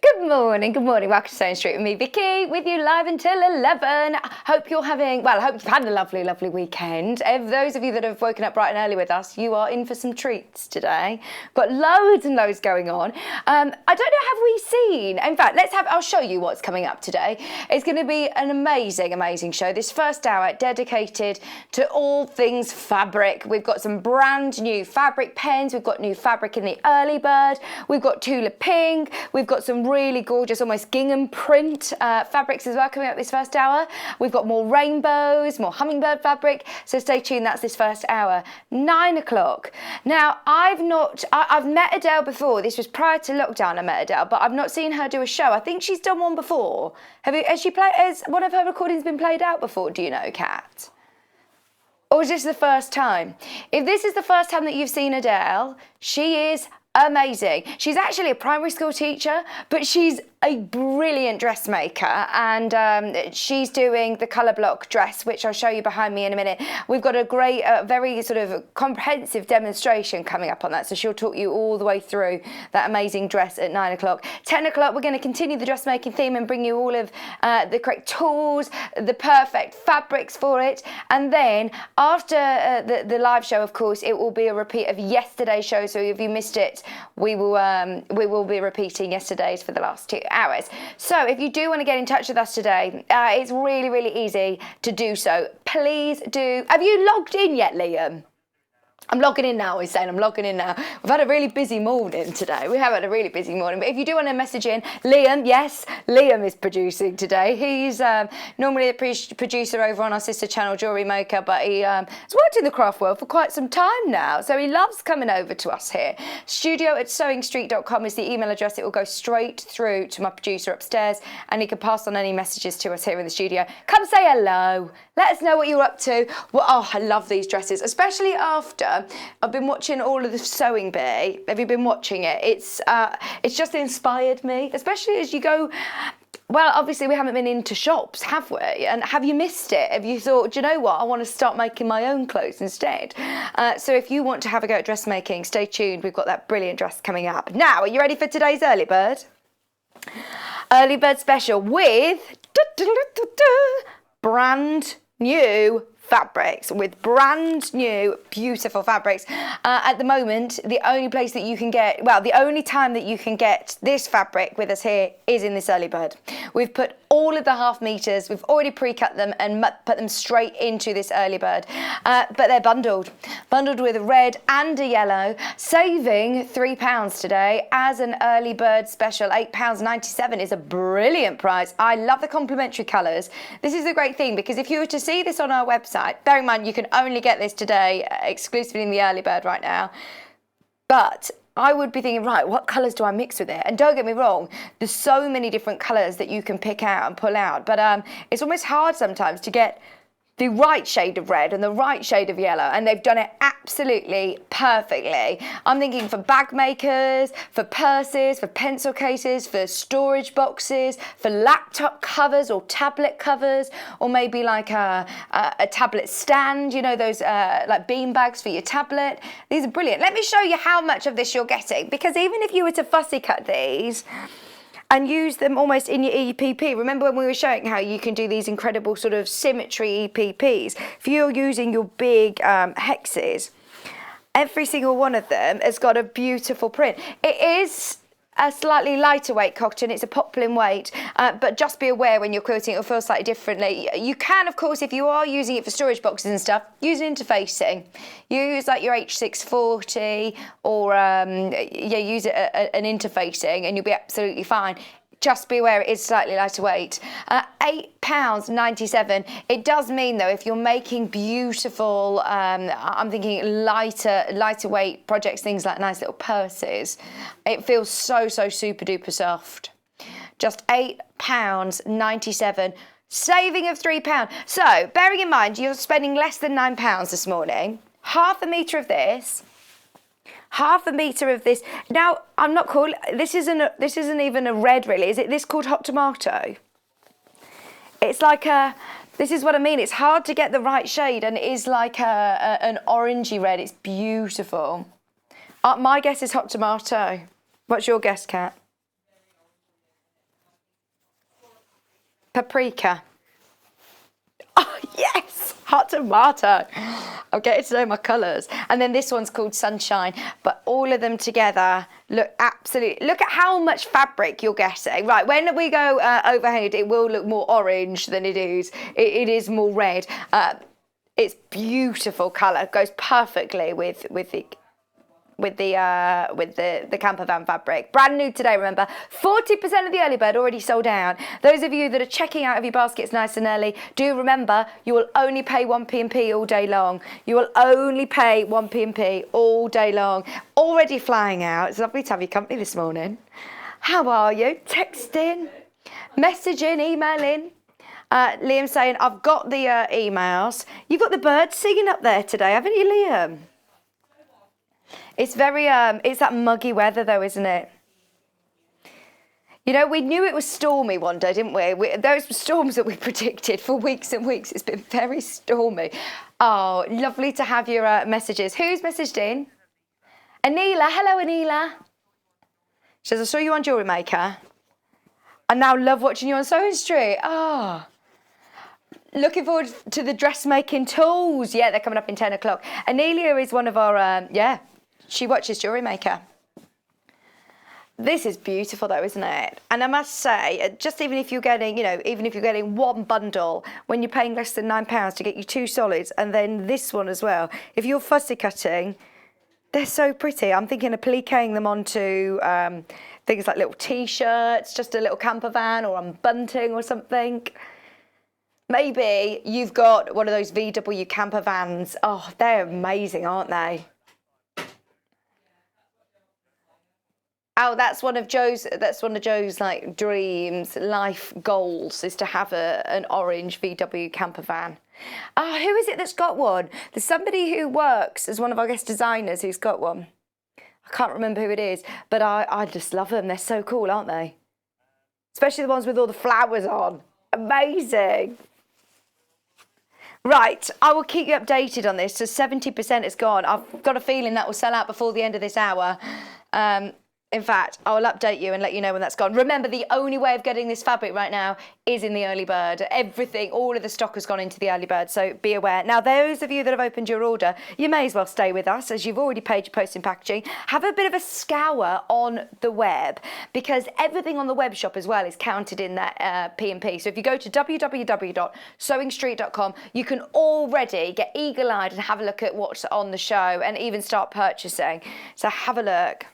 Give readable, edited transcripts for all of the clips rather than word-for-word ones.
Good morning, welcome to Sewing Street with me, Vicky, with you live until 11. Hope you're having, I hope you've had a lovely, lovely weekend. If those of you that have woken up bright and early with us, you are in for some treats today. Got loads and loads going on. I don't know, have we seen, in fact, I'll show you what's coming up today. It's going to be an amazing, amazing show. This first hour dedicated to all things fabric. We've got some brand new fabric pens. We've got new fabric in the early bird. We've got tulip pink. We've got some really gorgeous, almost gingham print fabrics as well coming up this first hour. We've got more rainbows, more hummingbird fabric. So stay tuned, that's this first hour. 9 o'clock. Now, I've met Adele before. This was prior to lockdown I met Adele, but I've not seen her do a show. I think she's done one before. Has one of her recordings been played out before, do you know, Kat? Or is this the first time? If this is the first time that you've seen Adele, she is amazing. She's actually a primary school teacher, but she's a brilliant dressmaker, and she's doing the Colourblock dress, which I'll show you behind me in a minute. We've got a great, very sort of comprehensive demonstration coming up on that, so she'll talk you all the way through that amazing dress at 9 o'clock. 10 o'clock, we're going to continue the dressmaking theme and bring you all of the correct tools, the perfect fabrics for it, and then after the live show, of course, it will be a repeat of yesterday's show, so if you missed it, we will be repeating yesterday's for the last 2 hours. So if you do want to get in touch with us today, it's really, really easy to do so. Please do. Have you logged in yet, Liam? I'm logging in now, he's saying I'm logging in now. We've had a really busy morning today. We have had a really busy morning. But if you do want to message in, Liam, yes, Liam is producing today. He's normally the producer over on our sister channel, Jewellery Maker, but he has worked in the craft world for quite some time now. So he loves coming over to us here. studio@sewingstreet.com is the email address. It will go straight through to my producer upstairs, and he can pass on any messages to us here in the studio. Come say hello. Let us know what you're up to. Well, oh, I love these dresses, especially after I've been watching all of the Sewing Bee. Have you been watching it? It's just inspired me, especially as you go. Well, obviously we haven't been into shops, have we? And have you missed it? Have you thought, do you know what? I want to start making my own clothes instead. So if you want to have a go at dressmaking, stay tuned. We've got that brilliant dress coming up. Now, are you ready for today's early bird? Early bird special with brand new fabrics, with brand new beautiful fabrics. At the moment, the only place that you can get, well, the only time that you can get this fabric with us here is in this early bird. We've put all of the half meters, we've already pre-cut them and put them straight into this early bird, but they're bundled with a red and a yellow, saving £3 today as an early bird special. £8.97 is a brilliant price. I love the complementary colours. This is a great thing, because if you were to see this on our website, bear in mind you can only get this today exclusively in the early bird right now, but I would be thinking, right, what colours do I mix with it? And don't get me wrong, there's so many different colours that you can pick out and pull out, but it's almost hard sometimes to get the right shade of red and the right shade of yellow, and they've done it absolutely perfectly. I'm thinking for bag makers, for purses, for pencil cases, for storage boxes, for laptop covers or tablet covers, or maybe like a tablet stand, you know, those like bean bags for your tablet. These are brilliant. Let me show you how much of this you're getting, because even if you were to fussy cut these and use them almost in your EPP. Remember when we were showing how you can do these incredible sort of symmetry EPPs? If you're using your big hexes, every single one of them has got a beautiful print. It is a slightly lighter weight cotton, it's a poplin weight, but just be aware when you're quilting it'll feel slightly differently. You can, of course, if you are using it for storage boxes and stuff, use interfacing. Use like your H640 or use an interfacing and you'll be absolutely fine. Just be aware it is slightly lighter weight. £8.97. It does mean though, if you're making beautiful, I'm thinking lighter weight projects, things like nice little purses, it feels so super duper soft. Just £8.97. Saving of £3. So bearing in mind you're spending less than £9 this morning, half a metre of this. Half a metre of this. Now, I'm not cool. This isn't even a red, really. Is it this called hot tomato? It's like a. This is what I mean. It's hard to get the right shade, and it is like an orangey red. It's beautiful. My guess is hot tomato. What's your guess, Kat? Paprika. Oh, yes, hot tomato. I'm getting to know my colours. And then this one's called Sunshine. But all of them together look absolutely... Look at how much fabric you're getting. Right, when we go overhead, it will look more orange than it is. It is more red. It's beautiful colour. Goes perfectly with the camper van fabric. Brand new today, remember. 40% of the early bird already sold out. Those of you that are checking out of your baskets nice and early, do remember you will only pay 1p&p all day long. You will only pay 1p&p all day long. Already flying out. It's lovely to have your company this morning. How are you? Texting, messaging, emailing. Liam saying, I've got the emails. You've got the birds singing up there today, haven't you, Liam? It's very, it's that muggy weather though, isn't it? You know, we knew it was stormy one day, didn't we? Those were storms that we predicted for weeks and weeks. It's been very stormy. Oh, lovely to have your messages. Who's messaged in? Anila. Hello, Anila. She says, I saw you on Jewellery Maker. I now love watching you on Sewing Street. Oh. Looking forward to the dressmaking tools. Yeah, they're coming up in 10 o'clock. Anelia is one of our, she watches Jewellery Maker. This is beautiful though, isn't it? And I must say, just even if you're getting, even if you're getting one bundle, when you're paying less than £9 to get you 2 solids, and then this one as well, if you're fussy cutting, they're so pretty. I'm thinking of pliquing them onto things like little T-shirts, just a little camper van, or on bunting or something. Maybe you've got one of those VW camper vans. Oh, they're amazing, aren't they? Oh, that's one of Joe's like dreams, life goals, is to have an orange VW camper van. Oh, who is it that's got one? There's somebody who works as one of our guest designers who's got one. I can't remember who it is, but I just love them. They're so cool, aren't they? Especially the ones with all the flowers on. Amazing. Right, I will keep you updated on this. So 70% is gone. I've got a feeling that will sell out before the end of this hour. In fact, I will update you and let you know when that's gone. Remember, the only way of getting this fabric right now is in the early bird. Everything, all of the stock has gone into the early bird, so be aware. Now, those of you that have opened your order, you may as well stay with us, as you've already paid your post and packaging. Have a bit of a scour on the web, because everything on the web shop as well is counted in that P&P. So if you go to www.sewingstreet.com, you can already get eagle-eyed and have a look at what's on the show and even start purchasing. So have a look.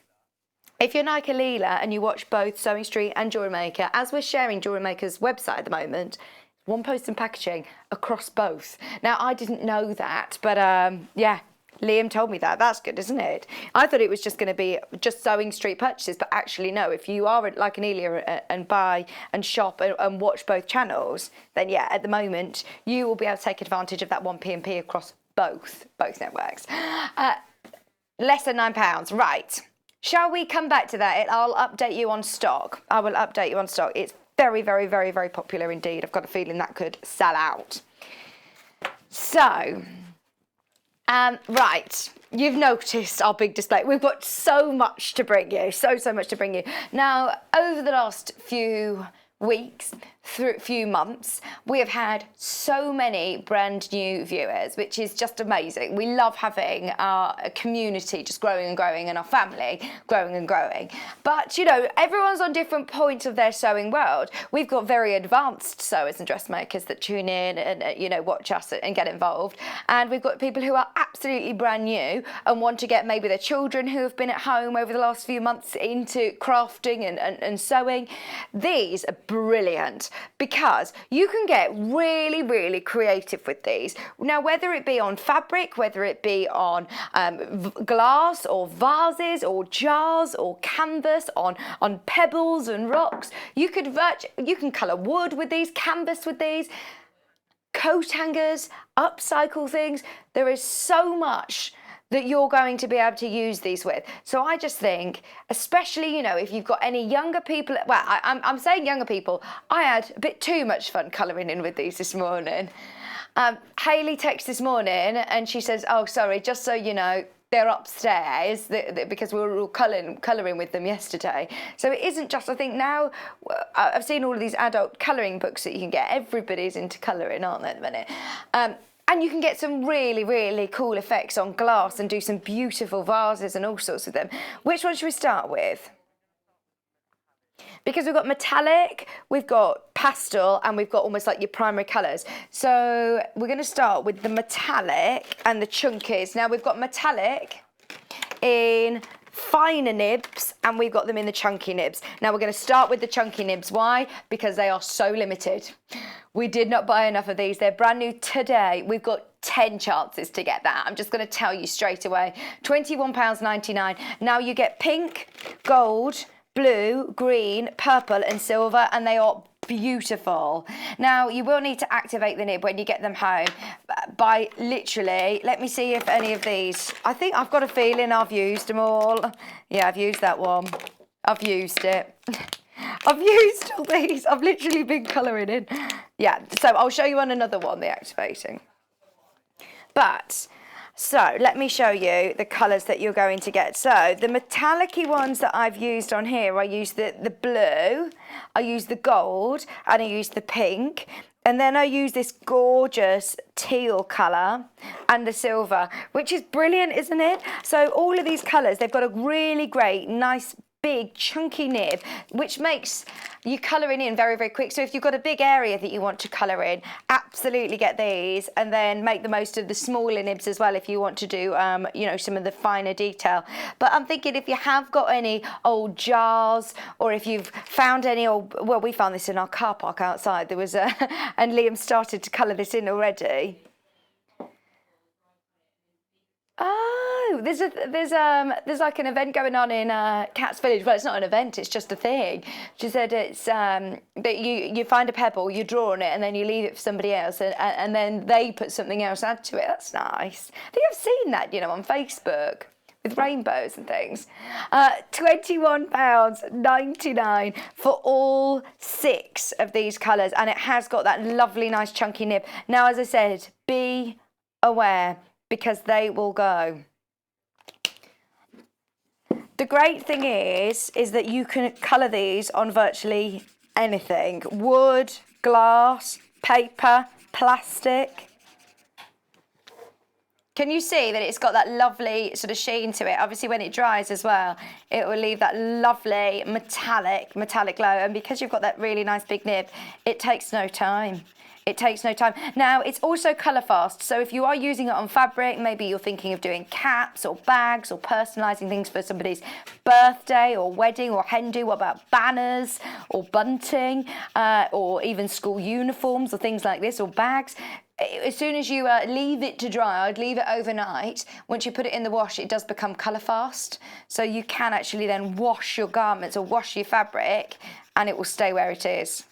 If you're like Alila and you watch both Sewing Street and Jewellery Maker, as we're sharing Jewellery Maker's website at the moment, one post and packaging across both. Now, I didn't know that, but yeah, Liam told me that. That's good, isn't it? I thought it was just going to be just Sewing Street purchases, but actually no, if you are like Anelia and buy and shop and watch both channels, then yeah, at the moment, you will be able to take advantage of that 1p&p across both networks. Less than £9, right. Shall we come back to that? I'll update you on stock. I will update you on stock. It's very, very, very, very popular indeed. I've got a feeling that could sell out. So, right, you've noticed our big display. We've got so much to bring you, so much to bring you. Now, over the last few weeks, through few months, we have had so many brand new viewers, which is just amazing. We love having our community just growing and growing, and our family growing and growing. But everyone's on different points of their sewing world. We've got very advanced sewers and dressmakers that tune in and watch us and get involved, and we've got people who are absolutely brand new and want to get maybe their children who have been at home over the last few months into crafting and sewing. These are brilliant, because you can get really, really creative with these. Now, whether it be on fabric, whether it be on glass or vases or jars or canvas, on pebbles and rocks, you can colour wood with these, canvas with these, coat hangers, upcycle things. There is so much that you're going to be able to use these with. So I just think, especially, if you've got any younger people, well, I'm saying younger people, I had a bit too much fun colouring in with these this morning. Hayley texts this morning and she says, oh, sorry, just so you know, they're upstairs because we were all colouring with them yesterday. So it isn't just, I think now, I've seen all of these adult colouring books that you can get. Everybody's into colouring, aren't they, at the minute? And you can get some really, really cool effects on glass and do some beautiful vases and all sorts of them. Which one should we start with? Because we've got metallic, we've got pastel, and we've got almost like your primary colours. So we're going to start with the metallic and the chunkies. Now we've got metallic in finer nibs and we've got them in the chunky nibs. Now we're going to start with the chunky nibs. Why? Because they are so limited. We did not buy enough of these. They're brand new today. We've got 10 chances to get that. I'm just going to tell you straight away. £21.99. Now you get pink, gold, blue, green, purple and silver, and they are beautiful. Now you will need to activate the nib when you get them home by literally, let me see if any of these, I think I've got a feeling I've used them all. Yeah, I've used that one. I've used it. I've used all these. I've literally been colouring in. Yeah, so I'll show you on another one, the activating. But so let me show you the colours that you're going to get. So the metallic-y ones that I've used on here, I use the blue, I use the gold, and I use the pink. And then I use this gorgeous teal colour and the silver, which is brilliant, isn't it? So all of these colours, they've got a really great, nice, big chunky nib, which makes you colouring in very, very quick. So if you've got a big area that you want to colour in, absolutely get these, and then make the most of the smaller nibs as well if you want to do you know, some of the finer detail. But I'm thinking if you have got any old jars, or if you've found any old, well, we found this in our car park outside, there was a and Liam started to colour this in already. Oh, there's like an event going on in Cat's Village. Well, it's not an event; it's just a thing. She said it's that you find a pebble, you draw on it, and then you leave it for somebody else, and then they put something else add to it. That's nice. I think I've seen that, you know, on Facebook with rainbows and things. £21.99 for all 6 of these colours, and it has got that lovely, nice chunky nib. Now, as I said, be aware, because they will go. The great thing is that you can colour these on virtually anything. Wood, glass, paper, plastic. Can you see that it's got that lovely sort of sheen to it? Obviously when it dries as well, it will leave that lovely metallic glow. And because you've got that really nice big nib, it takes no time. It takes no time. Now, it's also colour fast. So if you are using it on fabric, maybe you're thinking of doing caps or bags or personalising things for somebody's birthday or wedding or hen do. What about banners or bunting or even school uniforms or things like this, or bags? As soon as you leave it to dry, I'd leave it overnight. Once you put it in the wash, it does become colour fast. So you can actually then wash your garments or wash your fabric and it will stay where it is.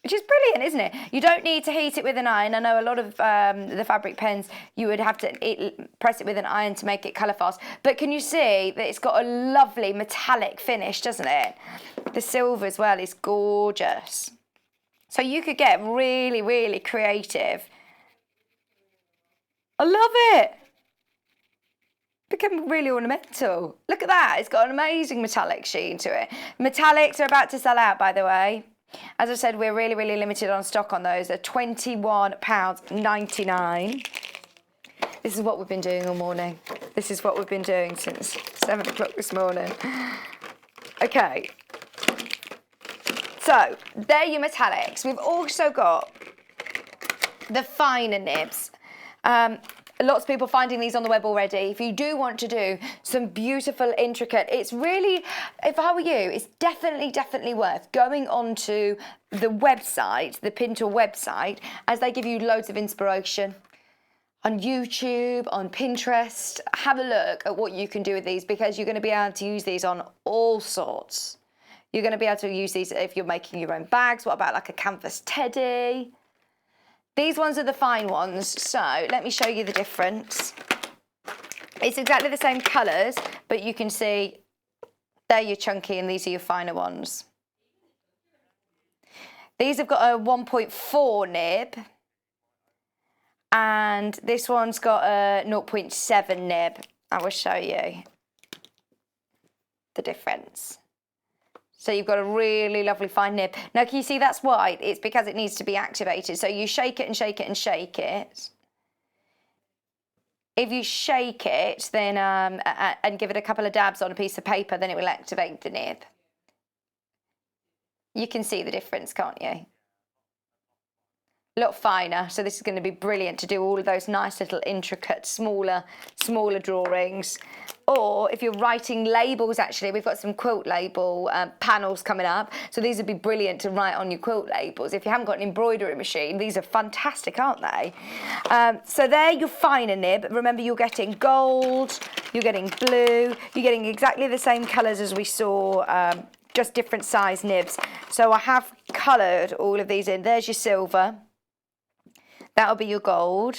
Which is brilliant, isn't it? You don't need to heat it with an iron. I know a lot of the fabric pens, you would have to press it with an iron to make it colour fast. But can you see that it's got a lovely metallic finish, doesn't it? The silver as well is gorgeous. So you could get really, really creative. I love it. Become really ornamental. Look at that. It's got an amazing metallic sheen to it. Metallics are about to sell out, by the way. As I said, we're really, really limited on stock on those. They're £21.99. This is what we've been doing all morning. This is what we've been doing since 7 o'clock this morning. Okay. So, they're your metallics. We've also got the finer nibs. Lots of people finding these on the web already. If you do want to do some beautiful, intricate, it's really, if I were you, it's definitely worth going onto the website, the Pinter website, as they give you loads of inspiration on YouTube, on Pinterest. Have a look at what you can do with these, because you're going to be able to use these on all sorts. You're going to be able to use these if you're making your own bags. What about like a canvas teddy? These ones are the fine ones, so let me show you the difference. It's exactly the same colours, but you can see they're your chunky and these are your finer ones. These have got a 1.4 nib, and this one's got a 0.7 nib. I will show you the difference. So you've got a really lovely fine nib. Now, can you see that's white? It's because it needs to be activated. So you shake it and shake it and shake it. If you shake it, then and give it a couple of dabs on a piece of paper, then it will activate the nib. You can see the difference, can't you? A lot finer, so this is going to be brilliant to do all of those nice little intricate, smaller drawings. Or if you're writing labels, actually, we've got some quilt label panels coming up, so these would be brilliant to write on your quilt labels. If you haven't got an embroidery machine, these are fantastic, aren't they? So there, your finer nib. Remember, you're getting gold, you're getting blue, you're getting exactly the same colours as we saw, just different size nibs. So I have coloured all of these in. There's your silver. That'll be your gold.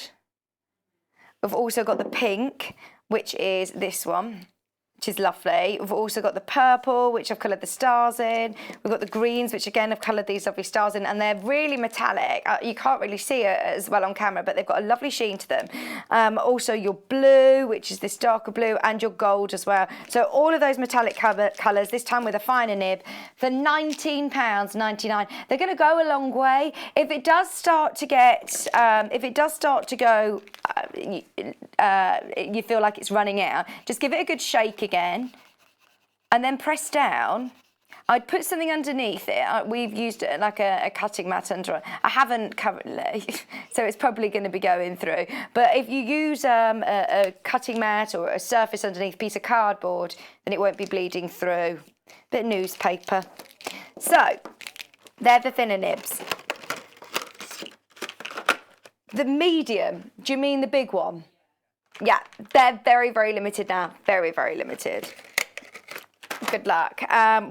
We've also got the pink, which is this one, which is lovely. We've also got the purple, which I've coloured the stars in. We've got the greens, which again I've coloured these lovely stars in, and they're really metallic. You can't really see it as well on camera, but they've got a lovely sheen to them. Also your blue, which is this darker blue, and your gold as well. So all of those metallic colours, this time with a finer nib, for £19.99. They're going to go a long way. If it does start to get, you feel like it's running out, just give it a good shake again and then press down. I'd put something underneath it. We've used it like a cutting mat under it. I haven't currently, so it's probably going to be going through. But if you use a cutting mat or a surface underneath, a piece of cardboard, then it won't be bleeding through. Bit of newspaper. So, they're the thinner nibs. The medium, do you mean the big one? Yeah, they're very, very limited now. Very, very limited. Good luck.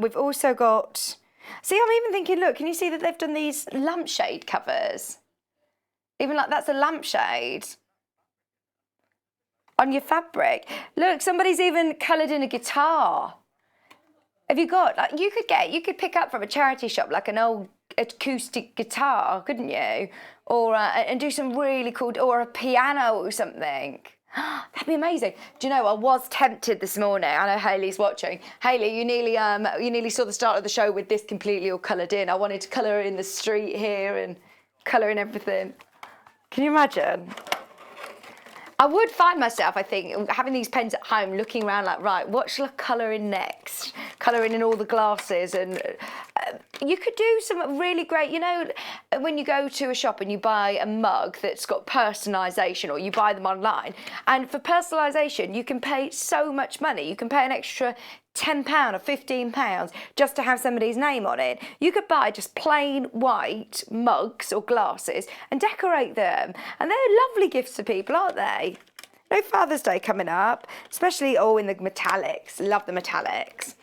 We've also got... See, I'm even thinking, look, can you see that they've done these lampshade covers? Even like that's a lampshade on your fabric. Look, somebody's even coloured in a guitar. Have you got... Like, you could pick up from a charity shop like an old acoustic guitar, couldn't you? Or and do some really cool... Or a piano or something. That'd be amazing. Do you know, I was tempted this morning. I know Hayley's watching. Hayley, you nearly saw the start of the show with this completely all coloured in. I wanted to colour in the street here and colour in everything. Can you imagine? I would find myself, I think, having these pens at home, looking around like, right, what shall I colour in next? Colouring in all the glasses. And you could do some really great, you know, when you go to a shop and you buy a mug that's got personalisation, or you buy them online, and for personalisation, you can pay so much money. You can pay an extra £10 or £15 just to have somebody's name on it. You could buy just plain white mugs or glasses and decorate them. And they're lovely gifts for people, aren't they? No Father's Day coming up, especially in the metallics. Love the metallics.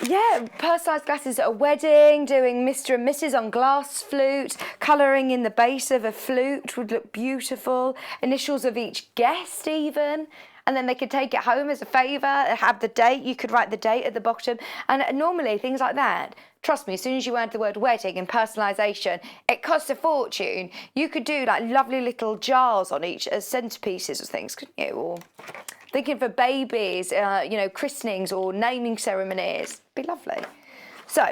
Yeah, personalised glasses at a wedding, doing Mr. and Mrs. on glass flute, colouring in the base of a flute would look beautiful. Initials of each guest even. And then they could take it home as a favour, have the date. You could write the date at the bottom. And normally, things like that, trust me, as soon as you add the word wedding and personalisation, it costs a fortune. You could do like lovely little jars on each as centerpieces or things, couldn't you? Or thinking for babies, you know, christenings or naming ceremonies. Be lovely. So,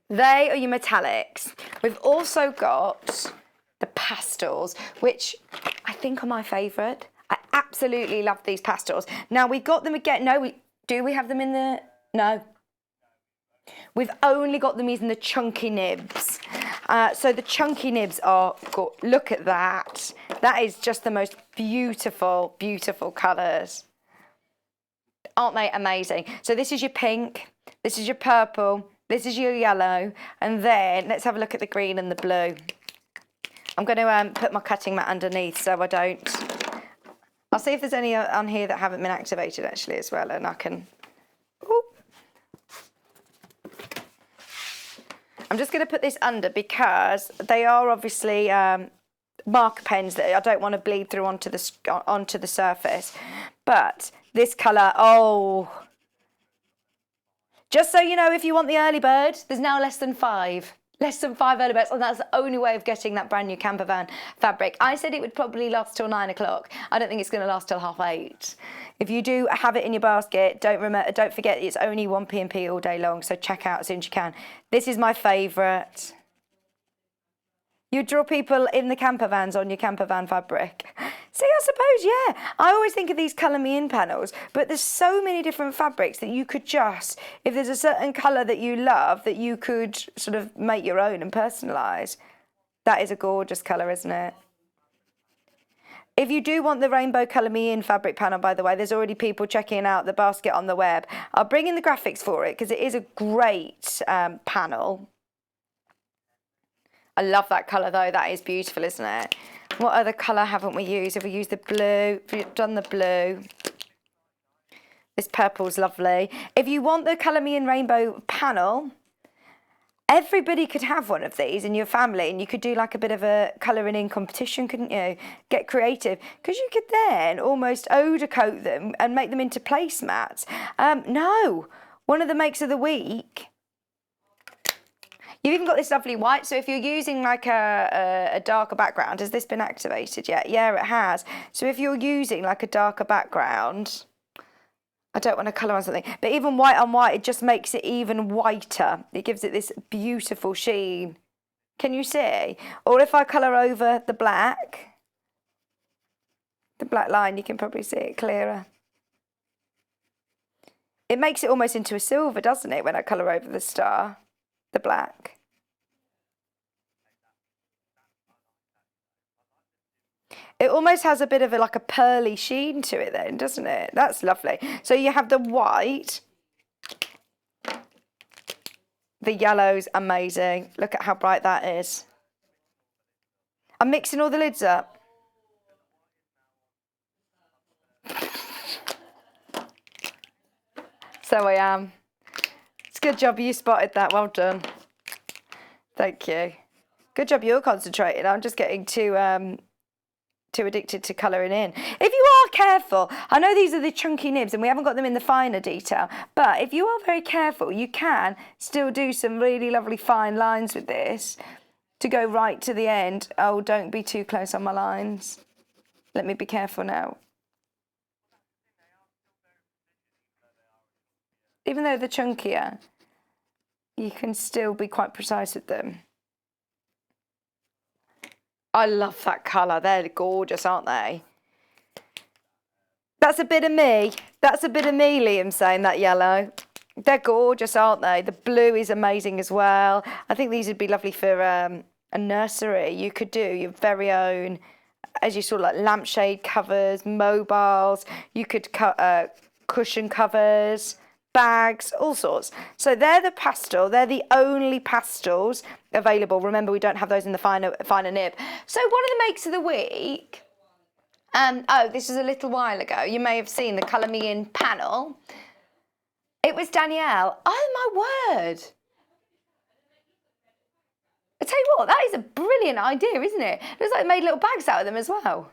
they are your metallics. We've also got the pastels, which I think are my favourite. I absolutely love these pastels. Now, we've got them again. No, do we have them in the... No. We've only got them in the chunky nibs. So the chunky nibs are... Look at that. That is just the most beautiful, beautiful colours. Aren't they amazing? So this is your pink. This is your purple. This is your yellow. And then let's have a look at the green and the blue. I'm going to put my cutting mat underneath so I don't... I'll see if there's any on here that haven't been activated actually as well, and I can... Ooh. I'm just going to put this under because they are obviously marker pens that I don't want to bleed through onto the surface. But this colour, just so you know, if you want the early bird, there's now less than 5. Less than 5 early birds, and that's the only way of getting that brand new camper van fabric. I said it would probably last till 9 o'clock. I don't think it's going to last till 8:30. If you do have it in your basket, don't forget it's only 1 P&P all day long, so check out as soon as you can. This is my favourite. You draw people in the camper vans on your camper van fabric. See, I suppose, yeah. I always think of these colour me in panels, but there's so many different fabrics that you could just, if there's a certain colour that you love, that you could sort of make your own and personalise. That is a gorgeous colour, isn't it? If you do want the rainbow colour me in fabric panel, by the way, there's already people checking out the basket on the web. I'll bring in the graphics for it because it is a great panel. I love that colour though, that is beautiful, isn't it? What other colour haven't we used? Have we used the blue? Have we done the blue? This purple's lovely. If you want the Colour Me in Rainbow panel, everybody could have one of these in your family, and you could do like a bit of a colouring in competition, couldn't you? Get creative, because you could then almost odor coat them and make them into placemats. No, one of the makes of the week. You've even got this lovely white, so if you're using like a darker background, has this been activated yet? Yeah, it has. So if you're using like a darker background, I don't want to colour on something, but even white on white, it just makes it even whiter. It gives it this beautiful sheen. Can you see? Or if I colour over the black line, you can probably see it clearer. It makes it almost into a silver, doesn't it, when I colour over the star, the black. It almost has a bit of like a pearly sheen to it then, doesn't it? That's lovely. So you have the white. The yellow's amazing. Look at how bright that is. I'm mixing all the lids up. So I am. It's a good job you spotted that. Well done. Thank you. Good job you're concentrating. I'm just getting too addicted to colouring in. If you are careful, I know these are the chunky nibs and we haven't got them in the finer detail, but if you are very careful, you can still do some really lovely fine lines with this to go right to the end. Oh, don't be too close on my lines. Let me be careful now. Even though they're chunkier, you can still be quite precise with them. I love that colour. They're gorgeous, aren't they? That's a bit of me. That's a bit of me, Liam's saying, that yellow. They're gorgeous, aren't they? The blue is amazing as well. I think these would be lovely for a nursery. You could do your very own, as you saw, like lampshade covers, mobiles. You could cut cushion covers, bags, all sorts. So they're the pastel. They're the only pastels available. Remember, we don't have those in the finer nib. So one of the makes of the week, oh, this was a little while ago. You may have seen the Colour Me In panel. It was Danielle. Oh, my word. I tell you what, that is a brilliant idea, isn't it? It looks like they made little bags out of them as well.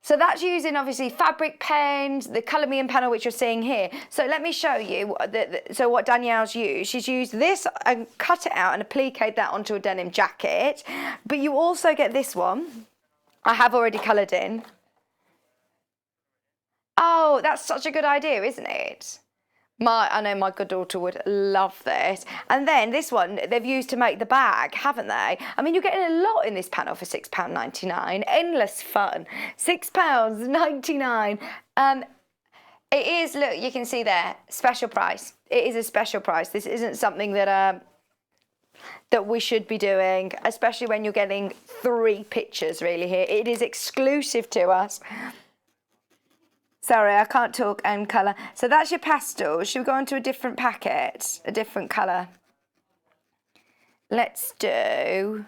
So that's using, obviously, fabric pens, the Colour Me In panel, which you're seeing here. So let me show you what Danielle's used. She's used this and cut it out and appliqued that onto a denim jacket. But you also get this one. I have already coloured in. Oh, that's such a good idea, isn't it? I know my good daughter would love this. And then this one they've used to make the bag, haven't they? I mean, you're getting a lot in this panel for £6.99. Endless fun. £6.99. It is, look, you can see there, special price. It is a special price. This isn't something that we should be doing, especially when you're getting 3 pictures really here. It is exclusive to us. Sorry, I can't talk and colour. So that's your pastel. Should we go on to a different packet? A different colour? Let's do...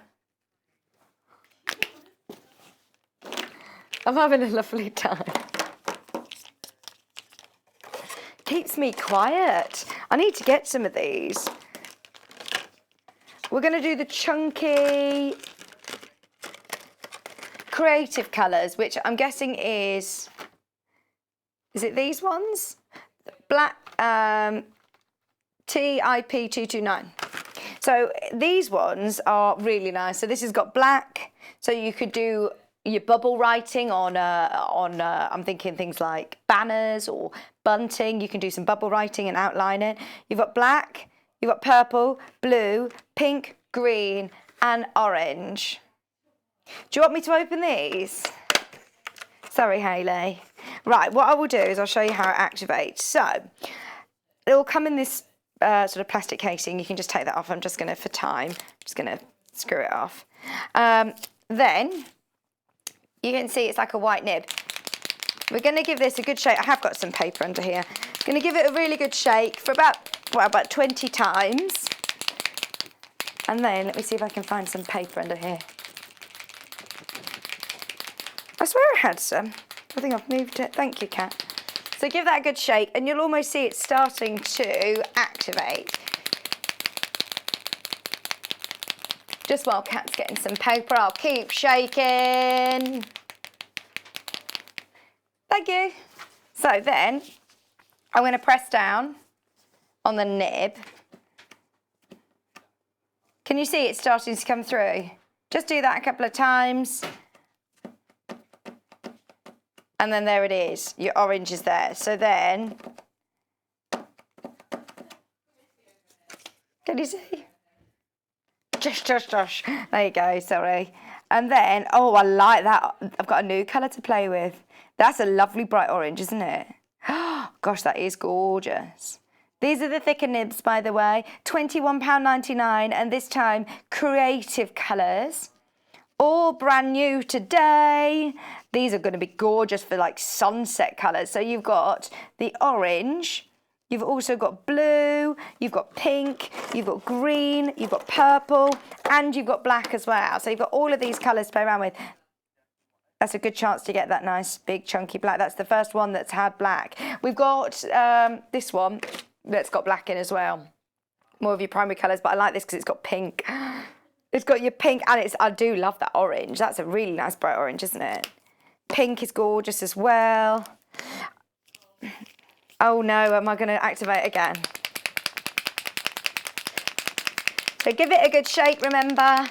I'm having a lovely time. Keeps me quiet. I need to get some of these. We're going to do the chunky creative colours, which I'm guessing is it these ones? Black TIP 229. So these ones are really nice. So this has got black, so you could do your bubble writing on I'm thinking things like banners or bunting. You can do some bubble writing and outline it. You've got black, you've got purple, blue, pink, green, and orange. Do you want me to open these? Sorry, Hayley. Right, what I will do is I'll show you how it activates. So it will come in this sort of plastic casing. You can just take that off. I'm just going to, for time, just going to screw it off. Then you can see it's like a white nib. We're going to give this a good shake. I have got some paper under here. Going to give it a really good shake for about 20 times. And then let me see if I can find some paper under here. I swear I had some. I think I've moved it. Thank you, Kat. So give that a good shake and you'll almost see it starting to activate. Just while Kat's getting some paper, I'll keep shaking. Thank you. So then I'm going to press down on the nib. Can you see it starting to come through? Just do that a couple of times. And then there it is, your orange is there. So then, can you see? Josh. There you go, sorry. And then, oh, I like that. I've got a new colour to play with. That's a lovely bright orange, isn't it? Gosh, that is gorgeous. These are the thicker nibs, by the way. £21.99, and this time, creative colours. All brand new today. These are going to be gorgeous for like sunset colours. So you've got the orange, you've also got blue, you've got pink, you've got green, you've got purple, and you've got black as well. So you've got all of these colours to play around with. That's a good chance to get that nice big chunky black. That's the first one that's had black. We've got this one that's got black in as well. More of your primary colours, but I like this because it's got pink. It's got your pink, and I do love that orange. That's a really nice bright orange, isn't it? Pink is gorgeous as well. Oh no, am I going to activate again? So give it a good shake, remember.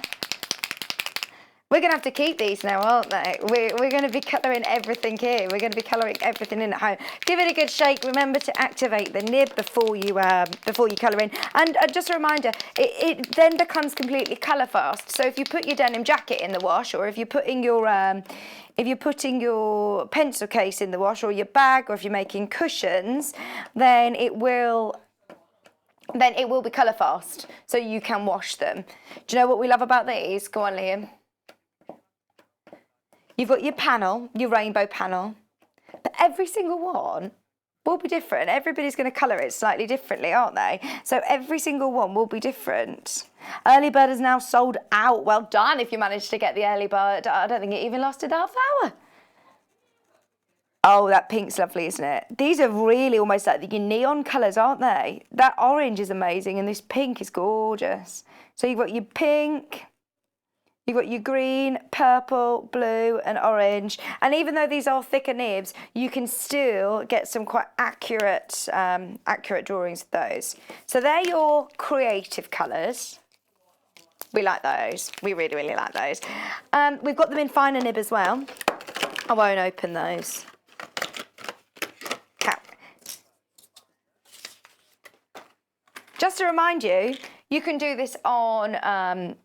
We're going to have to keep these now, aren't they? We're going to be colouring everything here. We're going to be colouring everything in at home. Give it a good shake. Remember to activate the nib before you colour in. And just a reminder, it then becomes completely colour fast. So if you put your denim jacket in the wash, or if you're putting your pencil case in the wash, or your bag, or if you're making cushions, then it will be colour fast. So you can wash them. Do you know what we love about these? Go on, Liam. You've got your panel, your rainbow panel, but every single one will be different. Everybody's going to colour it slightly differently, aren't they? So every single one will be different. Early bird is now sold out. Well done if you managed to get the early bird. I don't think it even lasted half hour. Oh, that pink's lovely, isn't it? These are really almost like your neon colours, aren't they? That orange is amazing and this pink is gorgeous. So you've got your pink. You've got your green, purple, blue and orange. And even though these are thicker nibs, you can still get some quite accurate drawings of those. So they're your creative colours. We like those. We really, really like those. We've got them in finer nib as well. I won't open those. Just to remind you, you can do this on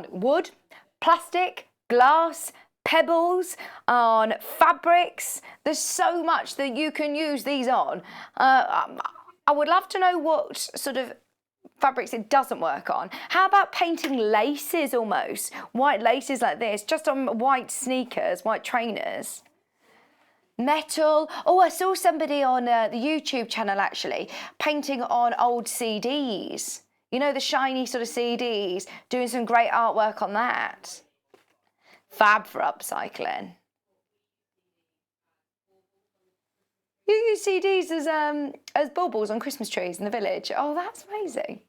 wood, plastic, glass, pebbles, on fabrics. There's so much that you can use these on. I would love to know what sort of fabrics it doesn't work on. How about painting laces almost? White laces like this, just on white sneakers, white trainers. Metal. Oh, I saw somebody on the YouTube channel actually painting on old CDs. You know, the shiny sort of CDs, doing some great artwork on that. Fab for upcycling. You use CDs as baubles on Christmas trees in the village. Oh, that's amazing.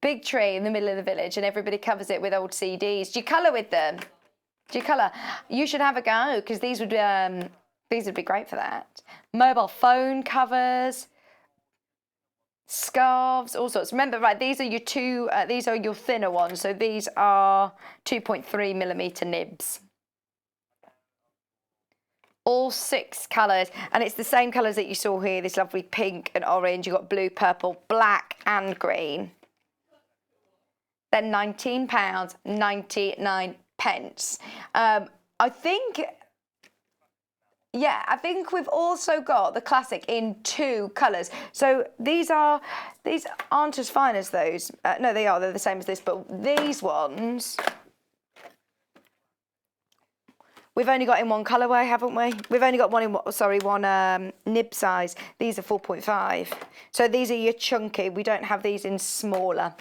Big tree in the middle of the village and everybody covers it with old CDs. Do you colour with them? Do you colour? You should have a go because these would be great for that. Mobile phone covers. Scarves, all sorts. Remember, right, these are your these are your thinner ones. So these are 2.3mm nibs. All 6 colours, and it's the same colours that you saw here, this lovely pink and orange. You've got blue, purple, black and green. They're £19.99. I think, yeah, I think we've also got the classic in 2 colours. So these aren't as fine as those. No, they are. They're the same as this, but these ones, we've only got in 1 colourway, haven't we? We've only got one nib size. These are 4.5. So these are your chunky. We don't have these in smaller.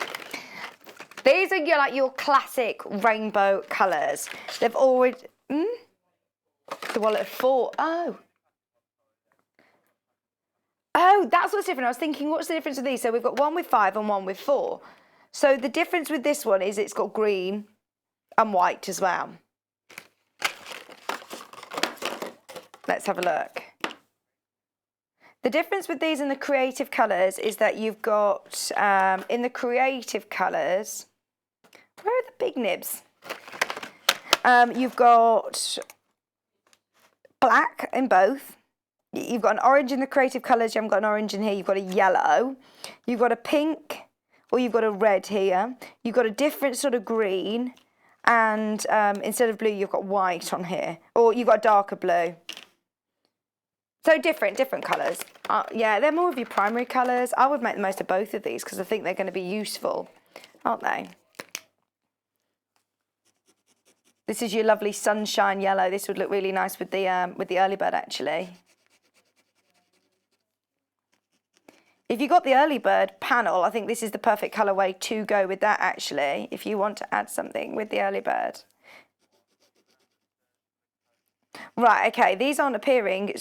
These are your classic rainbow colours. They've already... The wallet of 4. Oh, that's what's different. I was thinking, what's the difference with these? So we've got one with 5 and one with 4. So the difference with this one is it's got green and white as well. Let's have a look. The difference with these and the creative colours is that you've got, in the creative colours, where are the big nibs? You've got black in both. You've got an orange in the creative colours. You haven't got an orange in here. You've got a yellow. You've got a pink, or you've got a red here. You've got a different sort of green, and instead of blue, you've got white on here, or you've got a darker blue. So different colours. Yeah, they're more of your primary colours. I would make the most of both of these because I think they're going to be useful, aren't they? This is your lovely sunshine yellow. This would look really nice with the early bird, actually. If you got the early bird panel, I think this is the perfect colourway to go with that, actually, if you want to add something with the early bird. Right, okay, these aren't appearing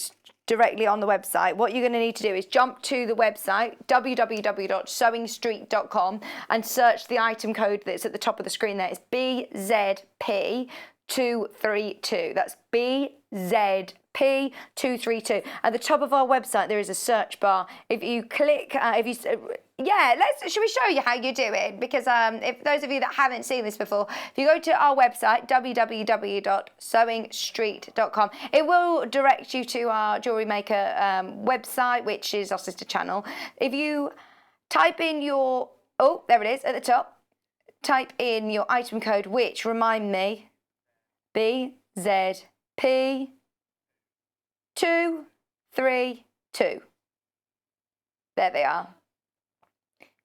directly on the website. What you're going to need to do is jump to the website, www.sewingstreet.com, and search the item code that's at the top of the screen there. It's BZP232. That's BZP232. At the top of our website, there is a search bar. If you click, should we show you how you do it? Because if those of you that haven't seen this before, if you go to our website, www.sewingstreet.com, it will direct you to our jewellery maker website, which is our sister channel. If you type in your, oh, there it is at the top, type in your item code, which, remind me, BZP232. There they are.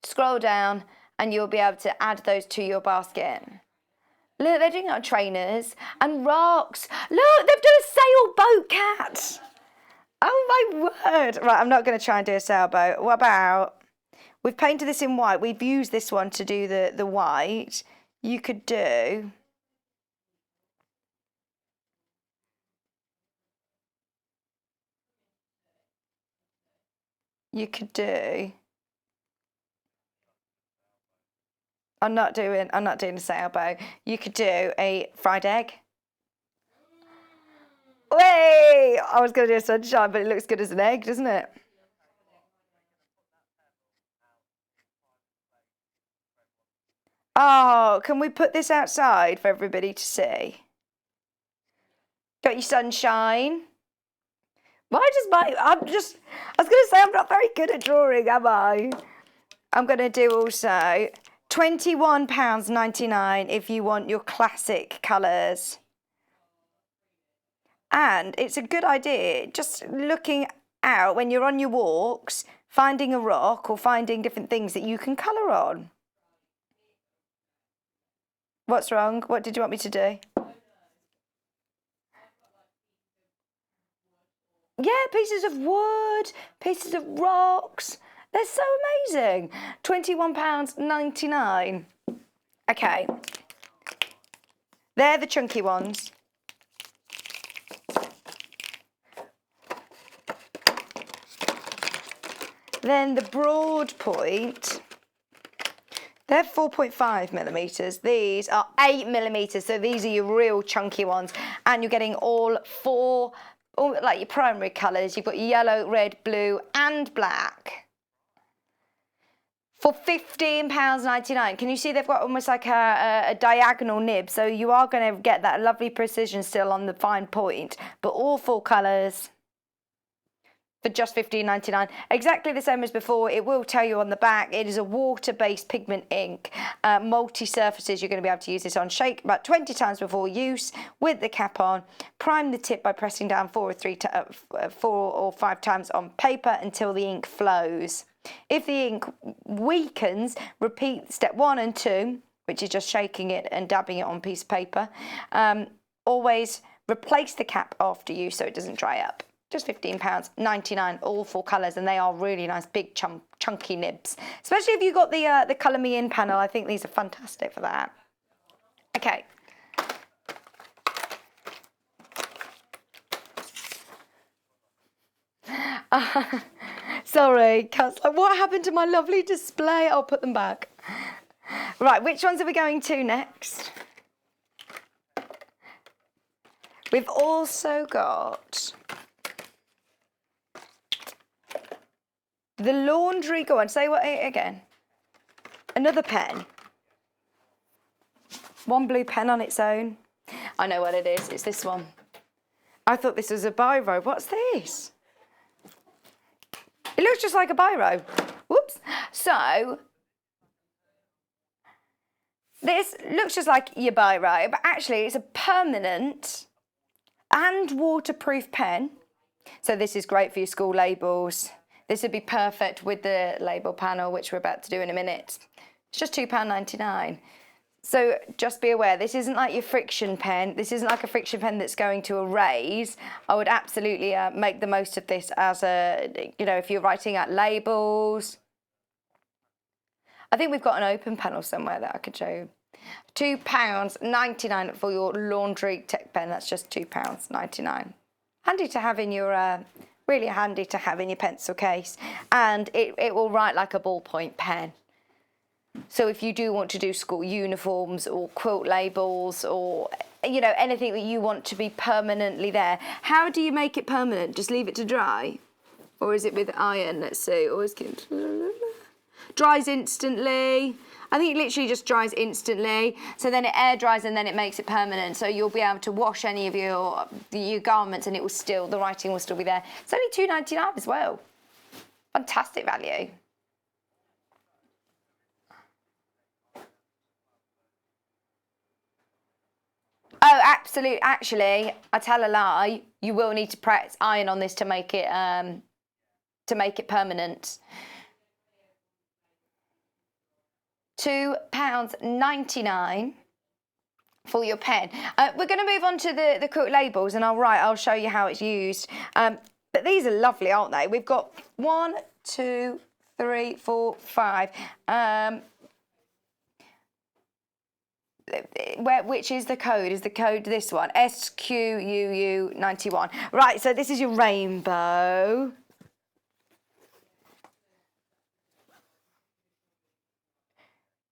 Scroll down and you'll be able to add those to your basket. Look, they're doing it on trainers and rocks. Look, they've done a sailboat cat. Oh my word. Right, I'm not going to try and do a sailboat. What about, we've painted this in white. We've used this one to do the white. You could do... I'm not doing a sailboat. You could do a fried egg. Wait! I was going to do a sunshine, but it looks good as an egg, doesn't it? Oh, can we put this outside for everybody to see? Got your sunshine. I was going to say I'm not very good at drawing, am I? I'm going to do also £21.99 if you want your classic colours. And it's a good idea, just looking out when you're on your walks, finding a rock or finding different things that you can colour on. What's wrong? What did you want me to do? Yeah, pieces of wood, pieces of rocks. They're so amazing. £21.99. Okay. They're the chunky ones. Then the broad point, they're 4.5mm. These are 8mm, so these are your real chunky ones. And you're getting all 4, like your primary colours. You've got yellow, red, blue and black. For £15.99. Can you see they've got almost like a diagonal nib, so you are going to get that lovely precision still on the fine point, but all 4 colours for just £15.99. Exactly the same as before. It will tell you on the back it is a water-based pigment ink, multi-surfaces. You're going to be able to use this on. Shake about 20 times before use with the cap on. Prime the tip by pressing down 4 or 5 times on paper until the ink flows. If the ink weakens, repeat step 1 and 2, which is just shaking it and dabbing it on a piece of paper. Always replace the cap after use so it doesn't dry up. Just £15.99, all 4 colours, and they are really nice, big, chunky nibs. Especially if you've got the Colour Me In panel. I think these are fantastic for that. Okay. Sorry, Kat's like, what happened to my lovely display? I'll put them back. Right, which ones are we going to next? We've also got the laundry. Go on, say what again? Another pen. One blue pen on its own. I know what it is. It's this one. I thought this was a biro. What's this? It looks just like a biro. Whoops. So this looks just like your biro, but actually it's a permanent and waterproof pen. So this is great for your school labels. This would be perfect with the label panel, which we're about to do in a minute. It's just £2.99. So just be aware, this isn't like your friction pen. This isn't like a friction pen that's going to erase. I would absolutely make the most of this as a, you know, if you're writing out labels. I think we've got an open panel somewhere that I could show you. £2.99 for your laundry tech pen. That's just £2.99. Handy to have in your, really handy to have in your pencil case. And it will write like a ballpoint pen. So if you do want to do school uniforms or quilt labels or, you know, anything that you want to be permanently there, how do you make it permanent? Just leave it to dry? Or is it with iron? Let's see. Always dries instantly. I think it literally just dries instantly. So then it air dries and then it makes it permanent. So you'll be able to wash any of your garments and it will still, the writing will still be there. It's only £2.99 as well. Fantastic value. Oh, absolutely. Actually, I tell a lie. You will need to press iron on this to make it permanent. £2.99 for your pen. We're going to move on to the quilt labels, and I'll show you how it's used. But these are lovely, aren't they? We've got 1, 2, 3, 4, 5. Which is the code? Is the code this one? SQUU91. Right, so this is your rainbow.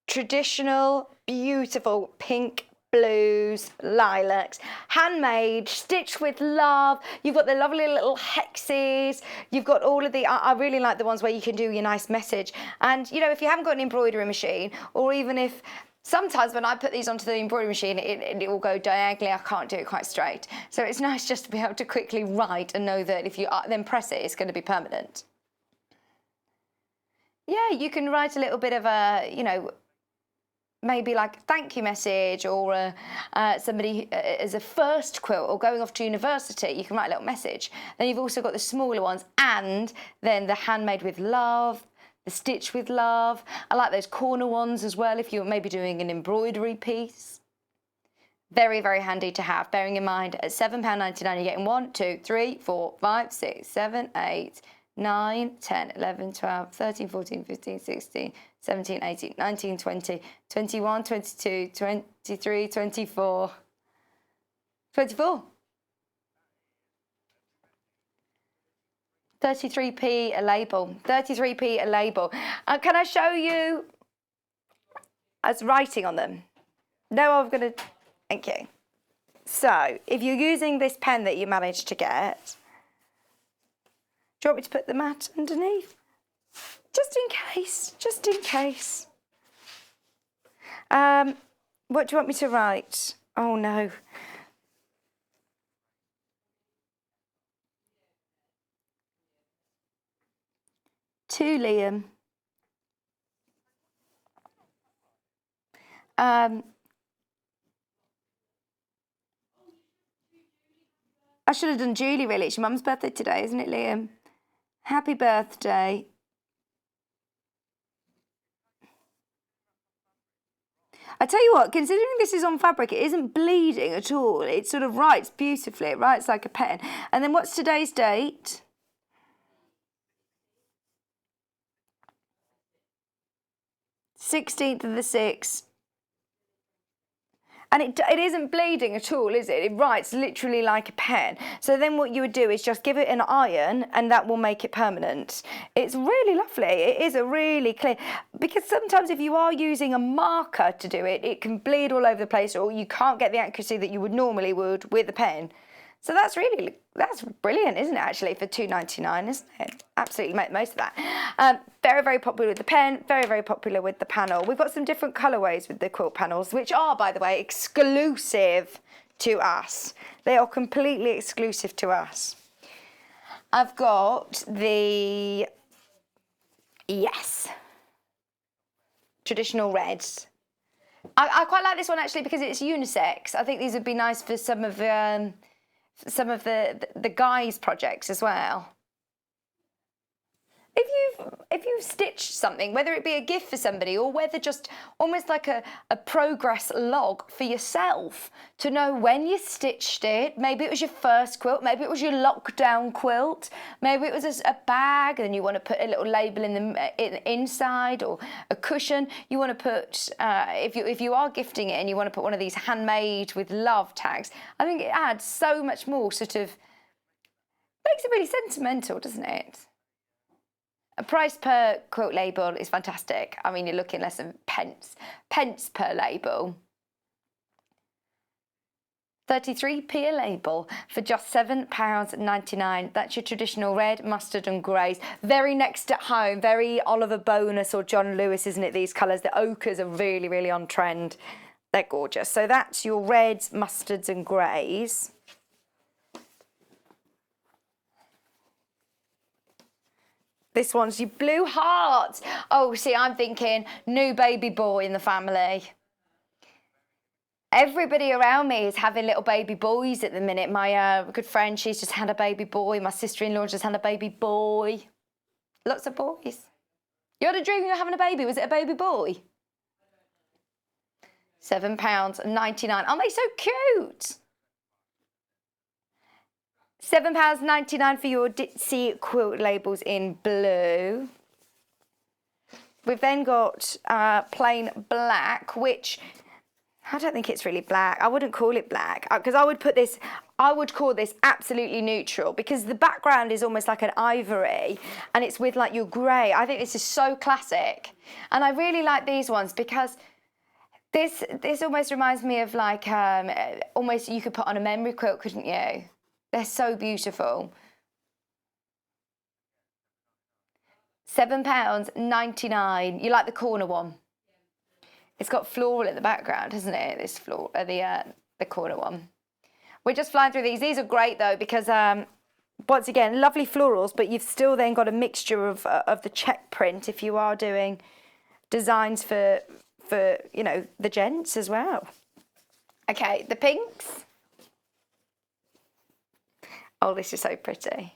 Traditional, beautiful pink, blues, lilacs, handmade, stitched with love. You've got the lovely little hexes. You've got all of the, I really like the ones where you can do your nice message. And, you know, if you haven't got an embroidery machine, or even if, sometimes when I put these onto the embroidery machine, it will go diagonally. I can't do it quite straight. So it's nice just to be able to quickly write and know that if you then press it, it's going to be permanent. Yeah, you can write a little bit of a, you know, maybe like a thank you message, or somebody as a first quilt or going off to university, you can write a little message. Then you've also got the smaller ones, and then the handmade with love, the stitch with love. I like those corner ones as well if you're maybe doing an embroidery piece. Very, very handy to have. Bearing in mind at £7.99 you're getting 1, 2, 3, 4, 5, 6, 7, 8, 9, 10, 11, 12, 13, 14, 15, 16, 17, 18, 19, 20, 21, 22, 23, 24. 24. 33p a label. 33p a label. Can I show you as writing on them? No, I'm going to... Thank you. So, if you're using this pen that you managed to get, do you want me to put the mat underneath? Just in case, just in case. What do you want me to write? Oh no. To Liam. I should have done Julie, really. It's your mum's birthday today, isn't it, Liam? Happy birthday. I tell you what, considering this is on fabric, it isn't bleeding at all. It sort of writes beautifully. It writes like a pen. And then what's today's date? 16th of the 6th. And it isn't bleeding at all, is it? It writes literally like a pen. So then what you would do is just give it an iron and that will make it permanent. It's really lovely. It is a really clear, because sometimes if you are using a marker to do it, it can bleed all over the place, or you can't get the accuracy that you would normally would with a pen. So that's brilliant, isn't it, actually, for £2.99, isn't it? Absolutely make the most of that. Very, very popular with the pen, very, very popular with the panel. We've got some different colourways with the quilt panels, which are, by the way, exclusive to us. They are completely exclusive to us. I've got the, yes, traditional reds. I quite like this one, actually, because it's unisex. I think these would be nice for some of the guys' projects as well. If you've stitched something, whether it be a gift for somebody or whether just almost like a progress log for yourself to know when you stitched it, maybe it was your first quilt, maybe it was your lockdown quilt, maybe it was a bag and you want to put a little label in the inside, or a cushion. You want to put, if you are gifting it and you want to put one of these handmade with love tags, I think it adds so much more, sort of makes it really sentimental, doesn't it? A price per quilt label is fantastic. I mean, you're looking less than pence per label. 33p a label for just £7.99. That's your traditional red, mustard and greys. Very next at home, very Oliver Bonus or John Lewis, isn't it, these colours? The ochres are really, really on trend. They're gorgeous. So that's your reds, mustards and greys. This one's your blue heart. Oh, see, I'm thinking new baby boy in the family. Everybody around me is having little baby boys at the minute. My good friend, she's just had a baby boy. My sister-in-law just had a baby boy. Lots of boys. You had a dream you were having a baby. Was it a baby boy? £7.99. Aren't they so cute? £7.99 for your Ditsy quilt labels in blue. We've then got plain black, which I don't think it's really black. I wouldn't call it black, because I would call this absolutely neutral, because the background is almost like an ivory and it's with like your grey. I think this is so classic. And I really like these ones because this almost reminds me of like, almost you could put on a memory quilt, couldn't you? They're so beautiful. £7.99. You like the corner one? It's got floral at the background, hasn't it? This floor, the corner one. We're just flying through these. These are great though, because once again, lovely florals, but you've still then got a mixture of the check print if you are doing designs for you know, the gents as well. Okay, the pinks. Oh, this is so pretty.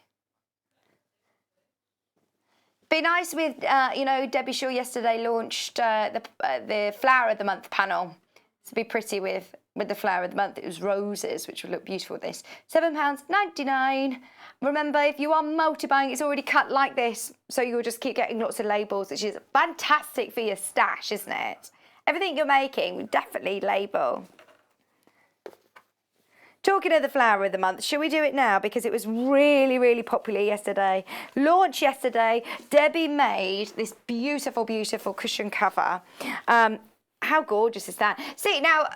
Be nice with, you know, Debbie Shaw yesterday launched the Flower of the Month panel. To be pretty with the Flower of the Month. It was roses, which would look beautiful with this. £7.99. Remember, if you are multi-buying, it's already cut like this, so you'll just keep getting lots of labels, which is fantastic for your stash, isn't it? Everything you're making, we definitely label. Talking of the Flower of the Month, shall we do it now? Because it was really, really popular yesterday. Launched yesterday. Debbie made this beautiful, beautiful cushion cover. How gorgeous is that? See, now,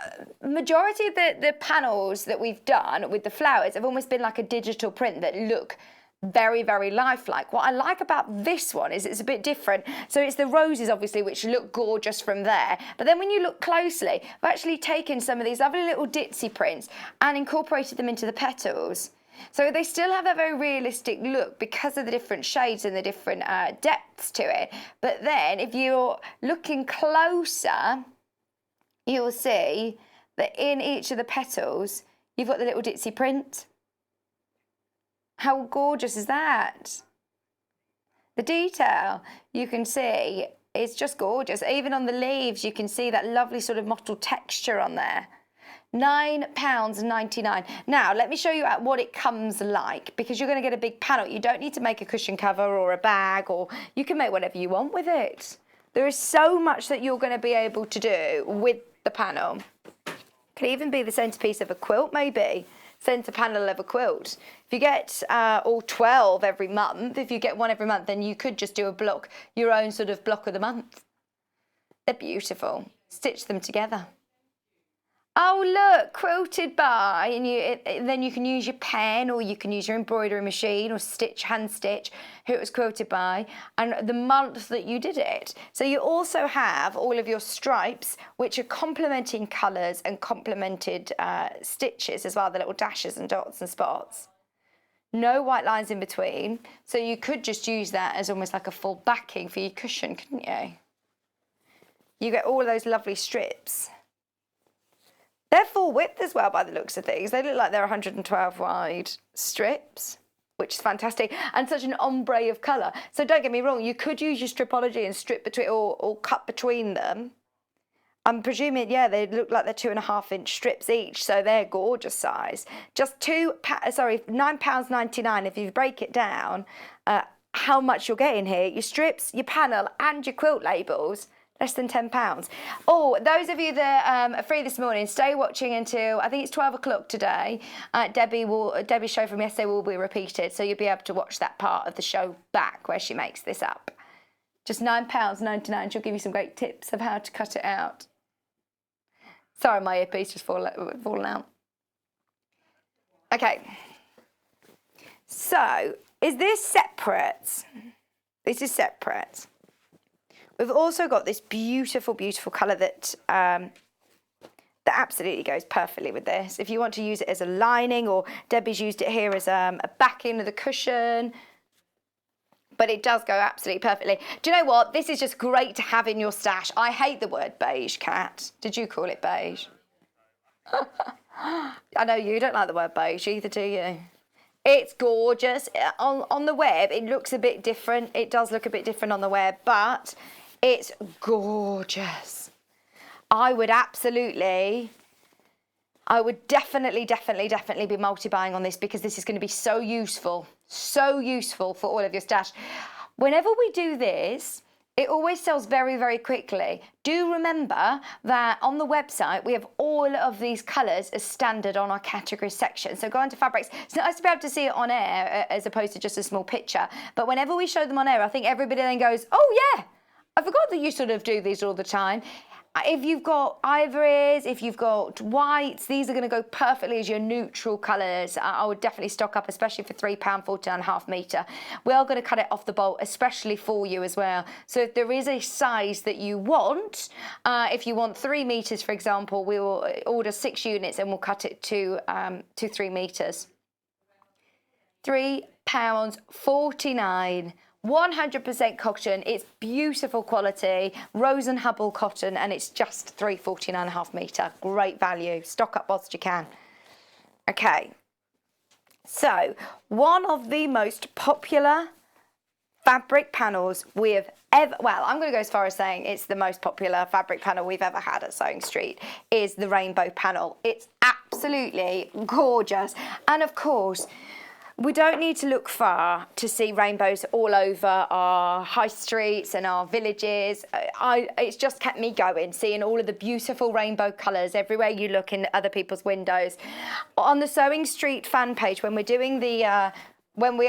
majority of the panels that we've done with the flowers have almost been like a digital print that look very, very lifelike. What I like about this one is it's a bit different. So it's the roses, obviously, which look gorgeous from there. But then when you look closely, I've actually taken some of these lovely little ditzy prints and incorporated them into the petals. So they still have that very realistic look because of the different shades and the different depths to it. But then if you're looking closer, you'll see that in each of the petals, you've got the little ditzy print. How gorgeous is that? The detail you can see is just gorgeous. Even on the leaves, you can see that lovely sort of mottled texture on there. £9.99. Now, let me show you what it comes like, because you're going to get a big panel. You don't need to make a cushion cover or a bag, or you can make whatever you want with it. There is so much that you're going to be able to do with the panel. Could even be the centerpiece of a quilt, maybe. Centre panel of a quilt. If you get all 12 every month, if you get one every month, then you could just do a block, your own sort of block of the month. They're beautiful. Stitch them together. Oh, look, quilted by, and then you can use your pen, or you can use your embroidery machine, or hand stitch who it was quilted by, and the month that you did it. So you also have all of your stripes, which are complementing colours and complemented stitches as well, the little dashes and dots and spots. No white lines in between, so you could just use that as almost like a full backing for your cushion, couldn't you? You get all of those lovely strips. They're full width as well by the looks of things. They look like they're 112 wide strips, which is fantastic, and such an ombre of colour. So don't get me wrong, you could use your stripology and strip between or cut between them. I'm presuming, yeah, they look like they're 2.5-inch strips each, so they're gorgeous size. Just £9.99 if you break it down, how much you're getting here. Your strips, your panel and your quilt labels. Less than £10. Oh, those of you that are free this morning, stay watching until, I think it's 12 o'clock today. Debbie's show from yesterday will be repeated, so you'll be able to watch that part of the show back where she makes this up. Just £9.99. She'll give you some great tips of how to cut it out. Sorry, my earpiece just fallen out. Okay. So, is this separate? This is separate. We've also got this beautiful, beautiful colour that absolutely goes perfectly with this. If you want to use it as a lining, or Debbie's used it here as a backing of the cushion, but it does go absolutely perfectly. Do you know what? This is just great to have in your stash. I hate the word beige, Kat. Did you call it beige? I know you don't like the word beige either, do you? It's gorgeous. On the web, it looks a bit different. It does look a bit different on the web, but it's gorgeous. I would definitely be multi-buying on this, because this is going to be so useful for all of your stash. Whenever we do this, it always sells very, very quickly. Do remember that on the website, we have all of these colours as standard on our category section. So go into fabrics. It's nice to be able to see it on air as opposed to just a small picture. But whenever we show them on air, I think everybody then goes, oh yeah, I forgot that you sort of do these all the time. If you've got ivories, if you've got whites, these are going to go perfectly as your neutral colours. I would definitely stock up, especially for £3, 14.5 metre. We are going to cut it off the bolt, especially for you as well. So if there is a size that you want, if you want 3 metres, for example, we will order 6 units and we'll cut it to 3 metres. £3.49. 100% cotton. It's beautiful quality, Rose and Hubble cotton, and it's just £3.49.5 metre. Great value. Stock up whilst you can. Okay, so one of the most popular fabric panels we have ever, well, I'm going to go as far as saying it's the most popular fabric panel we've ever had at Sewing Street, is the rainbow panel. It's absolutely gorgeous, and of course, we don't need to look far to see rainbows all over our high streets and our villages. It's just kept me going, seeing all of the beautiful rainbow colours everywhere you look in other people's windows. On the Sewing Street fan page, when we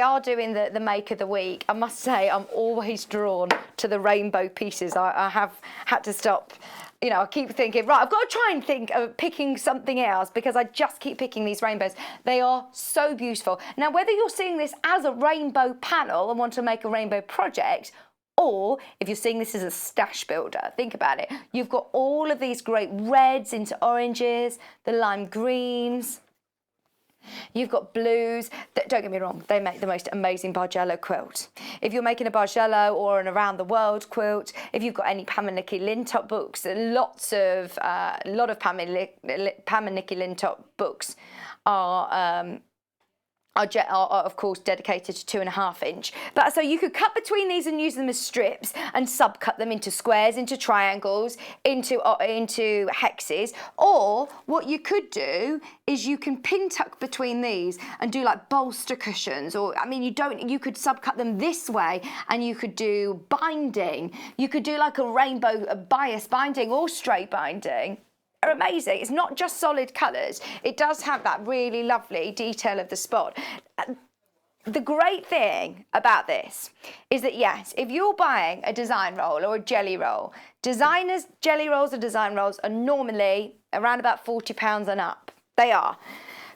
are doing the make of the week, I must say I'm always drawn to the rainbow pieces. I have had to stop you know, I keep thinking, right, I've got to try and think of picking something else because I just keep picking these rainbows. They are so beautiful. Now, whether you're seeing this as a rainbow panel and want to make a rainbow project, or if you're seeing this as a stash builder, think about it. You've got all of these great reds into oranges, the lime greens. You've got blues. Don't get me wrong, they make the most amazing Bargello quilt. If you're making a Bargello or an around the world quilt, if you've got any Pam and Nikki Lintop books, a lot of Pam and Nikki Lintop books are of course dedicated to 2.5 inch. But so you could cut between these and use them as strips and subcut them into squares, into triangles, into hexes. Or what you could do is you can pin tuck between these and do like bolster cushions. Or I mean, you could subcut them this way and you could do binding. You could do like a rainbow bias binding or straight binding. Are amazing. It's not just solid colours. It does have that really lovely detail of the spot. The great thing about this is that, yes, if you're buying a design roll or a jelly roll, designers' jelly rolls or design rolls are normally around about £40 and up. They are.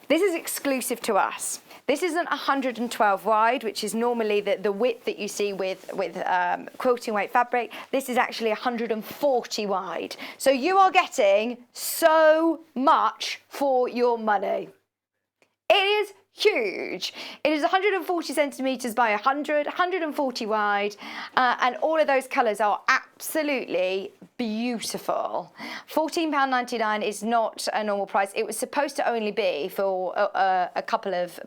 This is exclusive to us. This isn't 112 wide, which is normally the width that you see with quilting weight fabric. This is actually 140 wide. So you are getting so much for your money. It is huge. It is 140 centimetres by 140 wide, and all of those colours are absolutely beautiful. £14.99 is not a normal price. It was supposed to only be for a couple of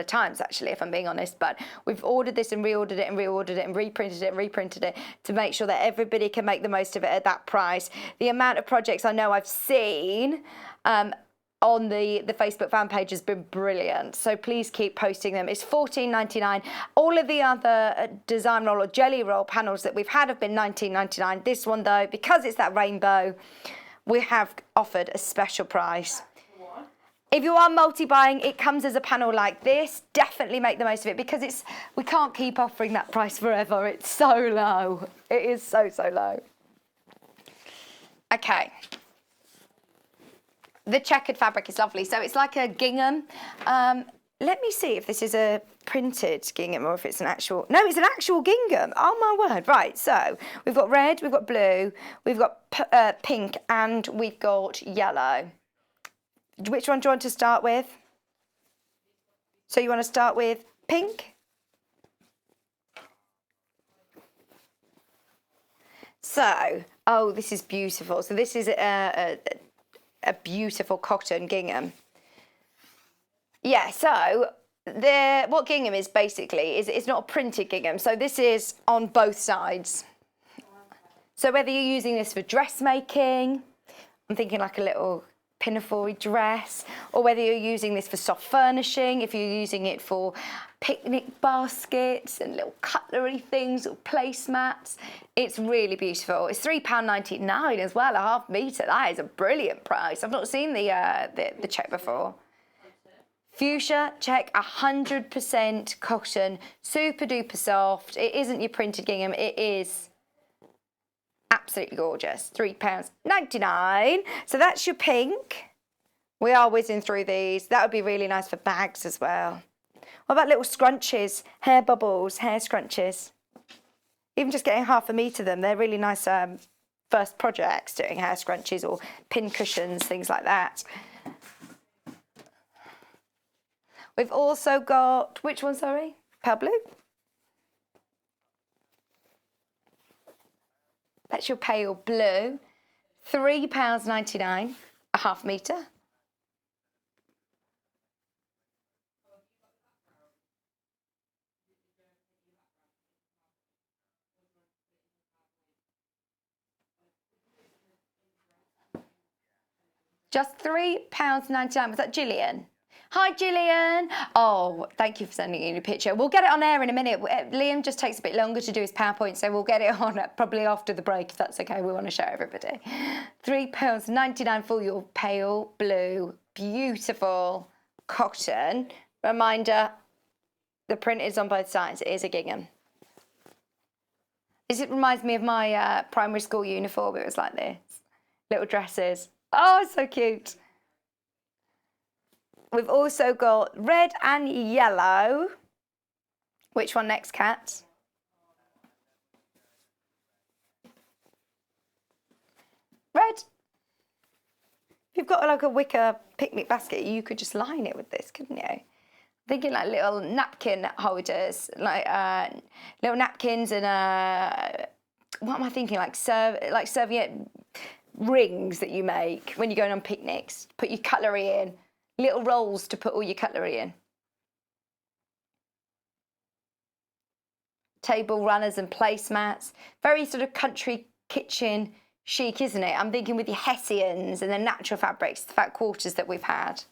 times, actually, if I'm being honest, but we've ordered this and reordered it and reordered it and reprinted it to make sure that everybody can make the most of it at that price. The amount of projects I know I've seen on the Facebook fan page has been brilliant, so please keep posting them. It's $14.99. All of the other design roll or jelly roll panels that we've had have been $19.99. This one, though, because it's that rainbow, we have offered a special price. If you are multi-buying, it comes as a panel like this. Definitely make the most of it because we can't keep offering that price forever. It's so low. It is so low. Okay. The checkered fabric is lovely. So it's like a gingham. Let me see if this is a printed gingham or if it's an actual... No, it's an actual gingham. Oh, my word. Right, so we've got red, we've got blue, we've got pink, and we've got yellow. Which one do you want to start with? So you want to start with pink? So, oh, this is beautiful. So this is a beautiful cotton gingham. Yeah, so what gingham is basically is it's not a printed gingham. So this is on both sides. So whether you're using this for dressmaking, I'm thinking like a little pinafore dress, or whether you're using this for soft furnishing, if you're using it for picnic baskets and little cutlery things or placemats, it's really beautiful. It's £3.99 as well, a half metre. That is a brilliant price. I've not seen the check before. Fuchsia check, 100% cotton, super duper soft. It isn't your printed gingham. It is absolutely gorgeous. £3.99. So that's your pink. We are whizzing through these. That would be really nice for bags as well. What about little scrunchies, hair bubbles, hair scrunchies? Even just getting half a metre of them, they're really nice first projects, doing hair scrunchies or pin cushions, things like that. We've also got, which one, sorry? Pale blue? That's your pale blue. £3.99, a half metre. Just £3.99. Was that Gillian? Hi, Gillian. Oh, thank you for sending in your picture. We'll get it on air in a minute. Liam just takes a bit longer to do his PowerPoint, so we'll get it on probably after the break, if that's okay. We want to show everybody. £3.99 for your pale blue, beautiful cotton. Reminder, the print is on both sides. It is a gingham. It reminds me of my primary school uniform. It was like this. Little dresses. Oh, so cute. We've also got red and yellow. Which one next, Kat? Red. If you've got like a wicker picnic basket, you could just line it with this, couldn't you? Thinking like little napkin holders, like little napkins and what am I thinking? Like serviette rings that you make when you're going on picnics. Put your cutlery in, little rolls to put all your cutlery in. Table runners and placemats. Very sort of country kitchen chic, isn't it? I'm thinking with your hessians and the natural fabrics, the fat quarters that we've had.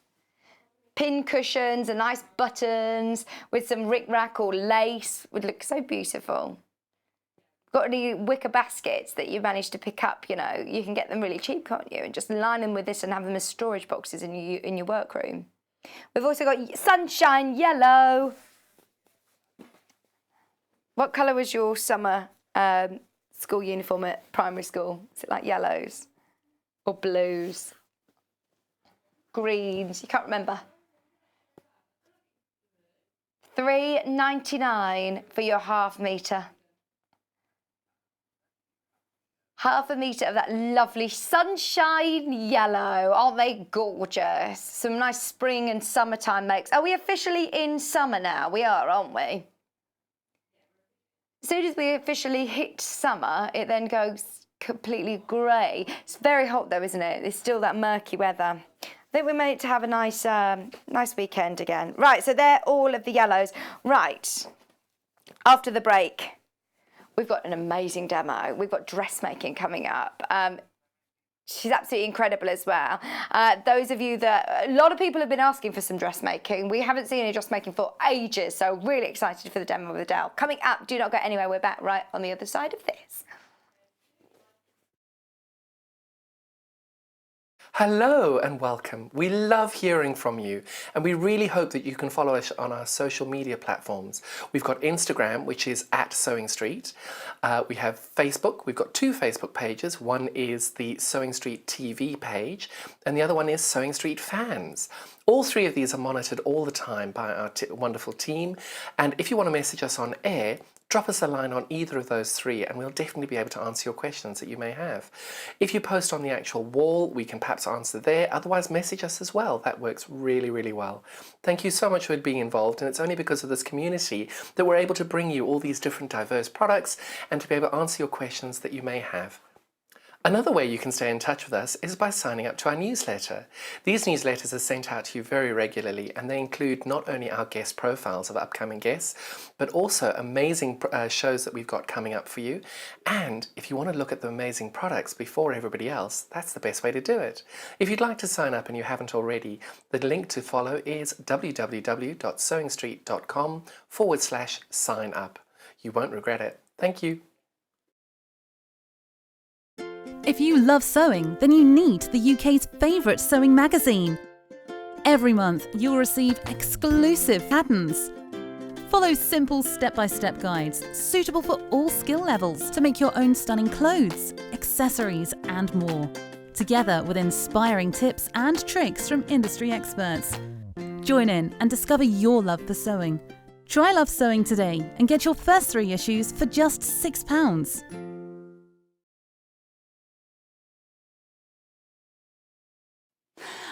Pin cushions and nice buttons with some rickrack or lace would look so beautiful. Got any wicker baskets that you managed to pick up? You know, you can get them really cheap, can't you? And just line them with this and have them as storage boxes in your workroom. We've also got sunshine yellow. What colour was your summer school uniform at primary school? Is it like yellows or blues? Greens? You can't remember. $3.99 for your half metre. Half a metre of that lovely sunshine yellow. Aren't they gorgeous? Some nice spring and summertime makes. Are we officially in summer now? We are, aren't we? As soon as we officially hit summer, it then goes completely grey. It's very hot though, isn't it? It's still that murky weather. I think we're made to have a nice weekend again. Right, so they're all of the yellows. Right, after the break, we've got an amazing demo. We've got dressmaking coming up. She's absolutely incredible as well. Those of you that, a lot of people have been asking for some dressmaking. We haven't seen any dressmaking for ages, so really excited for the demo with Adele. Coming up, do not go anywhere. We're back right on the other side of this. Hello and welcome. We love hearing from you and we really hope that you can follow us on our social media platforms. We've got Instagram, which is @SewingStreet. We have Facebook. We've got 2 Facebook pages. One is the Sewing Street TV page and the other one is Sewing Street Fans. All 3 of these are monitored all the time by our wonderful team, and if you want to message us on air, drop us a line on either of those 3 and we'll definitely be able to answer your questions that you may have. If you post on the actual wall, we can perhaps answer there. Otherwise, message us as well. That works really, really well. Thank you so much for being involved, and it's only because of this community that we're able to bring you all these different diverse products and to be able to answer your questions that you may have. Another way you can stay in touch with us is by signing up to our newsletter. These newsletters are sent out to you very regularly and they include not only our guest profiles of upcoming guests, but also amazing shows that we've got coming up for you. And if you want to look at the amazing products before everybody else, that's the best way to do it. If you'd like to sign up and you haven't already, the link to follow is www.sewingstreet.com/sign up. You won't regret it. Thank you. If you love sewing, then you need the UK's favourite sewing magazine. Every month, you'll receive exclusive patterns. Follow simple step-by-step guides suitable for all skill levels to make your own stunning clothes, accessories and more, together with inspiring tips and tricks from industry experts. Join in and discover your love for sewing. Try Love Sewing today and get your first 3 issues for just £6.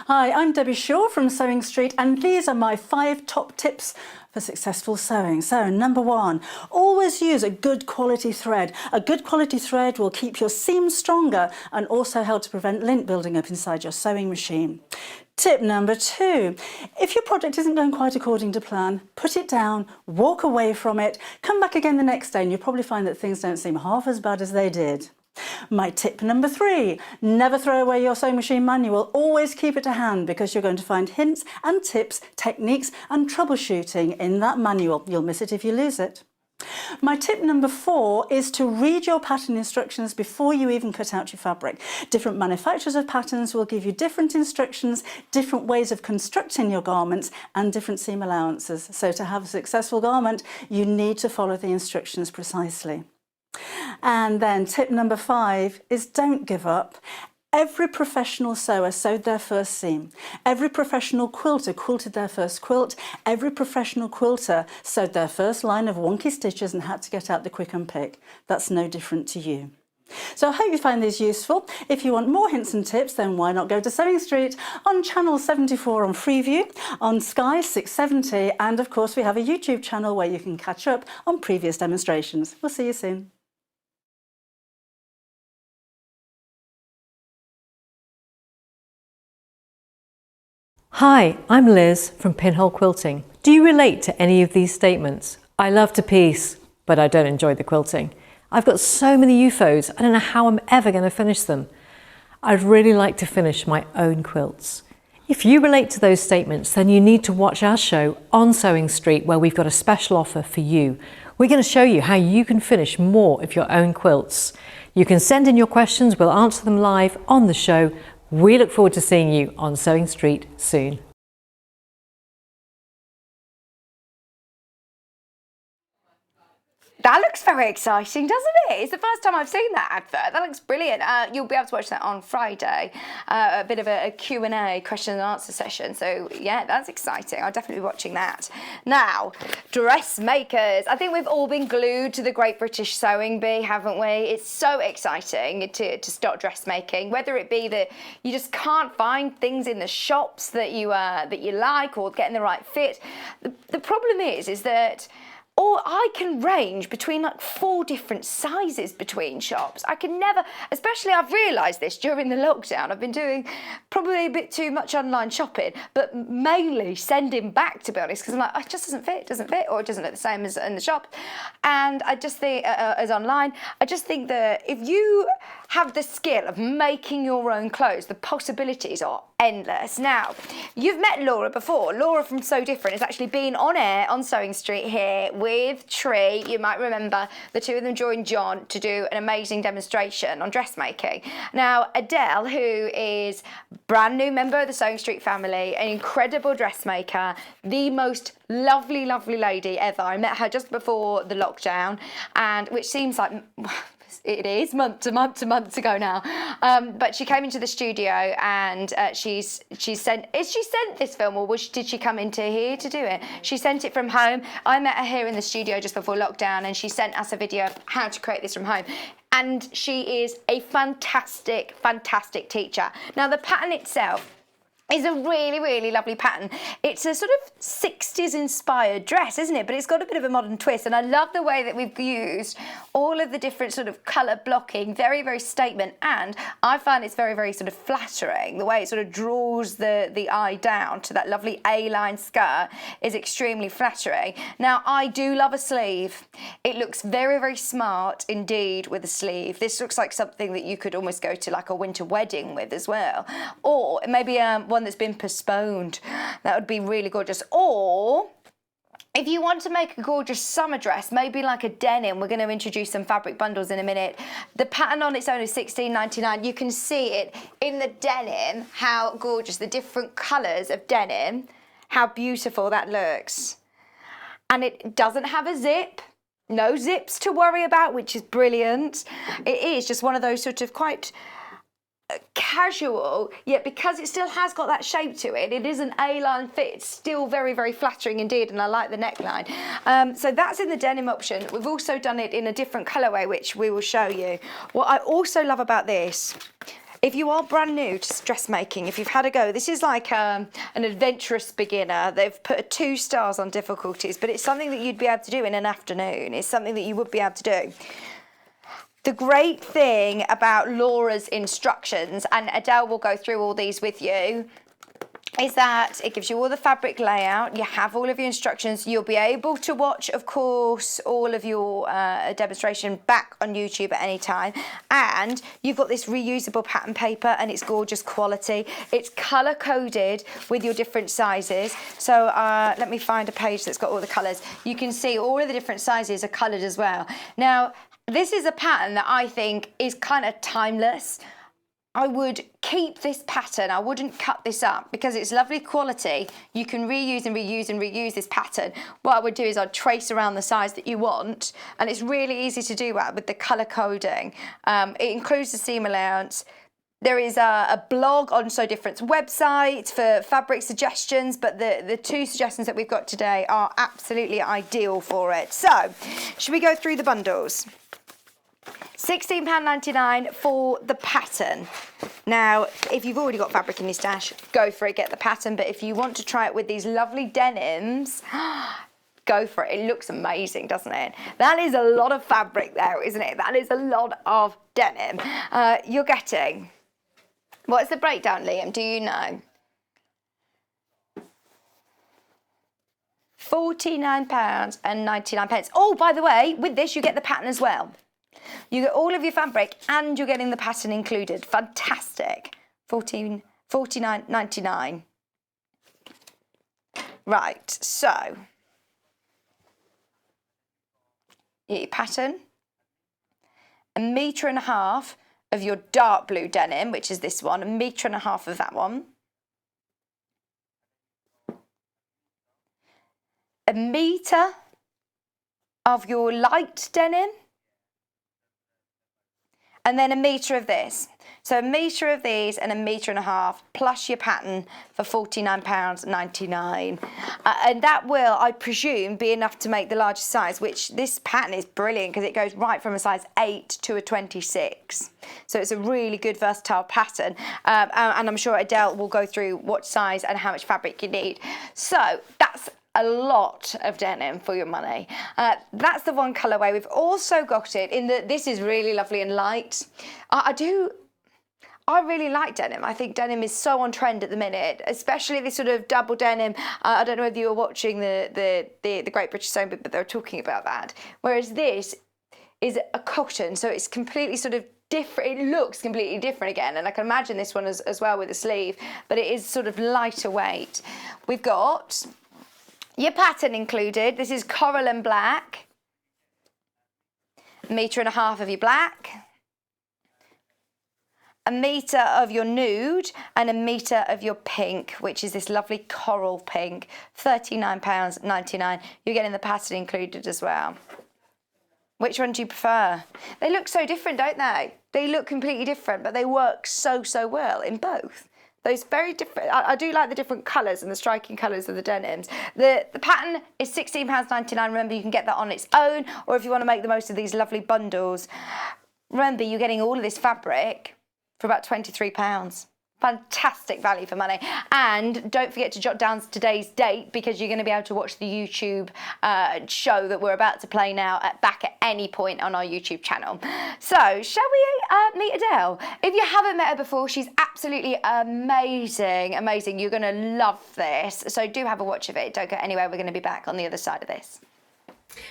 Hi, I'm Debbie Shaw from Sewing Street and these are my 5 top tips for successful sewing. So number 1, always use a good quality thread. A good quality thread will keep your seams stronger and also help to prevent lint building up inside your sewing machine. Tip number 2, if your project isn't going quite according to plan, put it down, walk away from it, come back again the next day and you'll probably find that things don't seem half as bad as they did. My tip number 3, never throw away your sewing machine manual, always keep it to hand because you're going to find hints and tips, techniques and troubleshooting in that manual. You'll miss it if you lose it. My tip number 4 is to read your pattern instructions before you even cut out your fabric. Different manufacturers of patterns will give you different instructions, different ways of constructing your garments and different seam allowances. So to have a successful garment, you need to follow the instructions precisely. And then tip number 5 is don't give up. Every professional sewer sewed their first seam. Every professional quilter quilted their first quilt. Every professional quilter sewed their first line of wonky stitches and had to get out the quick and pick. That's no different to you. So I hope you find these useful. If you want more hints and tips, then why not go to Sewing Street on channel 74 on Freeview, on Sky 670, and of course we have a YouTube channel where you can catch up on previous demonstrations. We'll see you soon. Hi, I'm Liz from Pinhole Quilting. Do you relate to any of these statements? I love to piece, but I don't enjoy the quilting. I've got so many UFOs, I don't know how I'm ever going to finish them. I'd really like to finish my own quilts. If you relate to those statements, then you need to watch our show on Sewing Street, where we've got a special offer for you. We're going to show you how you can finish more of your own quilts. You can send in your questions, we'll answer them live on the show. We look forward to seeing you on Sewing Street soon. That looks very exciting, doesn't it? It's the first time I've seen that advert. That looks brilliant. You'll be able to watch that on Friday. A bit of a Q&A, question and answer session. So yeah, that's exciting. I'll definitely be watching that. Now, dressmakers. I think we've all been glued to the Great British Sewing Bee, haven't we? It's so exciting to start dressmaking. Whether it be that you just can't find things in the shops that you like, or getting the right fit. The problem is that or I can range between like 4 different sizes between shops. I can never, especially I've realised this during the lockdown, I've been doing probably a bit too much online shopping, but mainly sending back, to be honest, because I'm like, oh, it just doesn't fit, or it doesn't look the same as in the shop. And I just think, as online, I just think that if you have the skill of making your own clothes, the possibilities are endless. Now, you've met Laura before. Laura from So Different has actually been on air on Sewing Street here with Tree. You might remember the two of them joined John to do an amazing demonstration on dressmaking. Now, Adele, who is a brand new member of the Sewing Street family, an incredible dressmaker, the most lovely, lovely lady ever. I met her just before the lockdown, and which seems like it is months ago now, but she came into the studio and she sent this film, or did she come into here to do it? She sent it from home. I met her here in the studio just before lockdown, and she sent us a video of how to create this from home. And she is a fantastic teacher. Now, the pattern itself is a really, really lovely pattern. It's a sort of 60s inspired dress, isn't it? But it's got a bit of a modern twist. And I love the way that we've used all of the different sort of colour blocking, very, very statement. And I find it's very, very sort of flattering. The way it sort of draws the eye down to that lovely A-line skirt is extremely flattering. Now, I do love a sleeve. It looks very, very smart indeed with a sleeve. This looks like something that you could almost go to like a winter wedding with as well. Or maybe one that's been postponed. That would be really gorgeous. Or if you want to make a gorgeous summer dress, maybe like a denim, we're going to introduce some fabric bundles in a minute. The pattern on its own is $16.99. You can see it in the denim, how gorgeous, the different colours of denim, how beautiful that looks. And it doesn't have a zip. No zips to worry about, which is brilliant. It is just one of those sort of quite casual, yet because it still has got that shape to it, it is an A-line fit. It's still very, very flattering indeed, and I like the neckline. So that's in the denim option. We've also done it in a different colourway, which we will show you. What I also love about this, if you are brand new to dressmaking, if you've had a go, this is like an adventurous beginner. They've put 2 stars on difficulties, but it's something that you'd be able to do in an afternoon. It's something that you would be able to do. The great thing about Laura's instructions, and Adele will go through all these with you, is that it gives you all the fabric layout, you have all of your instructions, you'll be able to watch, of course, all of your demonstration back on YouTube at any time, and you've got this reusable pattern paper, and it's gorgeous quality. It's colour coded with your different sizes, so let me find a page that's got all the colours. You can see all of the different sizes are coloured as well. Now, this is a pattern that I think is kind of timeless. I would keep this pattern. I wouldn't cut this up because it's lovely quality. You can reuse and reuse and reuse this pattern. What I would do is I'd trace around the size that you want, and it's really easy to do that with the colour coding. It includes the seam allowance. There is a blog on So Different's website for fabric suggestions, but the 2 suggestions that we've got today are absolutely ideal for it. So, should we go through the bundles? £16.99 for the pattern. Now, if you've already got fabric in your stash, go for it, get the pattern. But if you want to try it with these lovely denims, go for it. It looks amazing, doesn't it? That is a lot of fabric there, isn't it? That is a lot of denim. You're getting... What's the breakdown, Liam? Do you know? £49.99. Oh, by the way, with this, you get the pattern as well. You get all of your fabric and you're getting the pattern included. Fantastic. $49.99. Right, so your pattern, 1.5 meters of your dark blue denim, which is this one, 1.5 meters of that one. 1 meter of your light denim. And then 1 meter of this. So 1 meter of these and 1.5 meters plus your pattern for £49.99. And that will, I presume, be enough to make the largest size, which this pattern is brilliant because it goes right from a size 8 to a 26. So it's a really good versatile pattern. And I'm sure Adele will go through what size and how much fabric you need. So that's a lot of denim for your money. That's the one colourway. We've also got it in this is really lovely and light. I really like denim. I think denim is so on trend at the minute, especially this sort of double denim. I don't know whether you were watching the Great British Sewing Book, but they were talking about that. Whereas this is a cotton, so it's completely sort of different. It looks completely different again, and I can imagine this one as well with the sleeve, but it is sort of lighter weight. We've got your pattern included. This is coral and black. 1.5 meters of your black. 1 meter of your nude and 1 meter of your pink, which is this lovely coral pink. £39.99. You're getting the pattern included as well. Which one do you prefer? They look so different, don't they? They look completely different, but they work so well in both. Those very different. I do like the different colours and the striking colours of the denims. The pattern is £16.99. Remember, you can get that on its own, or if you want to make the most of these lovely bundles, remember you're getting all of this fabric for about £23. Fantastic value for money. And don't forget to jot down today's date because you're going to be able to watch the YouTube show that we're about to play now back at any point on our YouTube channel. So, shall we meet Adele? If you haven't met her before, she's absolutely amazing. Amazing. You're going to love this. So do have a watch of it. Don't go anywhere. We're going to be back on the other side of this.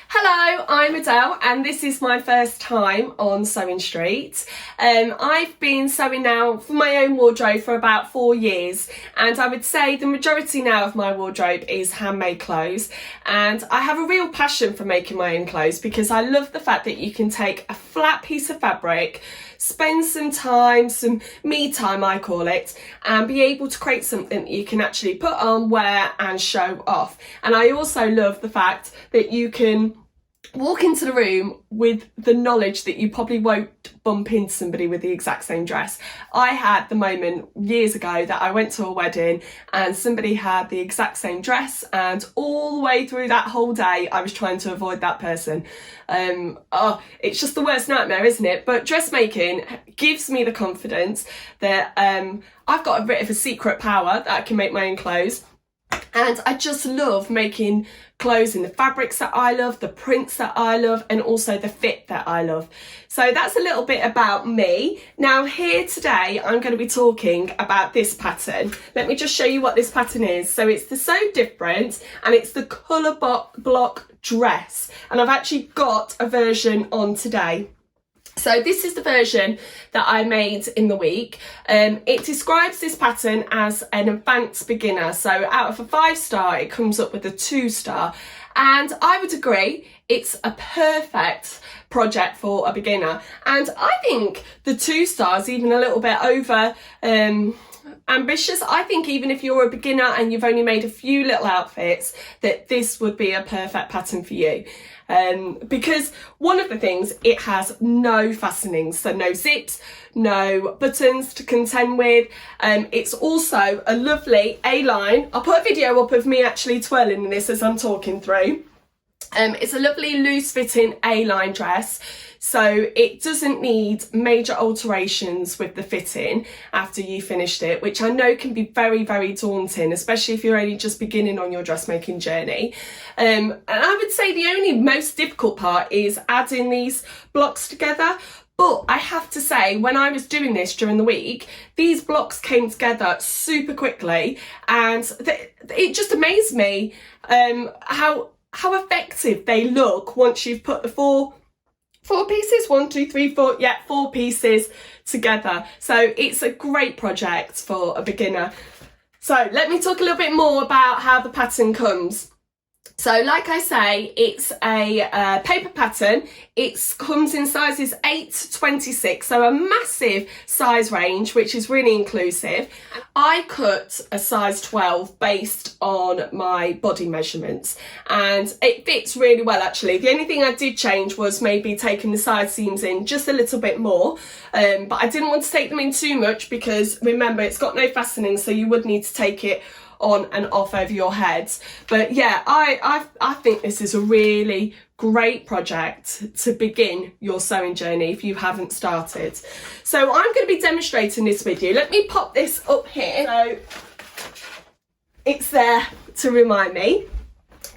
Hello, I'm Adele and this is my first time on Sewing Street. I've been sewing now for my own wardrobe for about 4 years, and I would say the majority now of my wardrobe is handmade clothes, and I have a real passion for making my own clothes because I love the fact that you can take a flat piece of fabric, spend some time, some me time I call it, and be able to create something that you can actually put on, wear and show off. And I also love the fact that you can walk into the room with the knowledge that you probably won't bump into somebody with the exact same dress. I had the moment years ago that I went to a wedding and somebody had the exact same dress, and all the way through that whole day I was trying to avoid that person. It's just the worst nightmare, isn't it? But dressmaking gives me the confidence that I've got a bit of a secret power that I can make my own clothes. And I just love making clothes in the fabrics that I love, the prints that I love, and also the fit that I love. So that's a little bit about me. Now here today, I'm going to be talking about this pattern. Let me just show you what this pattern is. So it's the So Different, and it's the Colourblock dress. And I've actually got a version on today. So this is the version that I made in the week. It describes this pattern as an advanced beginner. So out of a 5-star, it comes up with a 2-star. And I would agree, it's a perfect project for a beginner. And I think the 2 stars even a little bit over ambitious. I think even if you're a beginner and you've only made a few little outfits, that this would be a perfect pattern for you. because one of the things, it has no fastenings, so no zips, no buttons to contend with. It's also a lovely A-line. I'll put a video up of me actually twirling this as I'm talking through. It's a lovely loose fitting A-line dress, so it doesn't need major alterations with the fitting after you finished it, which I know can be very, very daunting, especially if you're only just beginning on your dressmaking journey. And I would say the only most difficult part is adding these blocks together. But I have to say, when I was doing this during the week, these blocks came together super quickly, and it just amazed me how effective they look once you've put the four pieces, 1, 2, 3, 4, yeah, 4 pieces together. So it's a great project for a beginner. So let me talk a little bit more about how the pattern comes. So like I say, it's a paper pattern. It comes in sizes 8 to 26, so a massive size range, which is really inclusive. I cut a size 12 based on my body measurements, and it fits really well actually. The only thing I did change was maybe taking the side seams in just a little bit more, but I didn't want to take them in too much because remember, it's got no fastening, so you would need to take it on and off over your head. But yeah, I think this is a really great project to begin your sewing journey if you haven't started. So I'm going to be demonstrating this with you. Let me pop this up here so it's there to remind me.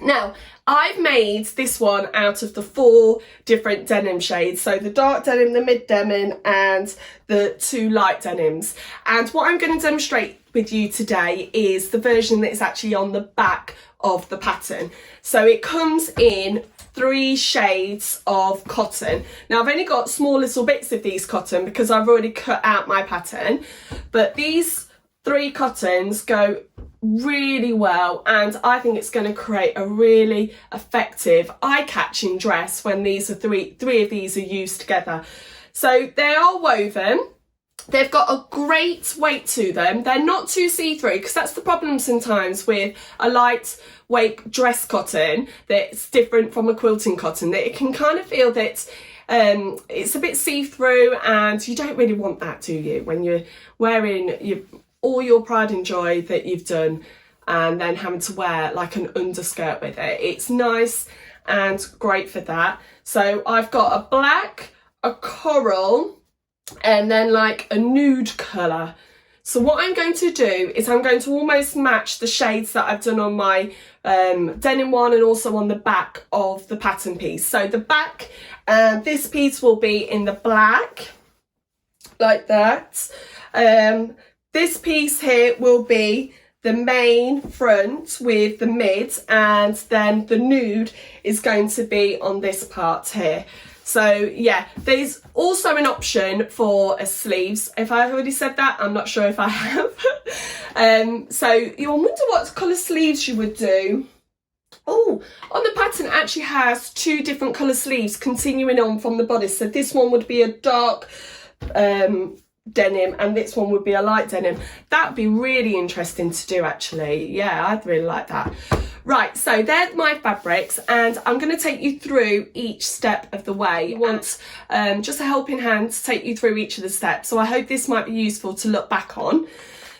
Now, I've made this one out of the 4 different denim shades. So the dark denim, the mid denim, and the 2 light denims. And what I'm going to demonstrate with you today is the version that is actually on the back of the pattern. So it comes in 3 shades of cotton. Now I've only got small little bits of these cotton because I've already cut out my pattern, but these 3 cottons go really well, and I think it's going to create a really effective eye-catching dress when these are three of these are used together. So they are woven. They've got a great weight to them. They're not too see-through, because that's the problem sometimes with a lightweight dress cotton that's different from a quilting cotton, that it can kind of feel that it's a bit see-through, and you don't really want that, do you, when you're wearing all your pride and joy that you've done and then having to wear like an underskirt with it. It's nice and great for that. So I've got a black, a coral, and then like a nude colour. So what I'm going to do is I'm going to almost match the shades that I've done on my denim one and also on the back of the pattern piece. So the back, this piece will be in the black, like that. This piece here will be the main front with the mid, and then the nude is going to be on this part here. So yeah, there's also an option for a sleeves. If I've already said that, I'm not sure if I have. So you'll wonder what colour sleeves you would do. Oh, on the pattern it actually has 2 different colour sleeves continuing on from the bodice. So this one would be a dark denim, and this one would be a light denim. That'd be really interesting to do actually. Yeah, I'd really like that. Right, so they're my fabrics, and I'm going to take you through each step of the way. I want just a helping hand to take you through each of the steps, so I hope this might be useful to look back on.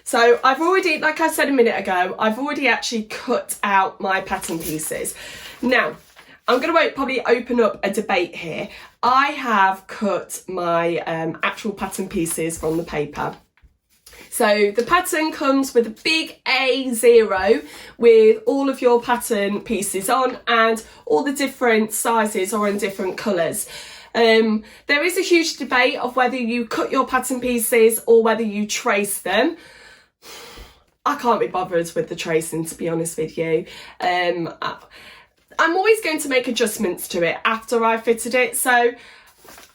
So I've already, like I said a minute ago, I've already actually cut out my pattern pieces. Now, I'm going to probably open up a debate here. I have cut my actual pattern pieces from the paper. So the pattern comes with a big A0 with all of your pattern pieces on, and all the different sizes are in different colours. There is a huge debate of whether you cut your pattern pieces or whether you trace them. I can't be bothered with the tracing, to be honest with you. I'm always going to make adjustments to it after I've fitted it, so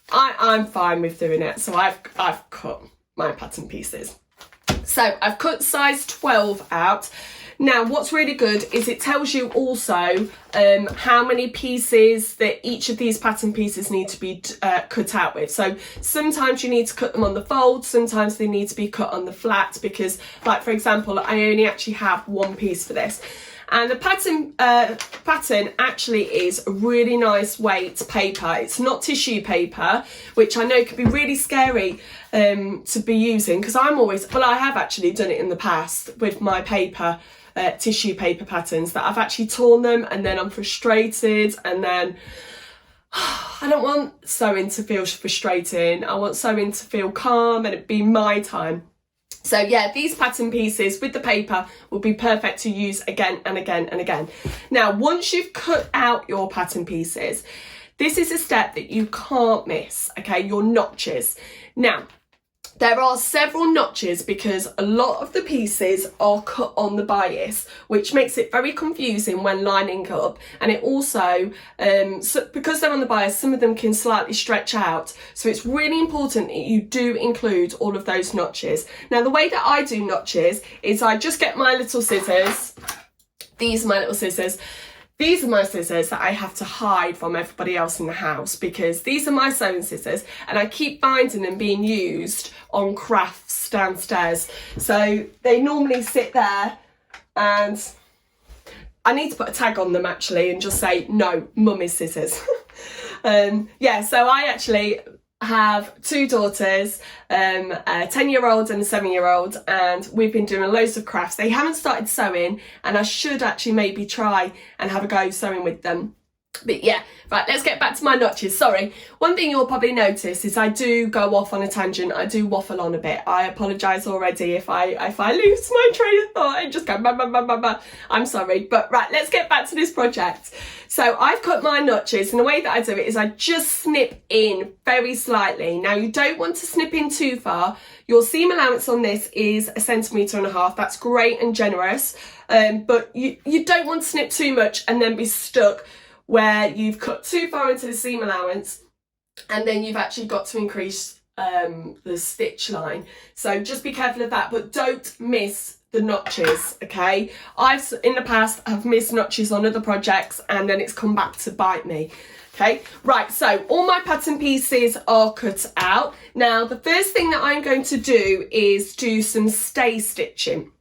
I'm fine with doing it. So I've cut my pattern pieces. So I've cut size 12 out. Now what's really good is it tells you also how many pieces that each of these pattern pieces need to be cut out with. So sometimes you need to cut them on the fold, sometimes they need to be cut on the flat, because like for example I only actually have 1 piece for this. And the pattern actually is a really nice weight paper. It's not tissue paper, which I know can be really scary to be using, because I have actually done it in the past with my paper, tissue paper patterns, that I've actually torn them and then I'm frustrated, and then I don't want sewing to feel frustrating. I want sewing to feel calm and it be my time. So yeah, these pattern pieces with the paper will be perfect to use again and again and again. Now, once you've cut out your pattern pieces, this is a step that you can't miss, okay, your notches. Now, there are several notches because a lot of the pieces are cut on the bias, which makes it very confusing when lining up. And it also, because they're on the bias, some of them can slightly stretch out. So it's really important that you do include all of those notches. Now, the way that I do notches is I just get my little scissors. These are my little scissors. These are my scissors that I have to hide from everybody else in the house, because these are my sewing scissors and I keep finding them being used on crafts downstairs. So they normally sit there, and I need to put a tag on them actually and just say, no, mummy's scissors. Yeah, so I actually have two daughters, a 10-year-old and a 7-year-old, and we've been doing loads of crafts. They haven't started sewing, and I should actually maybe try and have a go sewing with them. But yeah, right, let's get back to my notches. Sorry, one thing you'll probably notice is I do go off on a tangent. I do waffle on a bit. I apologise already if I lose my train of thought and just go bah, bah, bah, bah, bah. I'm sorry. But right, let's get back to this project. So I've cut my notches, and the way that I do it is I just snip in very slightly. Now, you don't want to snip in too far. Your seam allowance on this is 1.5 centimetres. That's great and generous. But you don't want to snip too much and then be stuck where you've cut too far into the seam allowance and then you've actually got to increase the stitch line. So just be careful of that, but don't miss the notches, okay? I've in the past have missed notches on other projects and then it's come back to bite me. Okay, right, so all my pattern pieces are cut out. Now, the first thing that I'm going to do is do some stay stitching.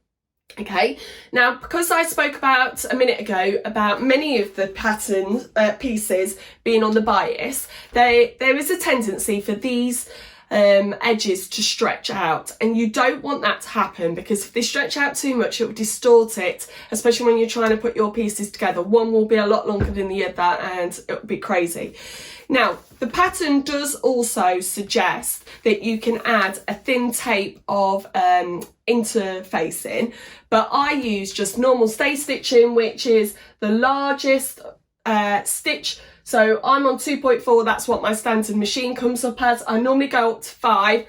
Okay, now because I spoke about a minute ago about many of the pattern pieces being on the bias, there is a tendency for these edges to stretch out, and you don't want that to happen, because if they stretch out too much it will distort it, especially when you're trying to put your pieces together. One will be a lot longer than the other and it will be crazy. Now, the pattern does also suggest that you can add a thin tape of interfacing, but I use just normal stay stitching, which is the largest stitch. So I'm on 2.4, that's what my standard machine comes up as. I normally go up to 5.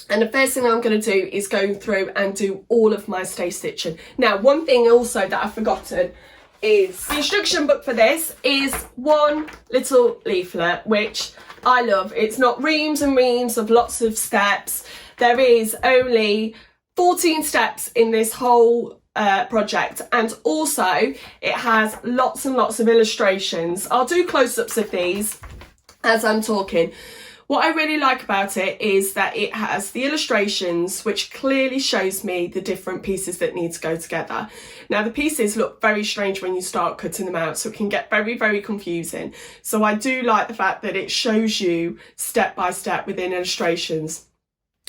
And the first thing I'm going to do is go through and do all of my stay stitching. Now, one thing also that I've forgotten is the instruction book for this is one little leaflet, which I love. It's not reams and reams of lots of steps. There is only 14 steps in this whole project, and also it has lots and lots of illustrations. I'll do close-ups of these as I'm talking. What I really like about it is that it has the illustrations, which clearly shows me the different pieces that need to go together. Now, the pieces look very strange when you start cutting them out, so it can get very, very confusing. So I do like the fact that it shows you step by step within illustrations.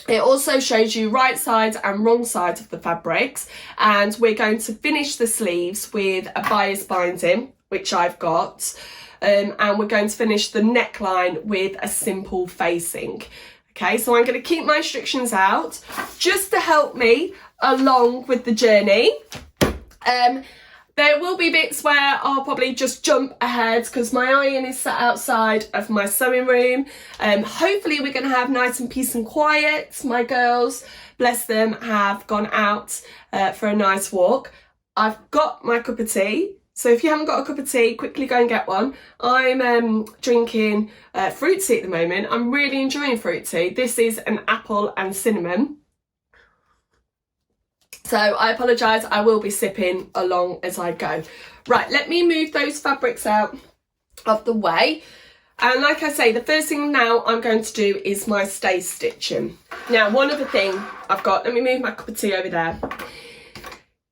It also shows you right side and wrong side of the fabrics, and we're going to finish the sleeves with a bias binding, which I've got. And we're going to finish the neckline with a simple facing. Okay, so I'm going to keep my instructions out just to help me along with the journey. There will be bits where I'll probably just jump ahead because my iron is sat outside of my sewing room. Hopefully we're going to have nice and peace and quiet. My girls, bless them, have gone out for a nice walk. I've got my cup of tea. So if you haven't got a cup of tea, quickly go and get one. I'm drinking fruit tea at the moment. I'm really enjoying fruit tea. This is an apple and cinnamon. So I apologise, I will be sipping along as I go. Right, let me move those fabrics out of the way. And like I say, the first thing now I'm going to do is my stay stitching. Now, one other thing I've got, let me move my cup of tea over there.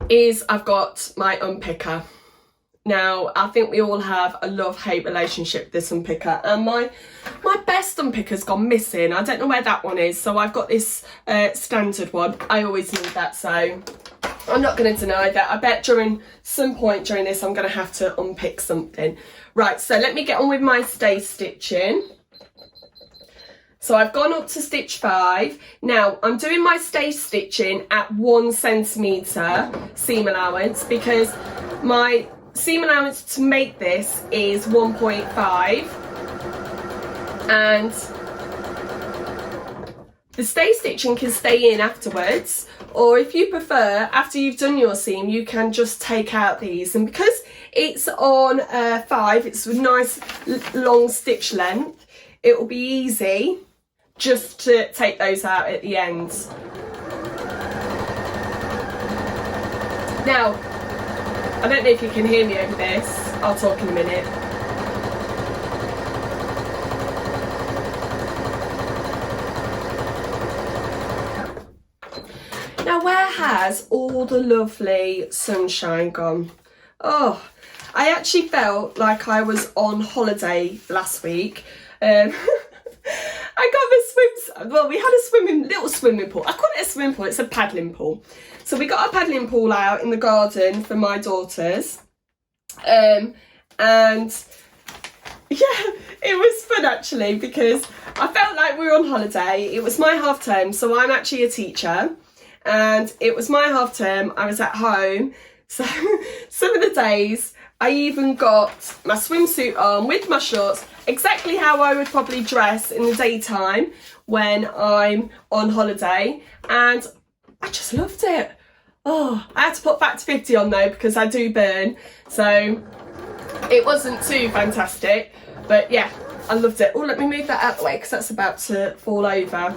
is I've got my unpicker. Now, I think we all have a love-hate relationship with this unpicker, and my best unpicker's gone missing. I don't know where that one is, so I've got this standard one. I always need that, so I'm not going to deny that. I bet during some point during this I'm going to have to unpick something. Right, so let me get on with my stay stitching. So I've gone up to stitch 5. Now I'm doing my stay stitching at 1 centimetre seam allowance, because my seam allowance to make this is 1.5, and the stay stitching can stay in afterwards, or if you prefer, after you've done your seam, you can just take out these. And because it's on 5, it's a nice long stitch length, it will be easy just to take those out at the end. Now, I don't know if you can hear me over this. I'll talk in a minute. Now, where has all the lovely sunshine gone? Oh, I actually felt like I was on holiday last week. I got the well, we had a little swimming pool. I call it a swimming pool, it's a paddling pool. So we got a paddling pool out in the garden for my daughters. And yeah, it was fun actually, because I felt like we were on holiday. It was my half term, so I'm actually a teacher, and it was my half term. I was at home, so some of the days I even got my swimsuit on with my shorts, exactly how I would probably dress in the daytime when I'm on holiday, and I just loved it. Oh, I had to put Factor 50 on though, because I do burn, so it wasn't too fantastic, but yeah, I loved it. Oh, let me move that out of the way because that's about to fall over.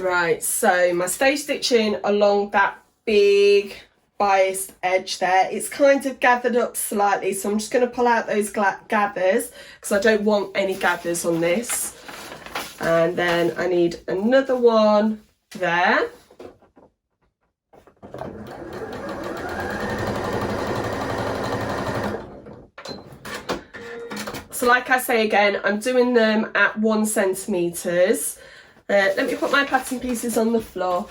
Right, so my stay stitching along that big biased edge there, it's kind of gathered up slightly, so I'm just going to pull out those gathers because I don't want any gathers on this. And then I need another one there. So like I say again, I'm doing them at 1 centimetre. Let me put my pattern pieces on the floor.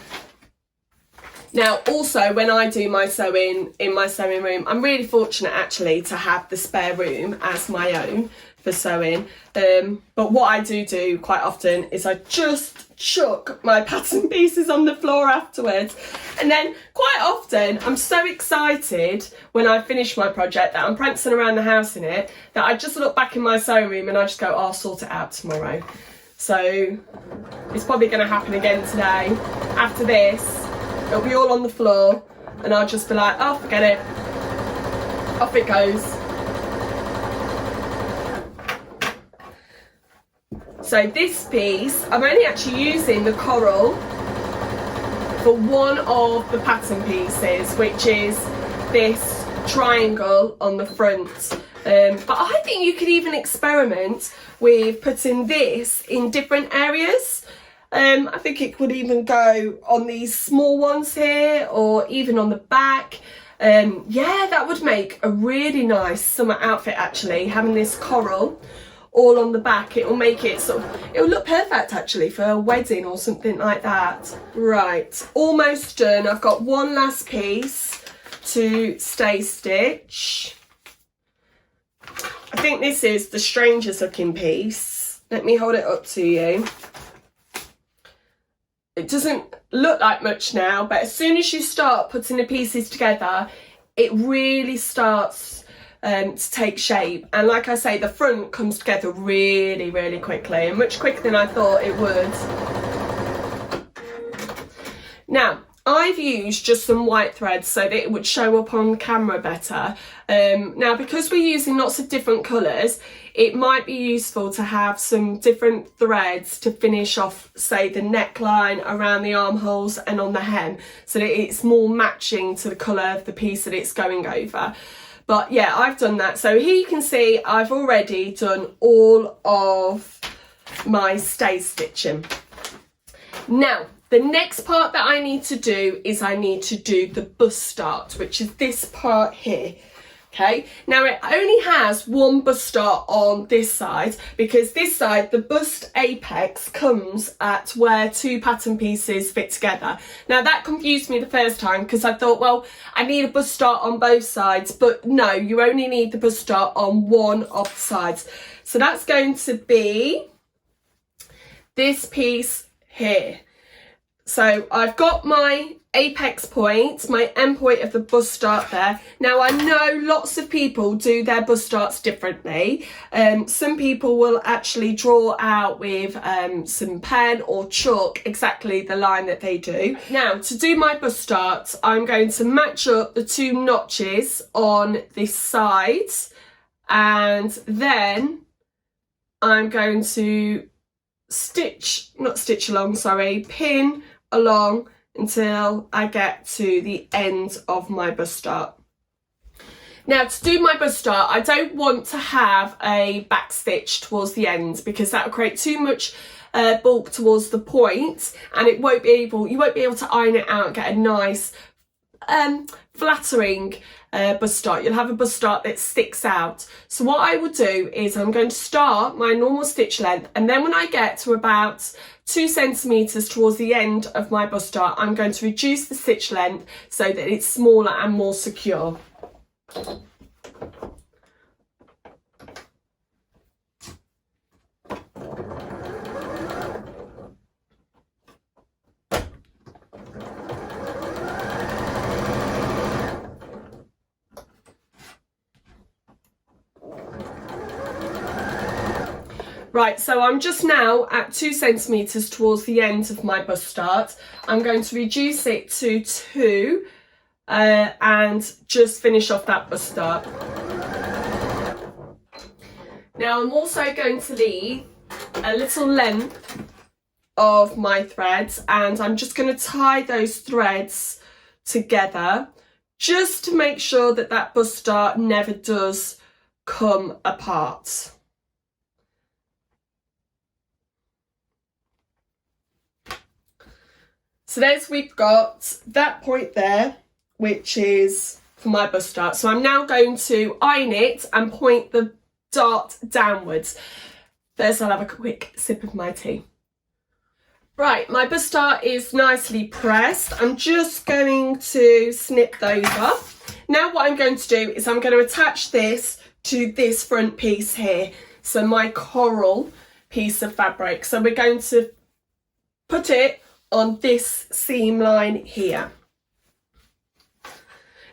Now, also, when I do my sewing in my sewing room, I'm really fortunate actually to have the spare room as my own for sewing. But what I do quite often is I just chuck my pattern pieces on the floor afterwards. And then quite often I'm so excited when I finish my project that I'm prancing around the house in it, that I just look back in my sewing room and I just go, oh, I'll sort it out tomorrow. So it's probably going to happen again today. After this, it'll be all on the floor and I'll just be like, oh, forget it. Off it goes. So this piece, I'm only actually using the coral for one of the pattern pieces, which is this triangle on the front. But I think you could even experiment with putting this in different areas. I think it could even go on these small ones here, or even on the back. Yeah, that would make a really nice summer outfit actually, having this coral all on the back. It will make it sort of, it will look perfect actually for a wedding or something like that. Right, almost done. I've got one last piece to stay stitch. I think this is the strangest looking piece. Let me hold it up to you. It doesn't look like much now, but as soon as you start putting the pieces together, it really starts to take shape. And like I say, the front comes together really, really quickly, and much quicker than I thought it would. Now, I've used just some white threads so that it would show up on camera better. Now, because we're using lots of different colours, it might be useful to have some different threads to finish off, say, the neckline, around the armholes and on the hem, so that it's more matching to the colour of the piece that it's going over. But yeah, I've done that. So here you can see I've already done all of my stay stitching. Now, the next part that I need to do is I need to do the bust start, which is this part here. Okay, now it only has one bust start on this side, because this side, the bust apex comes at where two pattern pieces fit together. Now that confused me the first time, because I thought, well, I need a bust start on both sides, but no, you only need the bust start on one of the sides. So that's going to be this piece here. So I've got my apex point, my end point of the bust start there. Now I know lots of people do their bust starts differently. Some people will actually draw out with some pen or chalk exactly the line that they do. Now, to do my bust starts, I'm going to match up the two notches on this side, and then I'm going to pin along until I get to the end of my bust start. Now, to do my bust start, I don't want to have a back stitch towards the end, because that will create too much bulk towards the point, and you won't be able to iron it out and get a nice flattering bust start. You'll have a bust start that sticks out. So what I will do is I'm going to start my normal stitch length, and then when I get to about 2 centimeters towards the end of my bust start, I'm going to reduce the stitch length so that it's smaller and more secure. Right, so I'm just now at 2 centimeters towards the end of my bust start. I'm going to reduce it to 2 and just finish off that bust start. Now I'm also going to leave a little length of my threads, and I'm just going to tie those threads together just to make sure that that bust start never does come apart. So there's, we've got that point there, which is for my bust start. So I'm now going to iron it and point the dart downwards. First, I'll have a quick sip of my tea. Right, my bust start is nicely pressed. I'm just going to snip those up. Now what I'm going to do is I'm going to attach this to this front piece here. So my coral piece of fabric. So we're going to put it on this seam line here.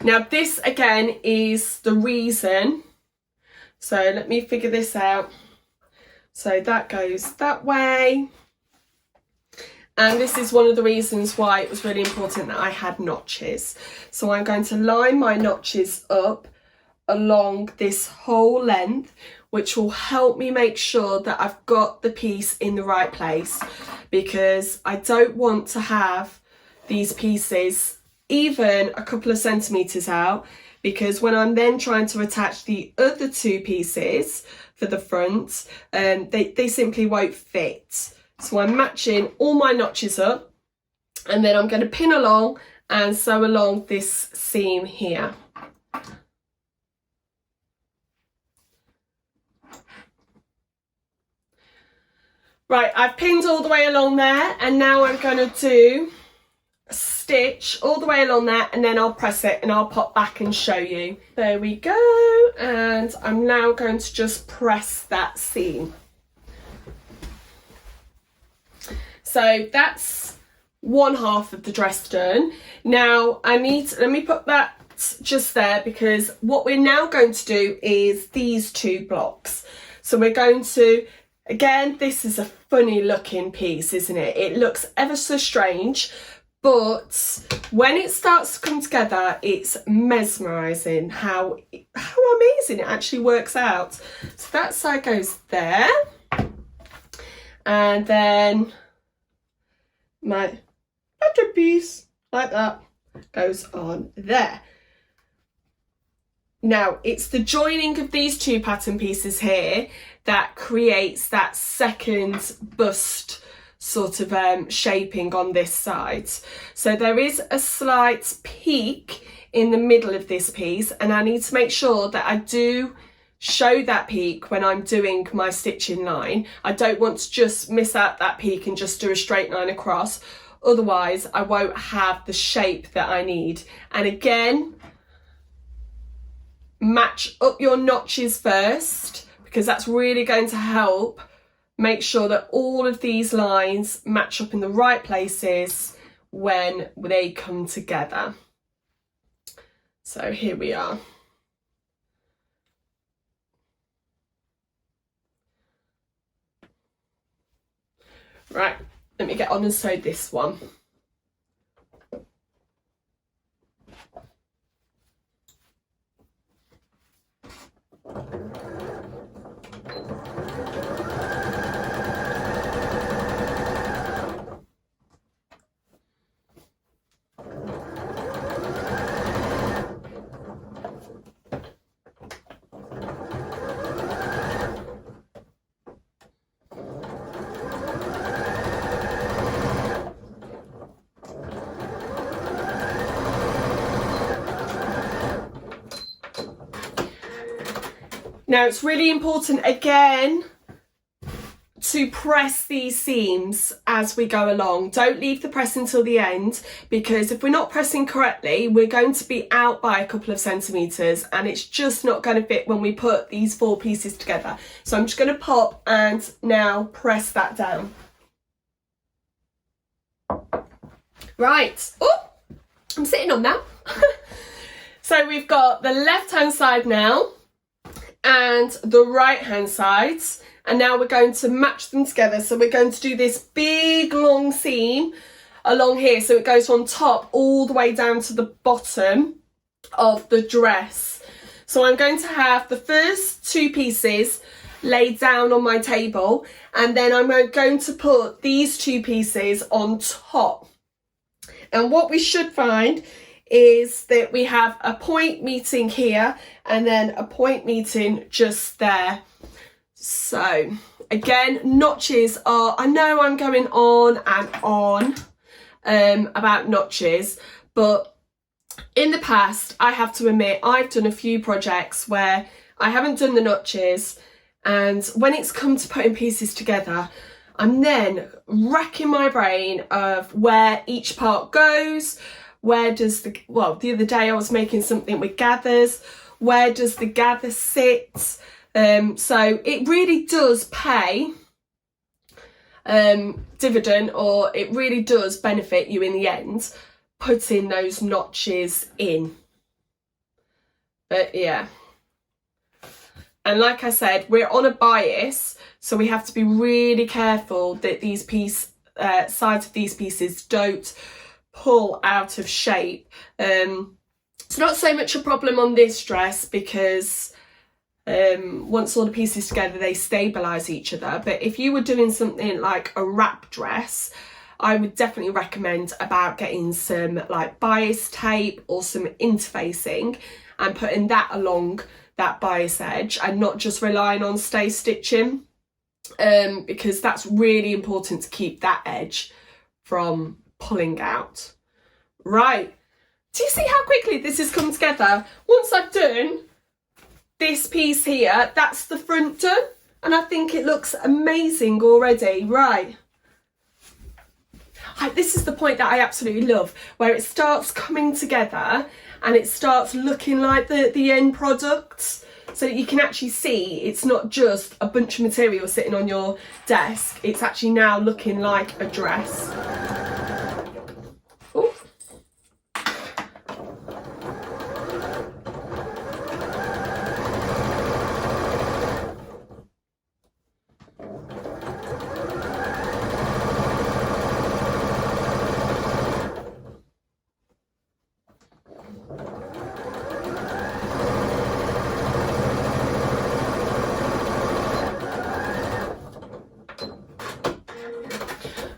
Now this again is the reason, so let me figure this out. So that goes that way, and this is one of the reasons why it was really important that I had notches. So I'm going to line my notches up along this whole length, which will help me make sure that I've got the piece in the right place, because I don't want to have these pieces even a couple of centimetres out, because when I'm then trying to attach the other two pieces for the front, they simply won't fit. So I'm matching all my notches up, and then I'm going to pin along and sew along this seam here. Right, I've pinned all the way along there, and now I'm going to do a stitch all the way along there, and then I'll press it and I'll pop back and show you. There we go, and I'm now going to just press that seam. So that's one half of the dress done. Now let me put that just there, because what we're now going to do is these two blocks. So we're going to, again, this is a funny looking piece, isn't it? It looks ever so strange, But when it starts to come together, it's mesmerising how amazing it actually works out. So that side goes there, and then my other piece like that goes on there. Now it's the joining of these two pattern pieces here that creates that second bust sort of shaping on this side. So there is a slight peak in the middle of this piece, and I need to make sure that I do show that peak when I'm doing my stitching line. I don't want to just miss out that peak and just do a straight line across, otherwise I won't have the shape that I need. And again, match up your notches first, because that's really going to help make sure that all of these lines match up in the right places when they come together. So here we are. Right, let me get on and sew this one. Now it's really important again to press these seams as we go along. Don't leave the press until the end, because if we're not pressing correctly, we're going to be out by a couple of centimetres and it's just not going to fit when we put these four pieces together. So I'm just going to pop and now press that down. Right, oh, I'm sitting on now. So we've got the left hand side now and the right hand sides, and now we're going to match them together. So we're going to do this big long seam along here, so it goes from top all the way down to the bottom of the dress. So I'm going to have the first two pieces laid down on my table, and then I'm going to put these two pieces on top. And what we should find is that we have a point meeting here and then a point meeting just there. So again, notches are, I know I'm going on and on about notches, but in the past, I have to admit, I've done a few projects where I haven't done the notches, and when it's come to putting pieces together, I'm then racking my brain of where each part goes. Where does the, well, the other day I was making something with gathers. Where does the gather sit? So it really does pay dividend, or it really does benefit you in the end, putting those notches in. But yeah. And like I said, we're on a bias, so we have to be really careful that these sides of these pieces don't pull out of shape. It's not so much a problem on this dress because once all the pieces together they stabilize each other, but if you were doing something like a wrap dress, I would definitely recommend about getting some like bias tape or some interfacing and putting that along that bias edge and not just relying on stay stitching, because that's really important to keep that edge from pulling out. Right, do you see how quickly this has come together? Once I've done this piece here, that's the front done, and I think it looks amazing already. Right, this is the point that I absolutely love, where it starts coming together and it starts looking like the end product, so that you can actually see it's not just a bunch of material sitting on your desk, it's actually now looking like a dress. Ooh.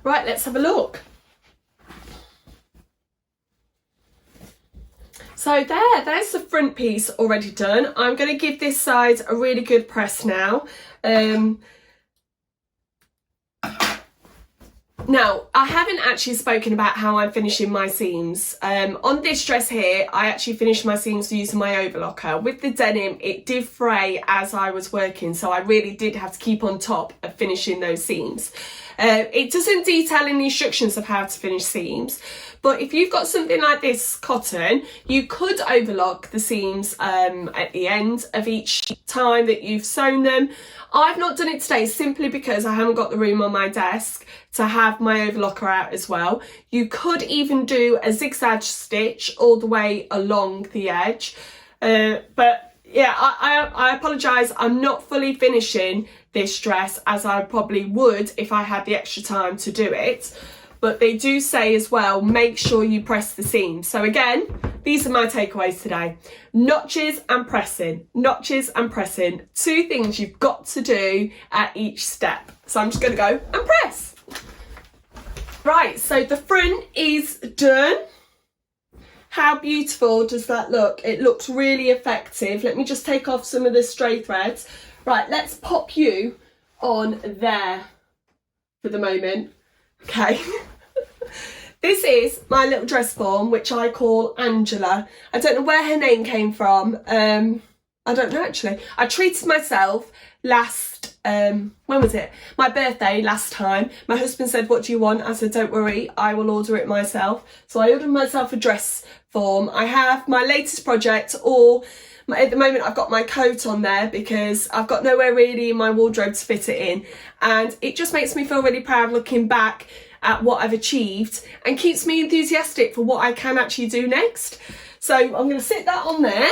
Right, let's have a look. So there's the front piece already done. I'm going to give this side a really good press now. Now, I haven't actually spoken about how I'm finishing my seams. On this dress here, I actually finished my seams using my overlocker. With the denim, it did fray as I was working, so I really did have to keep on top of finishing those seams. It doesn't detail in the instructions of how to finish seams, but if you've got something like this cotton, you could overlock the seams at the end of each time that you've sewn them. I've not done it today simply because I haven't got the room on my desk to have my overlocker out as well. You could even do a zigzag stitch all the way along the edge, but yeah, I apologise, I'm not fully finishing this dress as I probably would if I had the extra time to do it. But they do say as well, make sure you press the seams. So again, these are my takeaways today. Notches and pressing. Notches and pressing. Two things you've got to do at each step. So I'm just going to go and press. Right, so the front is done. How beautiful does that look? It looks really effective. Let me just take off some of the stray threads. Right, let's pop you on there for the moment. Okay. This is my little dress form, which I call Angela. I don't know where her name came from. I don't know actually. I treated myself last, when was it? My birthday last time. My husband said, what do you want? I said, don't worry, I will order it myself. So I ordered myself a dress form. I have my latest project, or at the moment I've got my coat on there because I've got nowhere really in my wardrobe to fit it in. And it just makes me feel really proud looking back at what I've achieved and keeps me enthusiastic for what I can actually do next. So I'm going to sit that on there.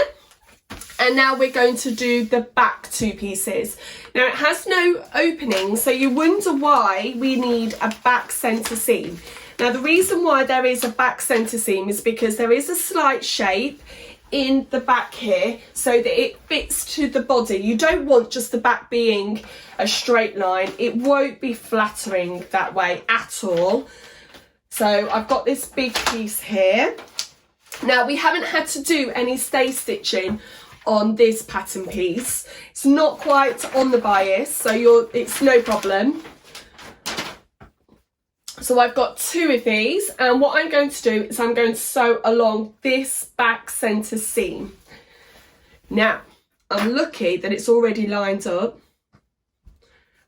And now we're going to do the back two pieces. Now it has no opening, so you wonder why we need a back centre seam. Now the reason why there is a back centre seam is because there is a slight shape in the back here so that it fits to the body. You don't want just the back being a straight line. It won't be flattering that way at all. So I've got this big piece here. Now we haven't had to do any stay stitching on this pattern piece. It's not quite on the bias, so it's no problem. So I've got two of these, and what I'm going to do is I'm going to sew along this back centre seam. Now, I'm lucky that it's already lined up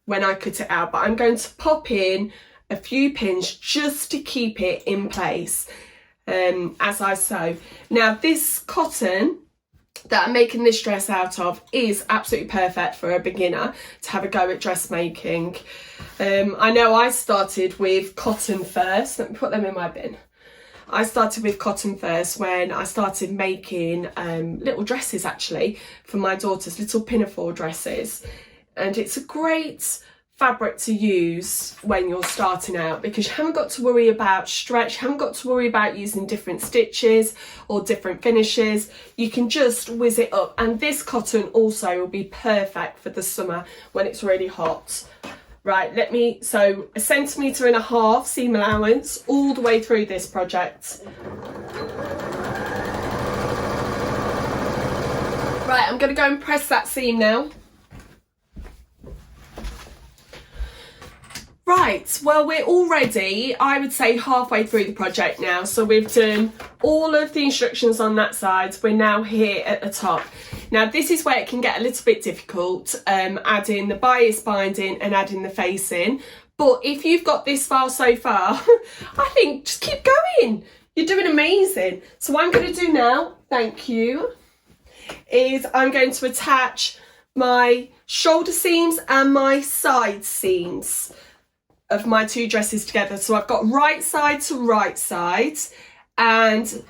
when I cut it out, but I'm going to pop in a few pins just to keep it in place as I sew. Now, this cotton that I'm making this dress out of is absolutely perfect for a beginner to have a go at dressmaking. I know I started with cotton first. Let me put them in my bin. I started with cotton first when I started making little dresses actually for my daughters, little pinafore dresses. And it's a great fabric to use when you're starting out because you haven't got to worry about stretch, you haven't got to worry about using different stitches or different finishes. You can just whiz it up, and this cotton also will be perfect for the summer when it's really hot. Right, so 1.5 centimetres seam allowance all the way through this project. Right, I'm going to go and press that seam now. Right, well, we're already, I would say, halfway through the project now. So we've done all of the instructions on that side. We're now here at the top. Now, this is where it can get a little bit difficult, adding the bias binding and adding the facing. But if you've got this far so far, I think just keep going. You're doing amazing. So what I'm going to do now, thank you, is I'm going to attach my shoulder seams and my side seams of my two dresses together. So I've got right side to right side, and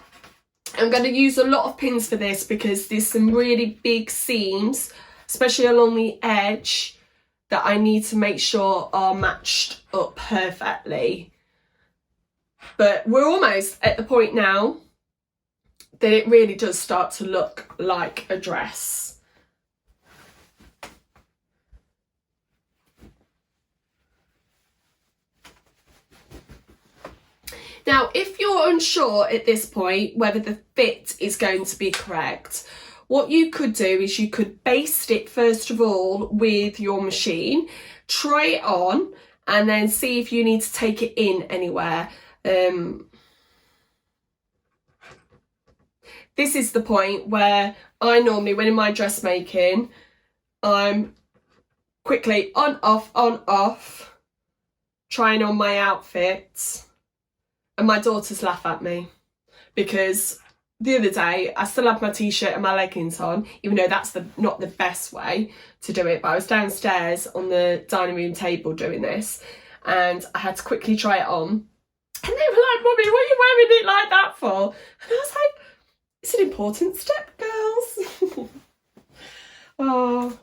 I'm going to use a lot of pins for this because there's some really big seams, especially along the edge, that I need to make sure are matched up perfectly. But we're almost at the point now that it really does start to look like a dress. Now, if you're unsure at this point whether the fit is going to be correct, what you could do is you could baste it first of all with your machine, try it on, and then see if you need to take it in anywhere. This is the point where I normally, when in my dressmaking, I'm quickly on, off, trying on my outfits, and my daughters laugh at me because the other day I still had my t-shirt and my leggings on, even though that's not the best way to do it, but I was downstairs on the dining room table doing this and I had to quickly try it on, and they were like, "Mummy, what are you wearing it like that for?" And I was like, it's an important step, girls. Oh.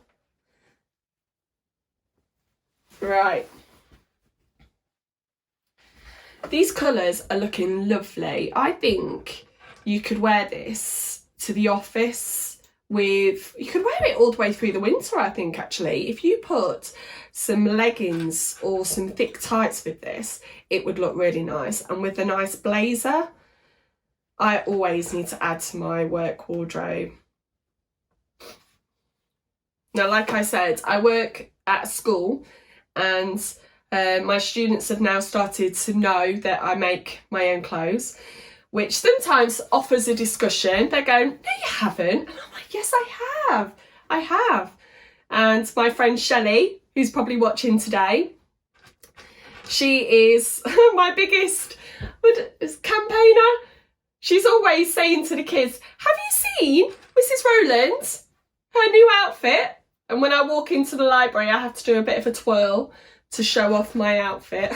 Right. These colours are looking lovely. I think you could wear this to the office with, you could wear it all the way through the winter, I think, actually. If you put some leggings or some thick tights with this, it would look really nice. And with a nice blazer, I always need to add to my work wardrobe. Now, like I said, I work at a school, and my students have now started to know that I make my own clothes, which sometimes offers a discussion. They're going, "No, you haven't." And I'm like, "Yes, I have. And my friend Shelley, who's probably watching today, she is my biggest campaigner. She's always saying to the kids, "Have you seen Mrs. Rowland, her new outfit?" And when I walk into the library, I have to do a bit of a twirl to show off my outfit.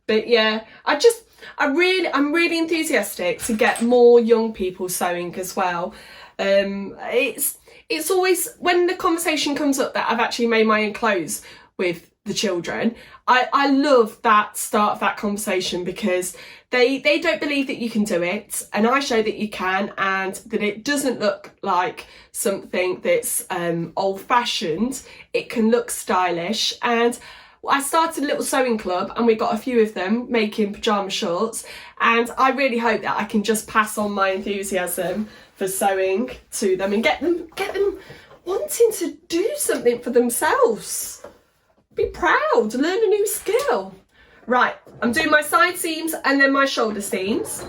But yeah, I'm really enthusiastic to get more young people sewing as well. It's always, when the conversation comes up that I've actually made my own clothes with the children, I love that start of that conversation, because they don't believe that you can do it, and I show that you can, and that it doesn't look like something that's old-fashioned. It can look stylish. And I started a little sewing club, and we got a few of them making pyjama shorts, and I really hope that I can just pass on my enthusiasm for sewing to them and get them wanting to do something for themselves. Be proud, learn a new skill. Right, I'm doing my side seams and then my shoulder seams.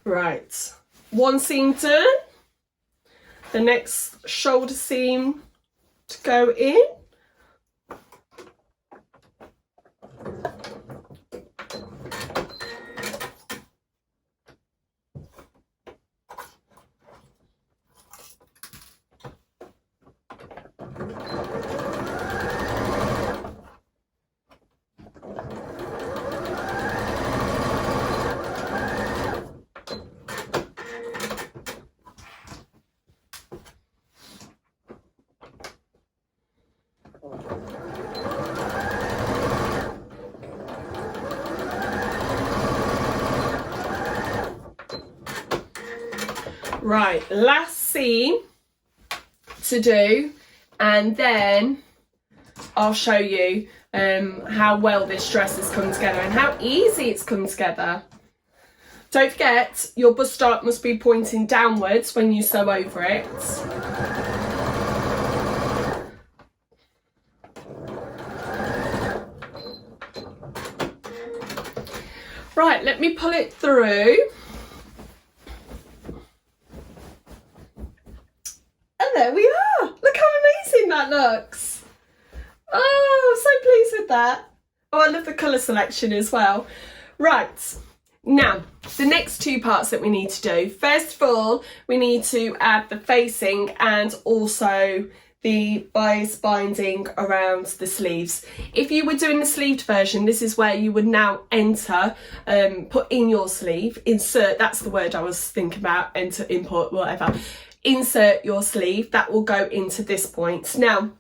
Right, one seam done. The next shoulder seam to go in. Right, last seam to do, and then I'll show you how well this dress has come together and how easy it's come together. Don't forget, your bust dart must be pointing downwards when you sew over it. Right, let me pull it through. And there we are. Look how amazing that looks. Oh, I'm so pleased with that. Oh, I love the colour selection as well. Right, now, the next two parts that we need to do. First of all, we need to add the facing and also the bias binding around the sleeves. If you were doing the sleeved version, this is where you would now enter, put in your sleeve, insert, that's the word I was thinking about, enter, import, whatever. Insert your sleeve, that will go into this point. Now,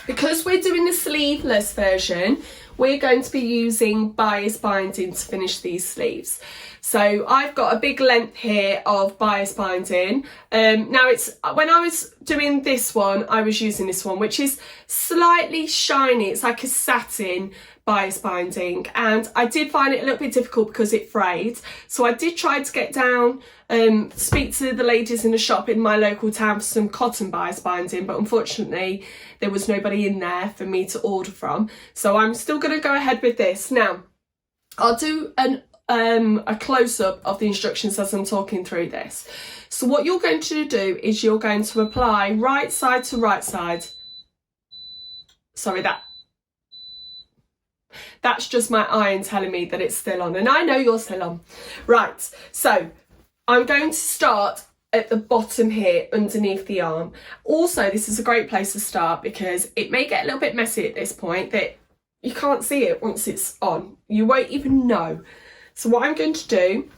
because we're doing the sleeveless version, we're going to be using bias binding to finish these sleeves. So I've got a big length here of bias binding. Now when I was doing this one, I was using this one, which is slightly shiny. It's like a satin bias binding, and I did find it a little bit difficult because it frayed. So I did try to get down, speak to the ladies in the shop in my local town for some cotton bias binding, but unfortunately there was nobody in there for me to order from. So I'm still going to go ahead with this. Now I'll do a close-up of the instructions as I'm talking through this. So what you're going to do is you're going to apply right side to right side. Sorry, that's just my iron telling me that it's still on, and I know you're still on. Right, so I'm going to start at the bottom here underneath the arm. Also, this is a great place to start because it may get a little bit messy at this point that you can't see it once it's on. You won't even know. So what I'm going to do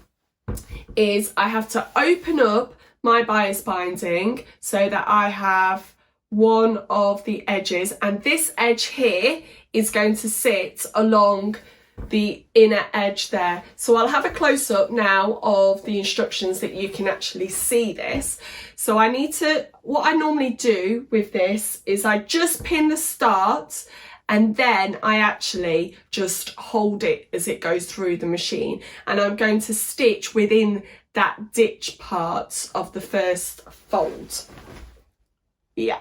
is I have to open up my bias binding so that I have one of the edges, and this edge here is going to sit along the inner edge there. So I'll have a close-up now of the instructions that you can actually see this. So what I normally do with this is I just pin the start, and then I actually just hold it as it goes through the machine, and I'm going to stitch within that ditch part of the first fold. Yeah.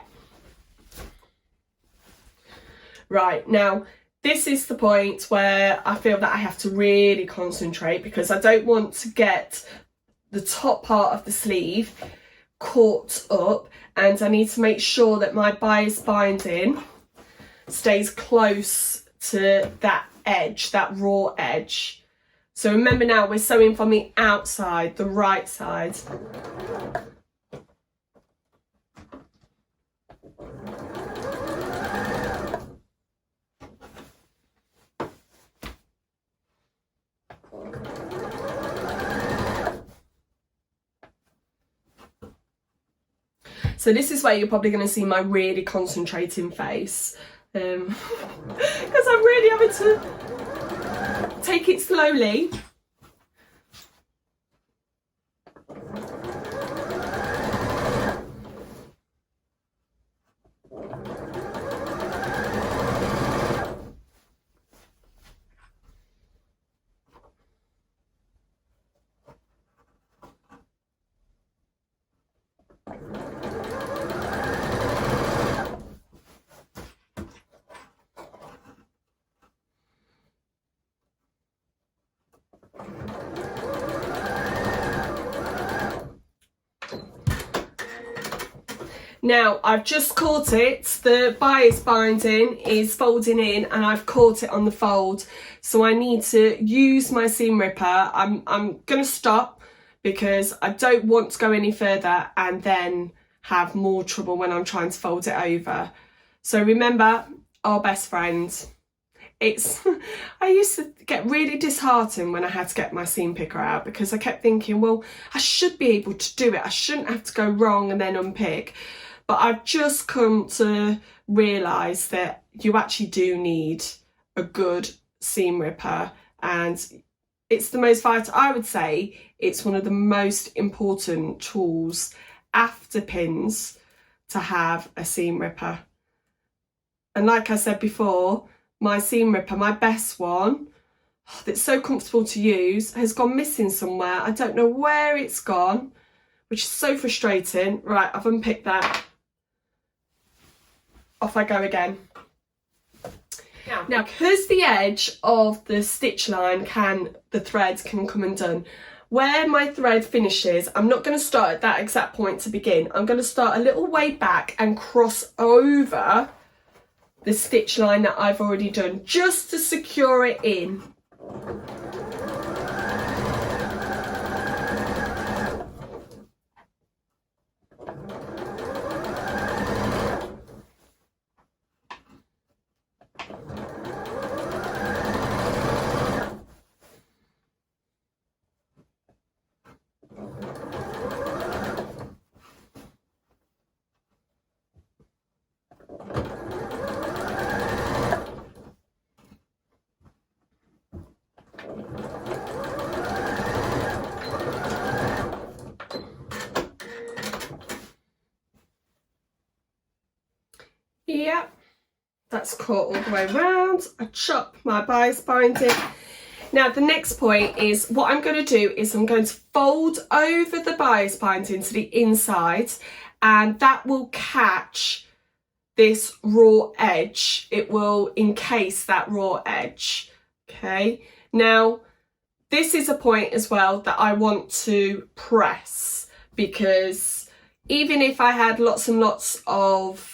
Right, now this is the point where I feel that I have to really concentrate because I don't want to get the top part of the sleeve caught up, and I need to make sure that my bias binding stays close to that edge, that raw edge. So remember now, we're sewing from the outside, the right side. So this is where you're probably going to see my really concentrating face, because I'm really having to take it slowly. Now I've just caught it, the bias binding is folding in and I've caught it on the fold, so I need to use my seam ripper. I'm going to stop because I don't want to go any further and then have more trouble when I'm trying to fold it over. So remember, our best friend. I used to get really disheartened when I had to get my seam picker out because I kept thinking, well, I should be able to do it. I shouldn't have to go wrong and then unpick. But I've just come to realise that you actually do need a good seam ripper, and it's the most vital. I would say it's one of the most important tools after pins to have a seam ripper. And like I said before, my seam ripper, my best one, that's so comfortable to use, has gone missing somewhere. I don't know where it's gone, which is so frustrating. Right, I've unpicked that. Off I go again. Now, because the edge of the stitch line the threads can come undone, where my thread finishes, I'm not going to start at that exact point to begin. I'm going to start a little way back and cross over the stitch line that I've already done, just to secure it in. Yep, that's cut all the way around. I chop my bias binding. Now the next point is what I'm going to do is I'm going to fold over the bias binding to the inside, and that will catch this raw edge. It will encase that raw edge. Okay, now this is a point as well that I want to press, because even if I had lots and lots of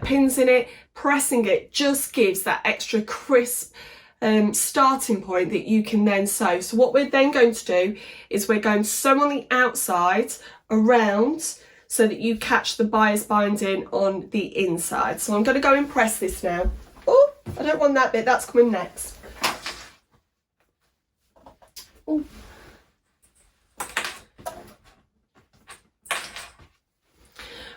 pins in it, pressing it just gives that extra crisp starting point that you can then sew. So what we're then going to do is we're going to sew on the outside around so that you catch the bias binding on the inside. So I'm going to go and press this now. Oh, I don't want that bit, that's coming next. Ooh.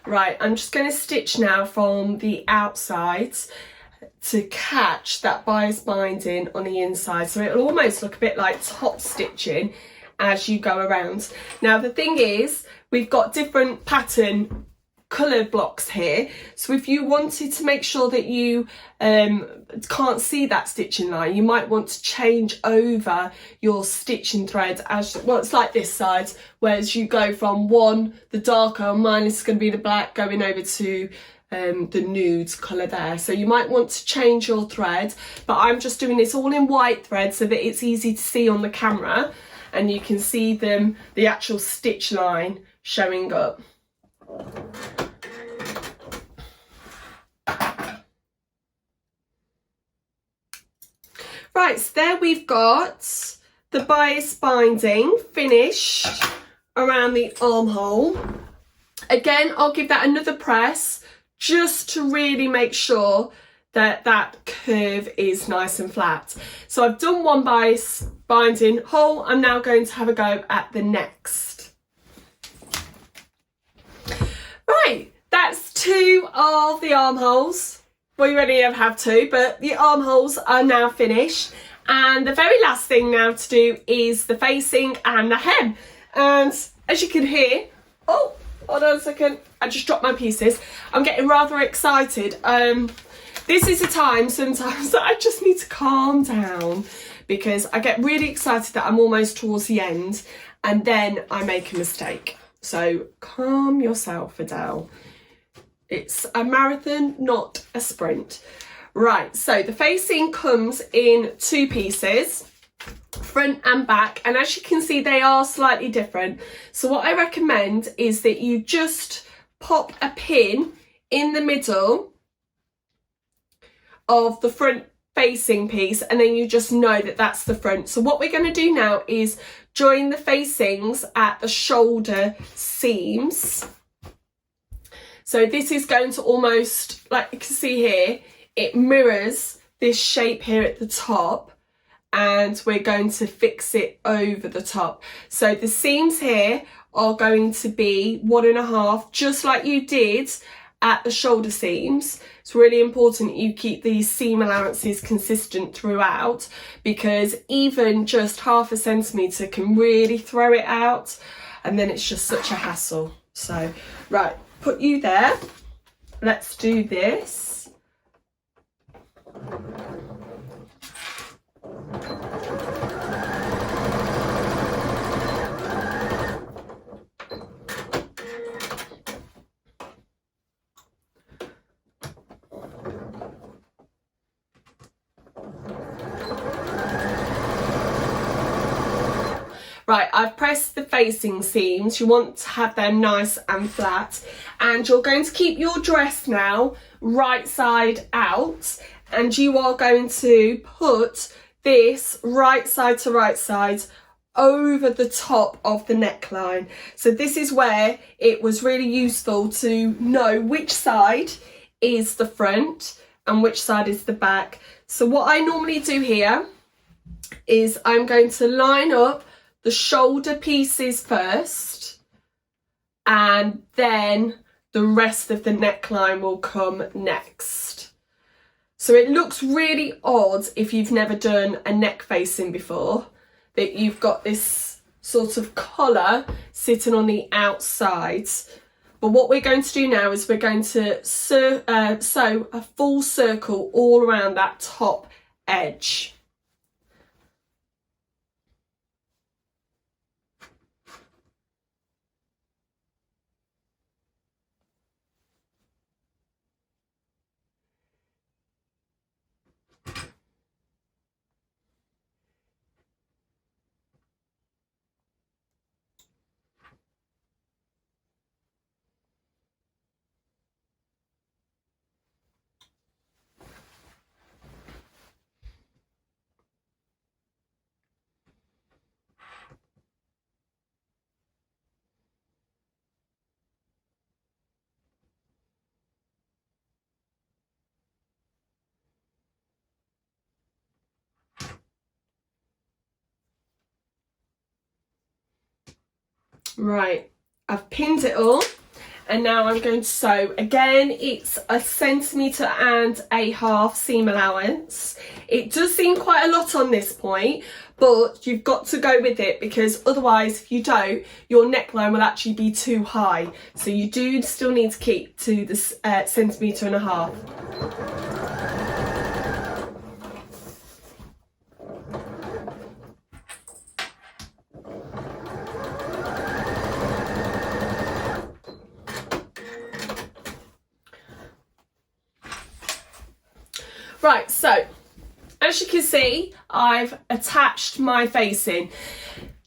Right, I'm just going to stitch now from the outside to catch that bias binding on the inside, so it'll almost look a bit like top stitching as you go around. Now the thing is, we've got different pattern colour blocks here, so if you wanted to make sure that you can't see that stitching line, you might want to change over your stitching thread as well. It's like this side, whereas you go from one, the darker, mine is going to be the black, going over to the nude colour there. So you might want to change your thread, but I'm just doing this all in white thread so that it's easy to see on the camera and you can see them, the actual stitch line showing up. Right, so there we've got the bias binding finished around the armhole. Again, I'll give that another press just to really make sure that that curve is nice and flat. So I've done one bias binding hole. I'm now going to have a go at the next. Right, that's two of the armholes. We already have two, but the armholes are now finished. And the very last thing now to do is the facing and the hem. And as you can hear, oh, hold on a second, I just dropped my pieces. I'm getting rather excited. This is a time sometimes that I just need to calm down, because I get really excited that I'm almost towards the end and then I make a mistake. So calm yourself, Adele. It's a marathon, not a sprint. Right, so the facing comes in two pieces, front and back, and as you can see they are slightly different. So what I recommend is that you just pop a pin in the middle of the front facing piece, and then you just know that that's the front. So what we're going to do now is join the facings at the shoulder seams. So this is going to almost, like you can see here, it mirrors this shape here at the top, and we're going to fix it over the top. So the seams here are going to be 1.5, just like you did at the shoulder seams. It's really important you keep these seam allowances consistent throughout, because even just 0.5 centimetre can really throw it out, and then it's just such a hassle. So, right, put you there. Let's do this. Right, I've pressed the facing seams. You want to have them nice and flat, and you're going to keep your dress now right side out, and you are going to put this right side to right side over the top of the neckline. So this is where it was really useful to know which side is the front and which side is the back. So what I normally do here is I'm going to line up the shoulder pieces first, and then the rest of the neckline will come next. So it looks really odd if you've never done a neck facing before, that you've got this sort of collar sitting on the outside But what we're going to do now is we're going to sew a full circle all around that top edge. Right, I've pinned it all, and now I'm going to sew. Again, it's 1.5 centimetres seam allowance. It does seem quite a lot on this point, but you've got to go with it, because otherwise, if you don't, your neckline will actually be too high. So you do still need to keep to the 1.5 centimetres. Right, so as you can see, I've attached my facing.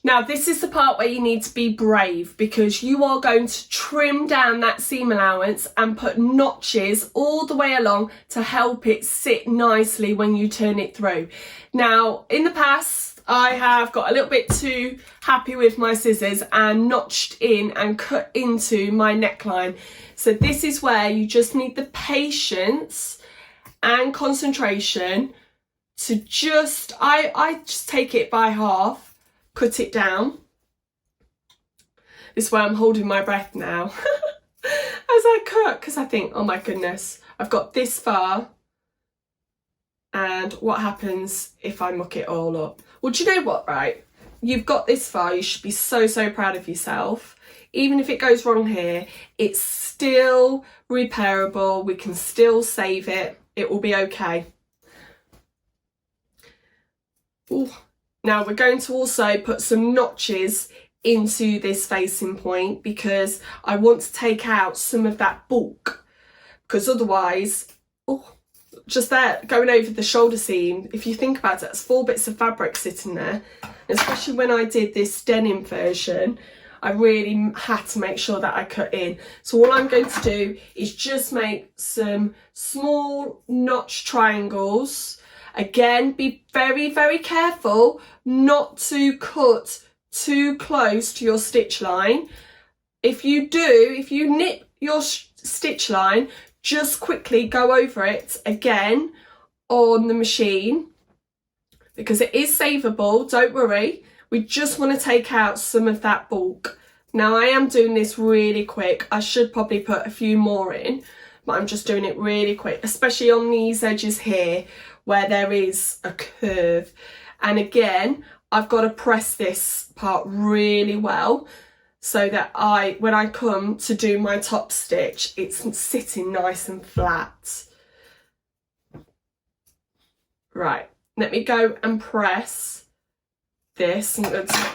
Now this is the part where you need to be brave, because you are going to trim down that seam allowance and put notches all the way along to help it sit nicely when you turn it through. Now in the past I have got a little bit too happy with my scissors and notched in and cut into my neckline. So this is where you just need the patience and concentration to just, I just take it by half, cut it down. This is where I'm holding my breath now as I cut, because I think, oh my goodness, I've got this far, and what happens if I muck it all up? Well, do you know what, right? You've got this far, you should be so, so proud of yourself. Even if it goes wrong here, it's still repairable, we can still save it. It will be okay. Ooh. Now we're going to also put some notches into this facing point, because I want to take out some of that bulk, because otherwise, oh, just there going over the shoulder seam, if you think about it, that's 4 bits of fabric sitting there. Especially when I did this denim version, I really had to make sure that I cut in. So all I'm going to do is just make some small notch triangles. Again, be very, very careful not to cut too close to your stitch line. If you nip your stitch line, just quickly go over it again on the machine, because it is savable, don't worry. We just want to take out some of that bulk. Now I am doing this really quick. I should probably put a few more in, but I'm just doing it really quick, especially on these edges here where there is a curve. And again, I've got to press this part really well so that when I come to do my top stitch, it's sitting nice and flat. Right, let me go and press this. I'm going to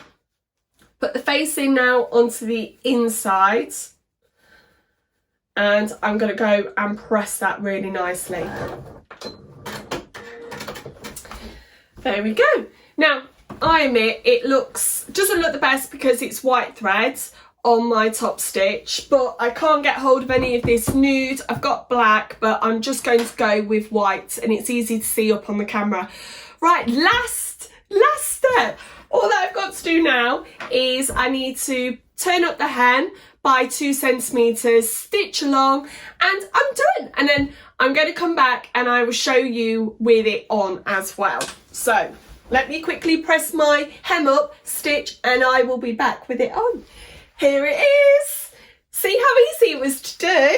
put the facing now onto the inside, and I'm going to go and press that really nicely. There we go. Now, I admit it doesn't look the best because it's white threads on my top stitch, but I can't get hold of any of this nude. I've got black, but I'm just going to go with white, and it's easy to see up on the camera. Right, last step. All that I've got to do now is I need to turn up the hem by 2 centimetres, stitch along, and I'm done. And then I'm going to come back and I will show you with it on as well. So let me quickly press my hem up, stitch, and I will be back with it on. Here it is. See how easy it was to do?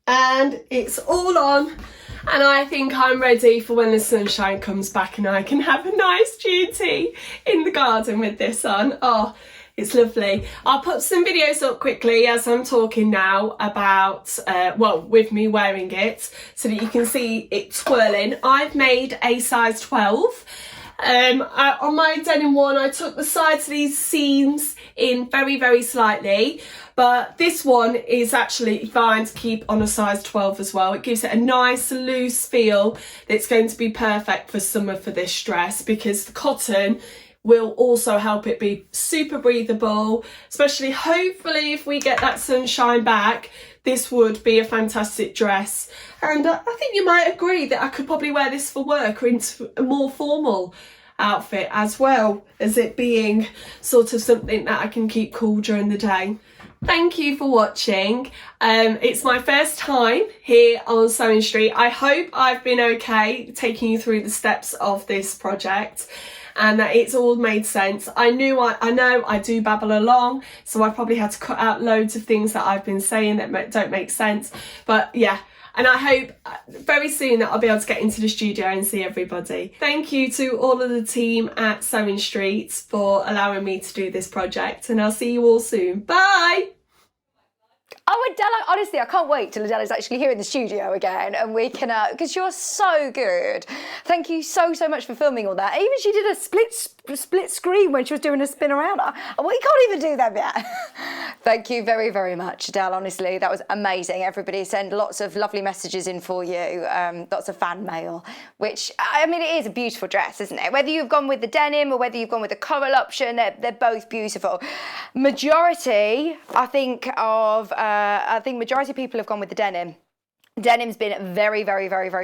And it's all on. And I think I'm ready for when the sunshine comes back and I can have a nice duty in the garden with this on. Oh, It's lovely. I'll put some videos up quickly as I'm talking now about, well, with me wearing it so that you can see it twirling. I've made a size 12. On my denim one, I took the sides of these seams in very, very slightly, but this one is actually fine to keep on a size 12 as well. It gives it a nice loose feel that's going to be perfect for summer for this dress, because the cotton will also help it be super breathable, especially hopefully if we get that sunshine back. This would be a fantastic dress, and I think you might agree that I could probably wear this for work or into a more formal outfit, as well as it being sort of something that I can keep cool during the day. Thank you for watching. It's my first time here on Sewing Street. I hope I've been okay taking you through the steps of this project, and that it's all made sense. I know I do babble along, so I probably had to cut out loads of things that I've been saying that don't make sense. But yeah, and I hope very soon that I'll be able to get into the studio and see everybody. Thank you to all of the team at Sewing Street for allowing me to do this project, and I'll see you all soon. Bye! Oh, Adele, honestly, I can't wait till Adele is actually here in the studio again and we can, because you're so good. Thank you so much for filming all that. Even she did a split screen when she was doing a spin around. We can't even do that yet. Thank you very much, Adele. Honestly, that was amazing. Everybody sent lots of lovely messages in for you, lots of fan mail, which, I mean, it is a beautiful dress, isn't it? Whether you've gone with the denim or whether you've gone with the coral option, they're both beautiful. Majority, I think majority of people have gone with the denim. Denim's been very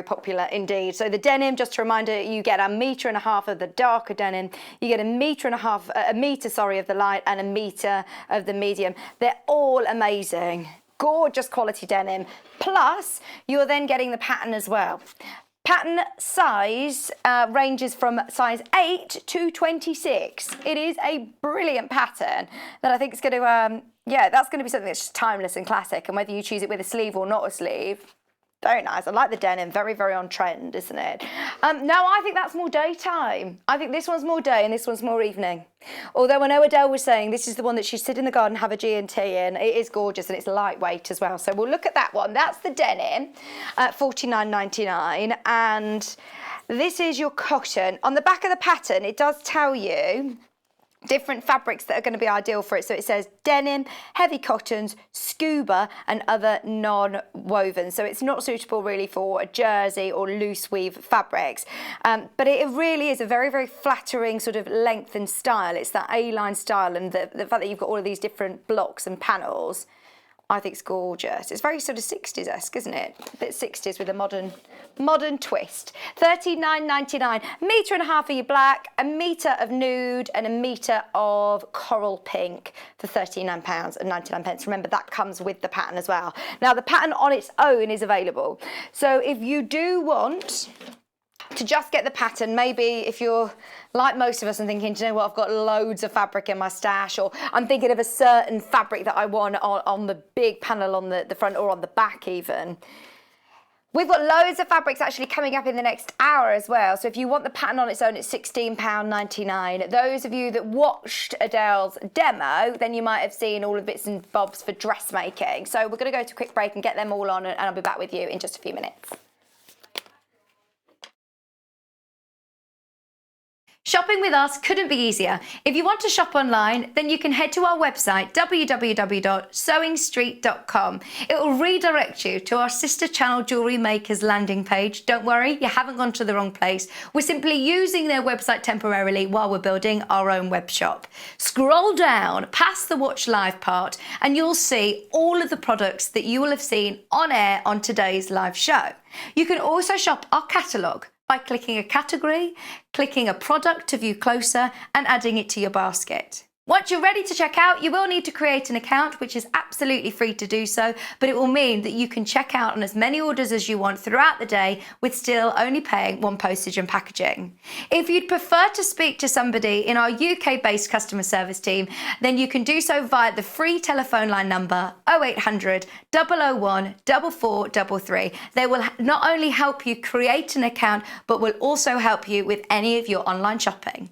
popular indeed. So the denim, just a reminder, you get 1.5 meters of the darker denim, you get 1.5 meters, of the light, and 1 meter of the medium. They're all amazing, gorgeous quality denim. Plus, you're then getting the pattern as well. Pattern size ranges from size 8 to 26. It is a brilliant pattern that I think is going to, that's going to be something that's just timeless and classic. And whether you choose it with a sleeve or not a sleeve, very nice. I like the denim, very on trend, isn't it? No, I think that's more daytime. I think this one's more day and this one's more evening. Although I know Adele was saying this is the one that she'd sit in the garden, have a G&T in. It is gorgeous and it's lightweight as well. So we'll look at that one. That's the denim at $49.99. And this is your cotton. On the back of the pattern, it does tell you different fabrics that are going to be ideal for it. So it says denim, heavy cottons, scuba and other non-woven. So it's not suitable really for a jersey or loose weave fabrics. But it really is a very flattering sort of length and style. It's that A-line style, and the fact that you've got all of these different blocks and panels, I think it's gorgeous. It's very sort of 60s-esque, isn't it? A bit 60s with a modern twist. $39.99. 1.5 meters of your black, 1 meter of nude, and 1 meter of coral pink for £39.99. Remember, that comes with the pattern as well. Now, the pattern on its own is available. So if you do want to just get the pattern, maybe if you're like most of us and thinking, do you know what, I've got loads of fabric in my stash, or I'm thinking of a certain fabric that I want on the big panel on the front or on the back even. We've got loads of fabrics actually coming up in the next hour as well. So if you want the pattern on its own, it's £16.99. Those of you that watched Adele's demo, then you might have seen all the bits and bobs for dressmaking. So we're going to go to a quick break and get them all on, and I'll be back with you in just a few minutes. Shopping with us couldn't be easier. If you want to shop online, then you can head to our website, www.sewingstreet.com. It will redirect you to our sister channel Jewellery Makers landing page. Don't worry, you haven't gone to the wrong place. We're simply using their website temporarily while we're building our own web shop. Scroll down past the Watch Live part and you'll see all of the products that you will have seen on air on today's live show. You can also shop our catalogue by clicking a category, clicking a product to view closer, and adding it to your basket. Once you're ready to check out, you will need to create an account, which is absolutely free to do so, but it will mean that you can check out on as many orders as you want throughout the day with still only paying one postage and packaging. If you'd prefer to speak to somebody in our UK-based customer service team, then you can do so via the free telephone line number 0800 001 4433. They will not only help you create an account, but will also help you with any of your online shopping.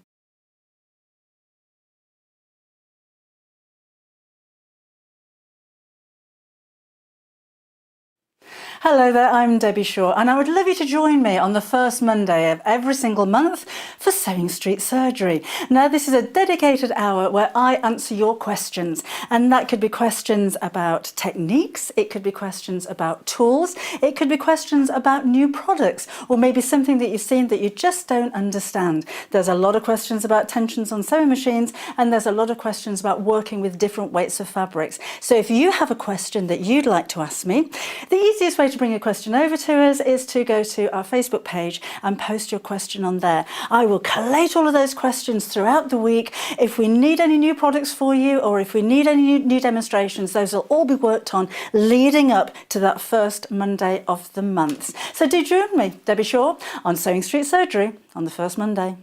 Hello there, I'm Debbie Shaw and I would love you to join me on the first Monday of every single month for Sewing Street Surgery. Now this is a dedicated hour where I answer your questions, and that could be questions about techniques, it could be questions about tools, it could be questions about new products, or maybe something that you've seen that you just don't understand. There's a lot of questions about tensions on sewing machines, and there's a lot of questions about working with different weights of fabrics. So if you have a question that you'd like to ask me, the easiest way to bring a question over to us is to go to our Facebook page and post your question on there. I will collate all of those questions throughout the week. If we need any new products for you, or if we need any new demonstrations, those will all be worked on leading up to that first Monday of the month. So do join me, Debbie Shaw, on Sewing Street Surgery on the first Monday.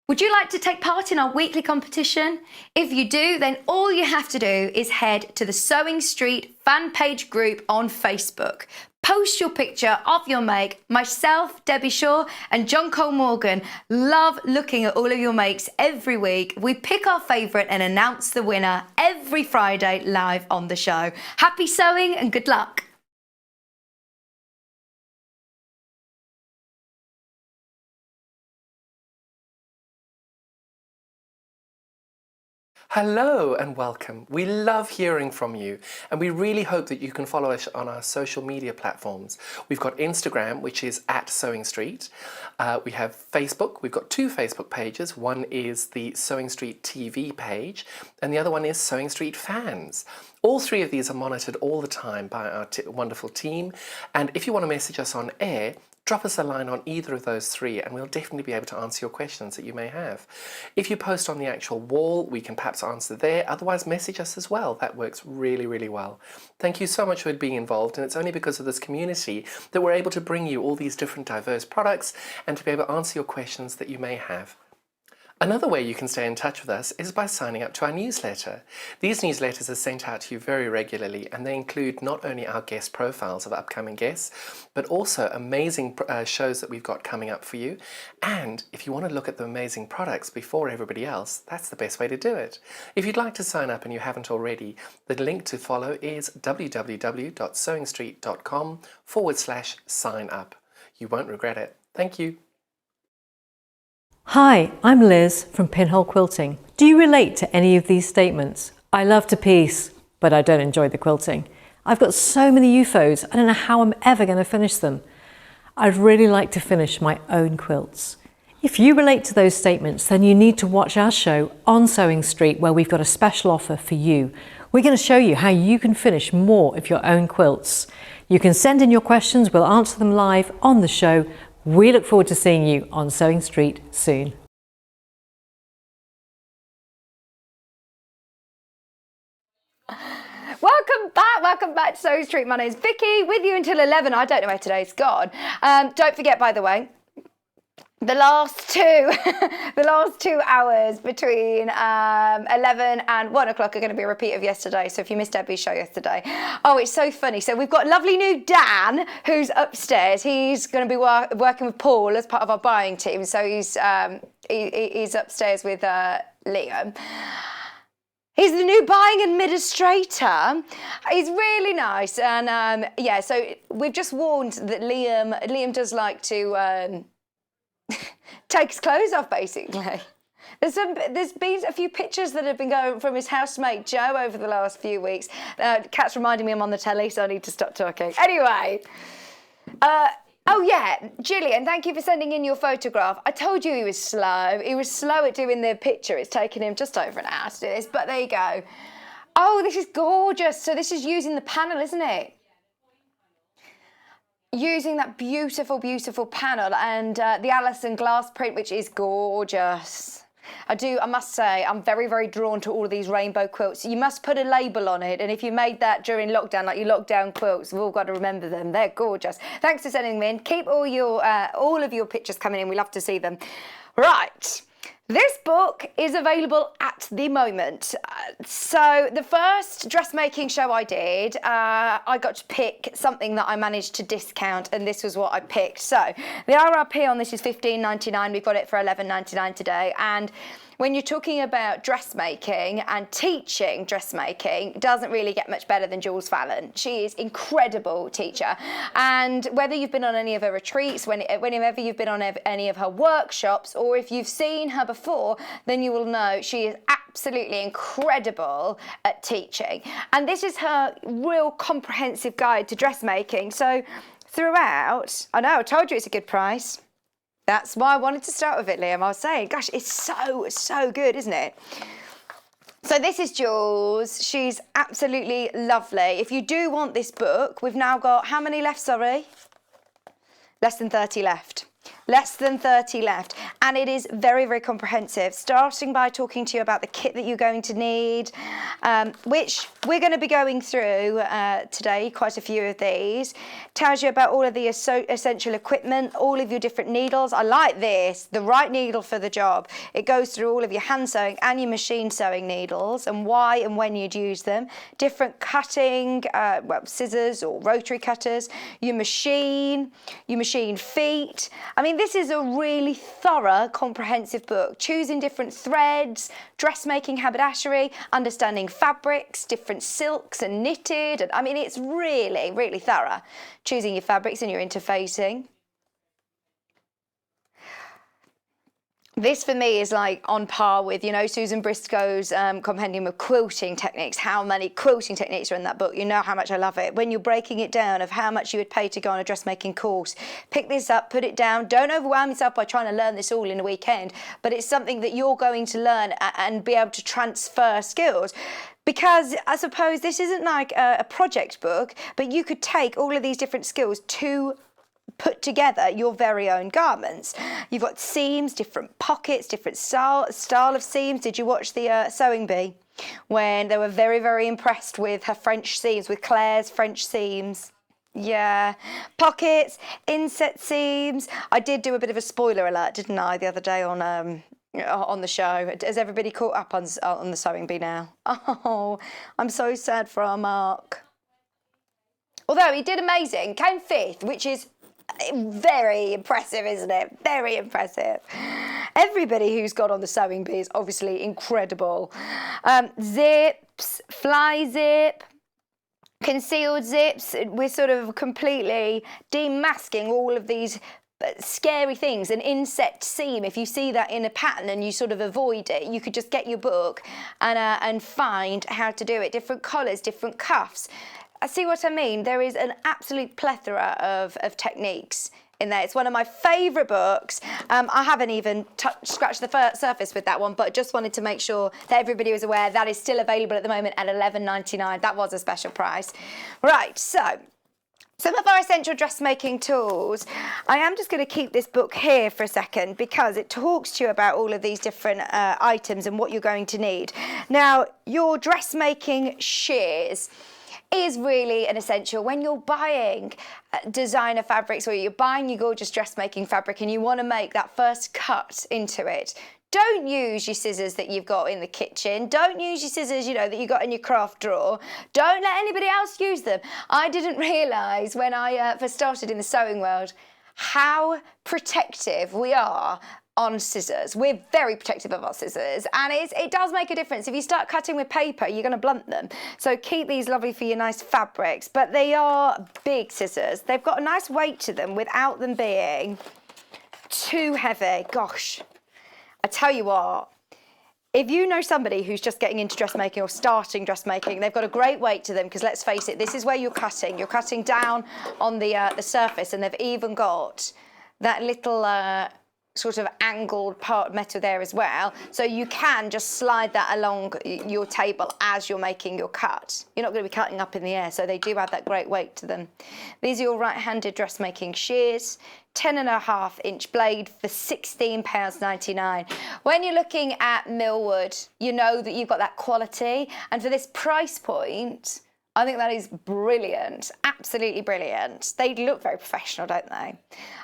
Would you like to take part in our weekly competition? If you do, then all you have to do is head to the Sewing Street fan page group on Facebook. Post your picture of your make. Myself, Debbie Shaw, and John Cole Morgan love looking at all of your makes every week. We pick our favourite and announce the winner every Friday live on the show. Happy sewing and good luck. Hello and welcome. We love hearing from you, and we really hope that you can follow us on our social media platforms. We've got Instagram, which is @SewingStreet. We have Facebook. We've got two Facebook pages. One is the Sewing Street TV page, and the other one is Sewing Street Fans. All three of these are monitored all the time by our wonderful team, and if you want to message us on air, drop us a line on either of those three and we'll definitely be able to answer your questions that you may have. If you post on the actual wall, we can perhaps answer there. Otherwise, message us as well. That works really, really well. Thank you so much for being involved, and it's only because of this community that we're able to bring you all these different diverse products and to be able to answer your questions that you may have. Another way you can stay in touch with us is by signing up to our newsletter. These newsletters are sent out to you very regularly, and they include not only our guest profiles of upcoming guests, but also amazing shows that we've got coming up for you. And if you want to look at the amazing products before everybody else, that's the best way to do it. If you'd like to sign up and you haven't already, the link to follow is www.sewingstreet.com/sign up. You won't regret it. Thank you. Hi, I'm Liz from Pinhole Quilting. Do you relate to any of these statements? I love to piece, but I don't enjoy the quilting. I've got so many UFOs, I don't know how I'm ever going to finish them. I'd really like to finish my own quilts. If you relate to those statements, then you need to watch our show on Sewing Street, where we've got a special offer for you. We're going to show you how you can finish more of your own quilts. You can send in your questions, we'll answer them live on the show. We look forward to seeing you on Sewing Street soon. Welcome back to Sewing Street. My name's Vicky, with you until 11. I don't know where today's gone. Don't forget, by the way, the last two hours between 11 and 1 o'clock are going to be a repeat of yesterday. So if you missed Debbie's show yesterday, oh, it's so funny. So we've got lovely new Dan, who's upstairs. He's going to be working with Paul as part of our buying team. So he's upstairs with Liam. He's the new buying administrator. He's really nice, and yeah. So we've just warned that Liam does like to take his clothes off, basically. There's been a few pictures that have been going from his housemate Joe over the last few weeks. Kat's reminding me I'm on the telly, so I need to stop talking. Anyway. Oh yeah, Gillian, thank you for sending in your photograph. I told you he was slow. He was slow at doing the picture. It's taken him just over an hour to do this, but there you go. Oh, this is gorgeous. So this is using the panel, isn't it? Using that beautiful, beautiful panel and the Alison glass print, which is gorgeous. I must say, I'm very, very drawn to all of these rainbow quilts. You must put a label on it, and if you made that during lockdown, like your lockdown quilts, we've all got to remember them. They're gorgeous. Thanks for sending them in. Keep all of your pictures coming in. We love to see them. Right. This book is available at the moment. So the first dressmaking show I did, I got to pick something that I managed to discount, and this was what I picked. So the RRP on this is $15.99. We've got it for $11.99 today. And when you're talking about dressmaking and teaching dressmaking, doesn't really get much better than Jules Fallon. She is incredible teacher, and whether you've been on any of her retreats, whenever you've been on any of her workshops, or if you've seen her before, then you will know she is absolutely incredible at teaching. And this is her real comprehensive guide to dressmaking. So throughout, I know I told you it's a good price. That's why I wanted to start with it, Liam. I was saying, gosh, it's so good, isn't it? So this is Jules. She's absolutely lovely. If you do want this book, we've now got, how many left, sorry? Less than 30 left. Less than 30 left, and it is very, very comprehensive, starting by talking to you about the kit that you're going to need, which we're going to be going through today, quite a few of these. Tells you about all of the essential equipment, all of your different needles. I like this, the right needle for the job. It goes through all of your hand sewing and your machine sewing needles and why and when you'd use them, different cutting, scissors or rotary cutters, your machine feet. I mean, this is a really thorough, comprehensive book, choosing different threads, dressmaking haberdashery, understanding fabrics, different silks and knitted. And I mean, it's really, really thorough. Choosing your fabrics and your interfacing. This for me is like on par with, you know, Susan Briscoe's compendium of quilting techniques. How many quilting techniques are in that book? You know how much I love it. When you're breaking it down of how much you would pay to go on a dressmaking course, pick this up, put it down. Don't overwhelm yourself by trying to learn this all in a weekend, but it's something that you're going to learn and be able to transfer skills. Because I suppose this isn't like a project book, but you could take all of these different skills to put together your very own garments. You've got seams, different pockets, different style of seams. Did you watch the Sewing Bee when they were very, very impressed with her French seams, with Claire's French seams? Yeah, pockets, inset seams. I did do a bit of a spoiler alert, didn't I, the other day on the show. Has everybody caught up on the Sewing Bee now? Oh, I'm so sad for our Mark. Although he did amazing, came 5th, which is very impressive, isn't it? Very impressive. Everybody who's got on the Sewing Bee is obviously incredible. Zips, fly zip, concealed zips. We're sort of completely demasking all of these scary things. An inset seam, if you see that in a pattern and you sort of avoid it, you could just get your book and find how to do it. Different collars, different cuffs. I see what I mean. There is an absolute plethora of techniques in there. It's one of my favourite books. I haven't even scratched the surface with that one, but just wanted to make sure that everybody was aware that is still available at the moment at $11.99. That was a special price. Right, so some of our essential dressmaking tools. I am just going to keep this book here for a second because it talks to you about all of these different items and what you're going to need. Now, your dressmaking shears is really an essential when you're buying designer fabrics or you're buying your gorgeous dressmaking fabric and you want to make that first cut into it. Don't use your scissors that you've got in the kitchen. Don't use your scissors, you know, that you got in your craft drawer. Don't let anybody else use them. I didn't realise when I first started in the sewing world how protective we are on scissors. We're very protective of our scissors, and it does make a difference. If you start cutting with paper, you're going to blunt them. So keep these lovely for your nice fabrics, but they are big scissors. They've got a nice weight to them without them being too heavy. Gosh, I tell you what, if you know somebody who's just getting into dressmaking or starting dressmaking, they've got a great weight to them because let's face it, this is where you're cutting. You're cutting down on the surface, and they've even got that little sort of angled part of metal there as well, so you can just slide that along your table as you're making your cut. You're not going to be cutting up in the air, so they do have that great weight to them. These are your right-handed dressmaking shears, 10.5-inch blade for £16.99. When you're looking at millwood, you know that you've got that quality, and for this price point, I think that is brilliant, absolutely brilliant. They look very professional, don't they?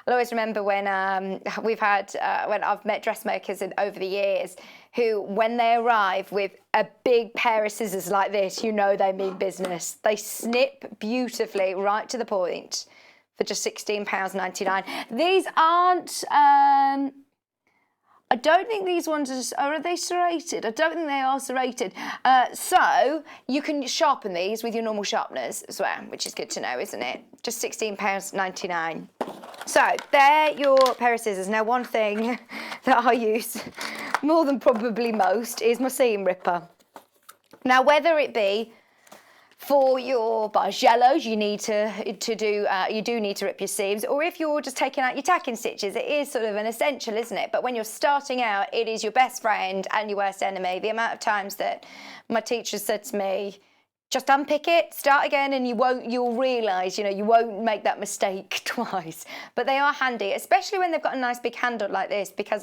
I'll always remember when when I've met dressmakers over the years who, when they arrive with a big pair of scissors like this, you know they mean business. They snip beautifully, right to the point, for just £16.99. These aren't, I don't think these ones are they serrated? I don't think they are serrated. So you can sharpen these with your normal sharpeners as well, which is good to know, isn't it? Just £16.99. So they're your pair of scissors. Now, one thing that I use more than probably most is my seam ripper. Now, whether it be for your bargellos, you need you do need to rip your seams, or if you're just taking out your tacking stitches, it is sort of an essential, isn't it? But when you're starting out, it is your best friend and your worst enemy. The amount of times that my teacher said to me, just unpick it, start again, and you'll realise, you won't make that mistake twice. But they are handy, especially when they've got a nice big handle like this, because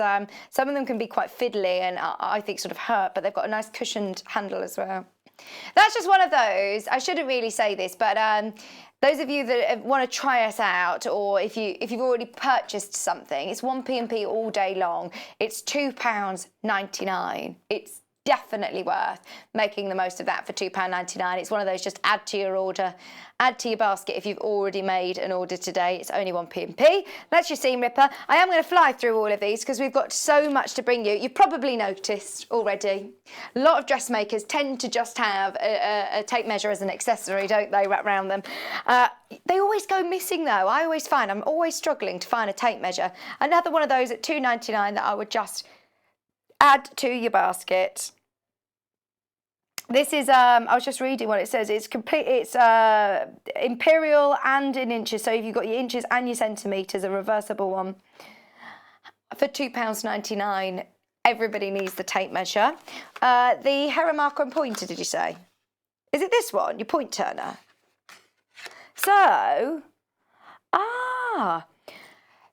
some of them can be quite fiddly and I think sort of hurt, but they've got a nice cushioned handle as well. That's just one of those. I shouldn't really say this, but those of you that want to try us out, or if you've already purchased something, it's 1p&p all day long. It's £2.99. It's definitely worth making the most of that for £2.99. It's one of those, just add to your order, add to your basket if you've already made an order today. It's only 1p&p. That's your seam ripper. I am going to fly through all of these because we've got so much to bring you. You've probably noticed already, a lot of dressmakers tend to just have a tape measure as an accessory, don't they, wrapped around them. They always go missing though. I always find I'm always struggling to find a tape measure. Another one of those at £2.99 that I would just add to your basket. This is, I was just reading what it says. It's complete. It's imperial and in inches. So if you've got your inches and your centimetres, a reversible one for £2.99. Everybody needs the tape measure. The Hera marker and pointer, did you say? Is it this one, your point turner? So,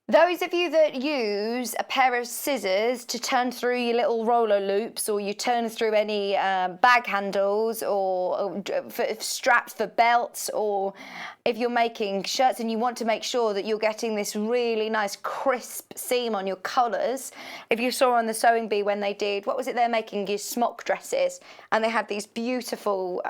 those of you that use a pair of scissors to turn through your little roller loops, or you turn through any bag handles, or straps for belts, or if you're making shirts and you want to make sure that you're getting this really nice crisp seam on your collars. If you saw on the Sewing Bee when they did, what was it they're making, your smock dresses, and they had these beautiful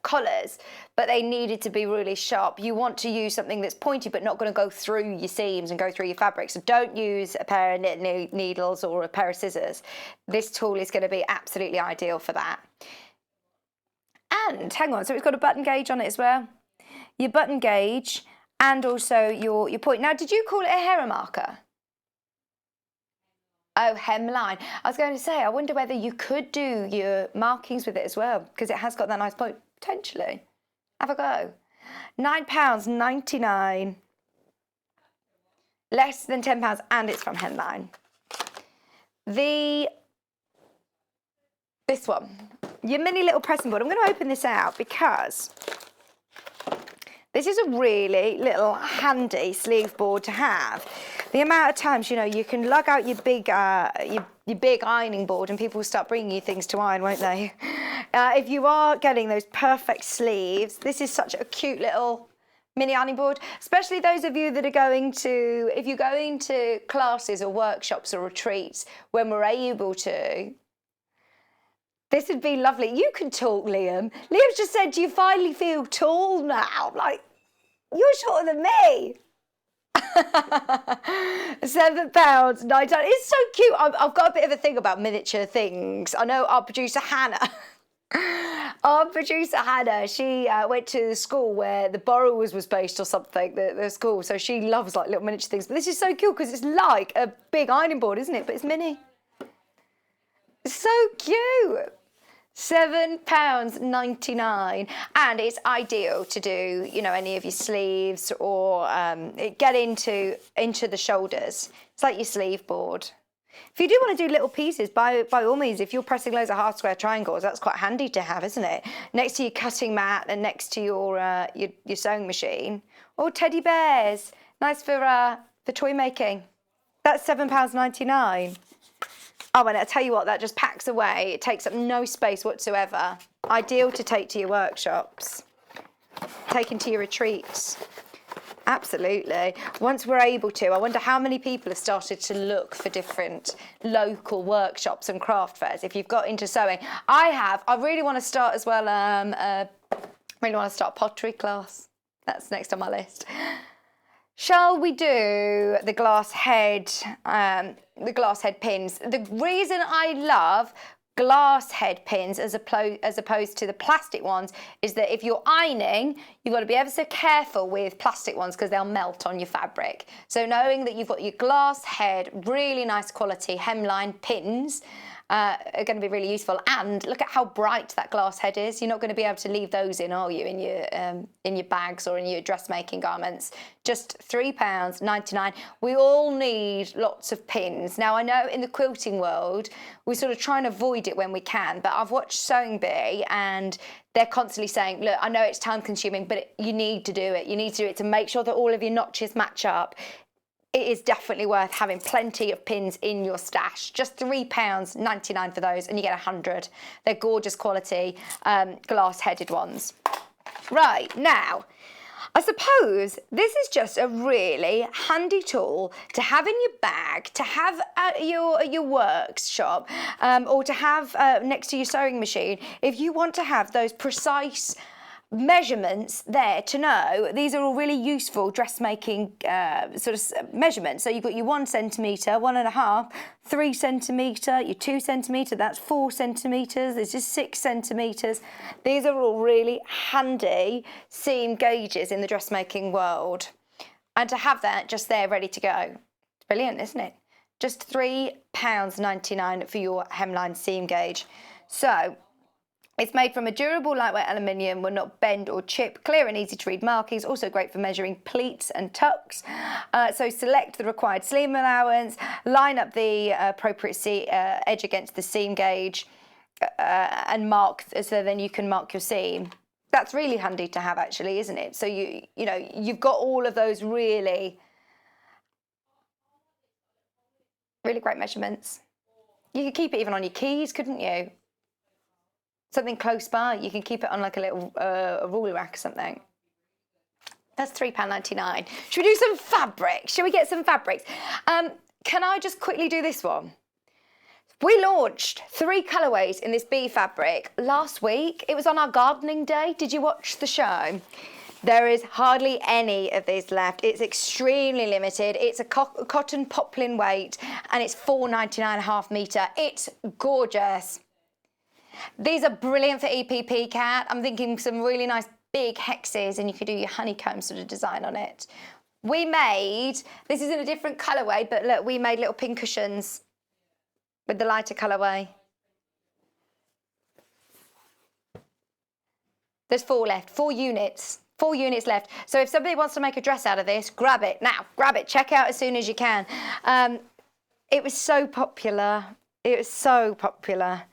collars, but they needed to be really sharp. You want to use something that's pointy but not going to go through your seams and go through your fabric. So don't use a pair of knit needles or a pair of scissors. This tool is going to be absolutely ideal for that. And hang on, so it's got a button gauge on it as well. Your button gauge and also your point. Now, did you call it a Hera marker? Oh, hemline. I was going to say, I wonder whether you could do your markings with it as well, because it has got that nice point, potentially. Have a go. £9.99. Less than £10, and it's from Hemline. This one, your mini little pressing board. I'm going to open this out because this is a really little handy sleeve board to have. The amount of times, you can lug out your big ironing board and people will start bringing you things to iron, won't they? If you are getting those perfect sleeves, this is such a cute little mini ironing board, especially those of you that are if you're going to classes or workshops or retreats when we're able to. This would be lovely. You can talk, Liam. Liam's just said, do you finally feel tall now? Like, you're shorter than me. £7.99. It's so cute. I've got a bit of a thing about miniature things. I know our producer Hannah, she went to the school where the Borrowers was based or something, the school. So she loves like little miniature things. But this is so cute because it's like a big ironing board, isn't it? But it's mini. It's so cute. £7.99, and it's ideal to do, any of your sleeves or get into the shoulders. It's like your sleeve board. If you do want to do little pieces, by all means, if you're pressing loads of half square triangles, that's quite handy to have, isn't it? Next to your cutting mat and next to your sewing machine. Or teddy bears, nice for toy making. That's £7.99. Oh, and I tell you what, that just packs away. It takes up no space whatsoever. Ideal to take to your workshops, take into your retreats. Absolutely. Once we're able to, I wonder how many people have started to look for different local workshops and craft fairs. If you've got into sewing, I have. I really want to start as well. Really want to start a pottery class. That's next on my list. Shall we do the glass head pins? The reason I love glass head pins as opposed to the plastic ones is that if you're ironing, you've got to be ever so careful with plastic ones because they'll melt on your fabric. So knowing that you've got your glass head, really nice quality hemline pins are going to be really useful. And look at how bright that glass head is. You're not going to be able to leave those in, are you, in your bags or in your dressmaking garments? Just £3.99. We all need lots of pins. Now, I know in the quilting world, we sort of try and avoid it when we can, but I've watched Sewing Bee and they're constantly saying, look, I know it's time consuming, but you need to do it. You need to do it to make sure that all of your notches match up. It is definitely worth having plenty of pins in your stash. Just £3.99 for those, and you get 100. They're gorgeous quality glass-headed ones. Right, now, I suppose this is just a really handy tool to have in your bag, to have at your workshop, or to have next to your sewing machine if you want to have those precise measurements there to know. These are all really useful dressmaking sort of measurements. So you've got your 1 centimetre, 1.5, 3 centimetre, your 2 centimetre, that's 4 centimetres, there's just 6 centimetres. These are all really handy seam gauges in the dressmaking world. And to have that just there ready to go, it's brilliant, isn't it? Just £3.99 for your hemline seam gauge. So it's made from a durable, lightweight aluminium, will not bend or chip, clear and easy to read markings, also great for measuring pleats and tucks. So select the required seam allowance, line up the appropriate edge against the seam gauge and mark, so then you can mark your seam. That's really handy to have actually, isn't it? So you know, you've got all of those really great measurements. You could keep it even on your keys, couldn't you? Something close by, you can keep it on like a little a ruler rack or something. That's £3.99. Should we do some fabric? Shall we get some fabrics? Can I just quickly do this one? We launched 3 colourways in this bee fabric last week. It was on our gardening day. Did you watch the show? There is hardly any of these left. It's extremely limited. It's a cotton poplin weight and it's £4.99 a half metre. It's gorgeous. These are brilliant for EPP Cat. I'm thinking some really nice big hexes and you could do your honeycomb sort of design on it. We made, this is in a different colourway, but look, we made little pin cushions with the lighter colourway. There's 4 left, 4 units. 4 units left. So if somebody wants to make a dress out of this, grab it now, grab it, check out as soon as you can. It was so popular. It was so popular.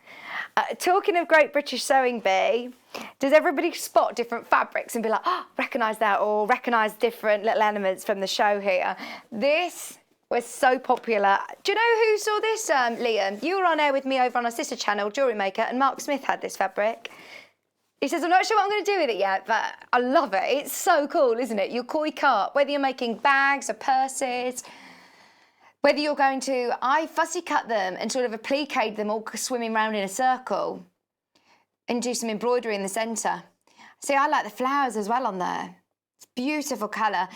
Talking of Great British Sewing Bee, does everybody spot different fabrics and be like, oh, recognise that, or recognise different little elements from the show here? This was so popular. Do you know who saw this, Liam? You were on air with me over on our sister channel, Jewellery Maker, and Mark Smith had this fabric. He says, I'm not sure what I'm going to do with it yet, but I love it. It's so cool, isn't it? Your koi carp, whether you're making bags or purses, whether you're going to, I fussy cut them and sort of applique them all swimming around in a circle and do some embroidery in the centre. See, I like the flowers as well on there. It's beautiful colour.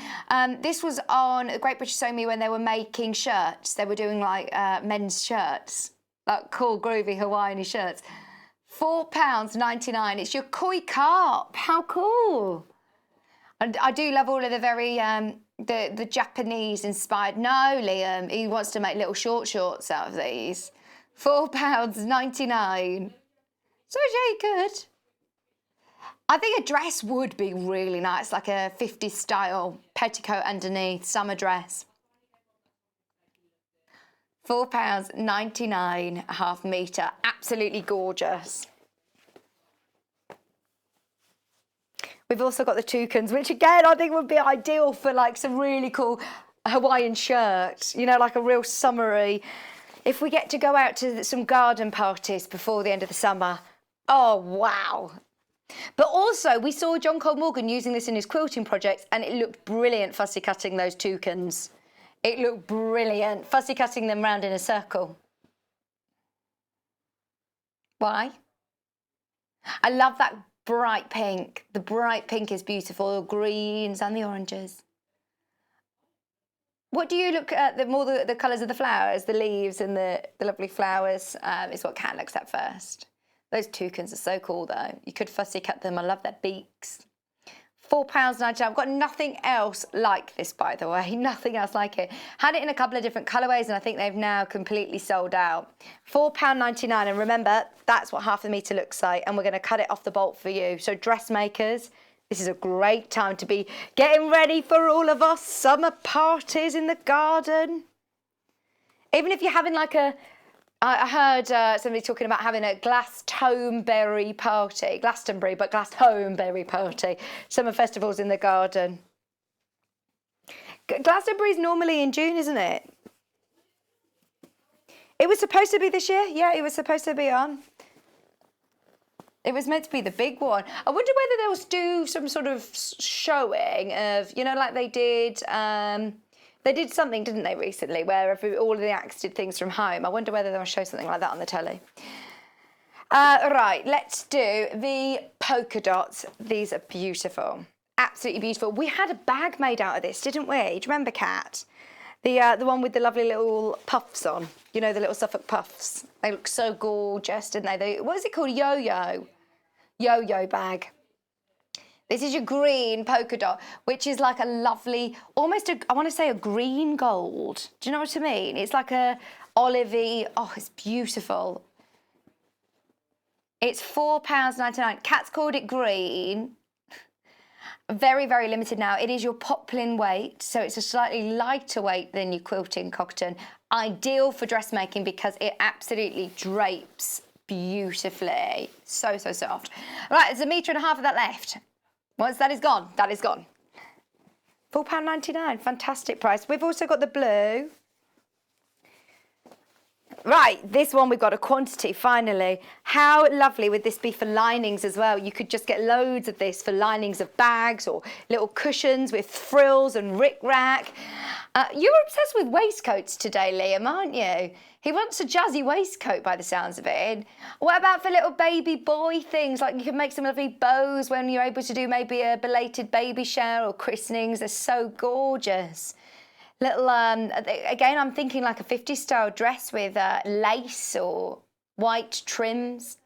This was on Great British Sewing Bee when they were making shirts. They were doing like men's shirts, like cool, groovy Hawaiian shirts. £4.99. It's your koi carp. How cool. And I do love all of the very, the Japanese inspired. No, Liam, he wants to make little shorts out of these. £4.99. So very good. I think a dress would be really nice, like a 50s style petticoat underneath, summer dress. £4.99 a half metre. Absolutely gorgeous. We've also got the toucans, which again I think would be ideal for like some really cool Hawaiian shirts, you know, like a real summery. If we get to go out to some garden parties before the end of the summer, oh wow. But also we saw John Cole Morgan using this in his quilting projects and it looked brilliant fussy cutting those toucans. It looked brilliant, fussy cutting them round in a circle. Why? I love that bright pink. The bright pink is beautiful, the greens and the oranges. What do you look at, the colours of the flowers, the leaves and the lovely flowers is what Kat looks at first. Those toucans are so cool though. You could fussy cut them. I love their beaks. £4.99. I've got nothing else like this, by the way. Nothing else like it. Had it in a couple of different colourways and I think they've now completely sold out. £4.99, and remember, that's what half a metre looks like, and we're going to cut it off the bolt for you. So dressmakers, this is a great time to be getting ready for all of our summer parties in the garden. Even if you're having like I heard somebody talking about having a Glastonbury party. Glastonbury, but Glastonbury party. Summer festivals in the garden. Glastonbury's normally in June, isn't it? It was supposed to be this year. Yeah, it was supposed to be on. It was meant to be the big one. I wonder whether they'll do some sort of showing of, you know, like they did... They did something, didn't they, recently, where all of the acts did things from home. I wonder whether they'll show something like that on the telly. Right, let's do the polka dots. These are beautiful, absolutely beautiful. We had a bag made out of this, didn't we? Do you remember, Kat? The one with the lovely little puffs on. You know, the little Suffolk puffs. They look so gorgeous, didn't they? What is it called? Yo-yo. Yo-yo bag. This is your green polka dot, which is like a lovely, almost I want to say a green gold. Do you know what I mean? It's like a olivey, oh, it's beautiful. It's £4.99. Kat's called it green. Very, very limited now. It is your poplin weight, so it's a slightly lighter weight than your quilting cotton. Ideal for dressmaking because it absolutely drapes beautifully. So, so soft. Right, there's 1.5 meters of that left. Once that is gone, that is gone. £4.99, fantastic price. We've also got the blue. Right, this one we've got a quantity, finally. How lovely would this be for linings as well? You could just get loads of this for linings of bags or little cushions with frills and rick-rack. You're obsessed with waistcoats today, Liam, aren't you? He wants a jazzy waistcoat by the sounds of it. What about for little baby boy things? Like you can make some lovely bows when you're able to do maybe a belated baby shower or christenings. They're so gorgeous. Little, again, I'm thinking like a 50s style dress with lace or white trims.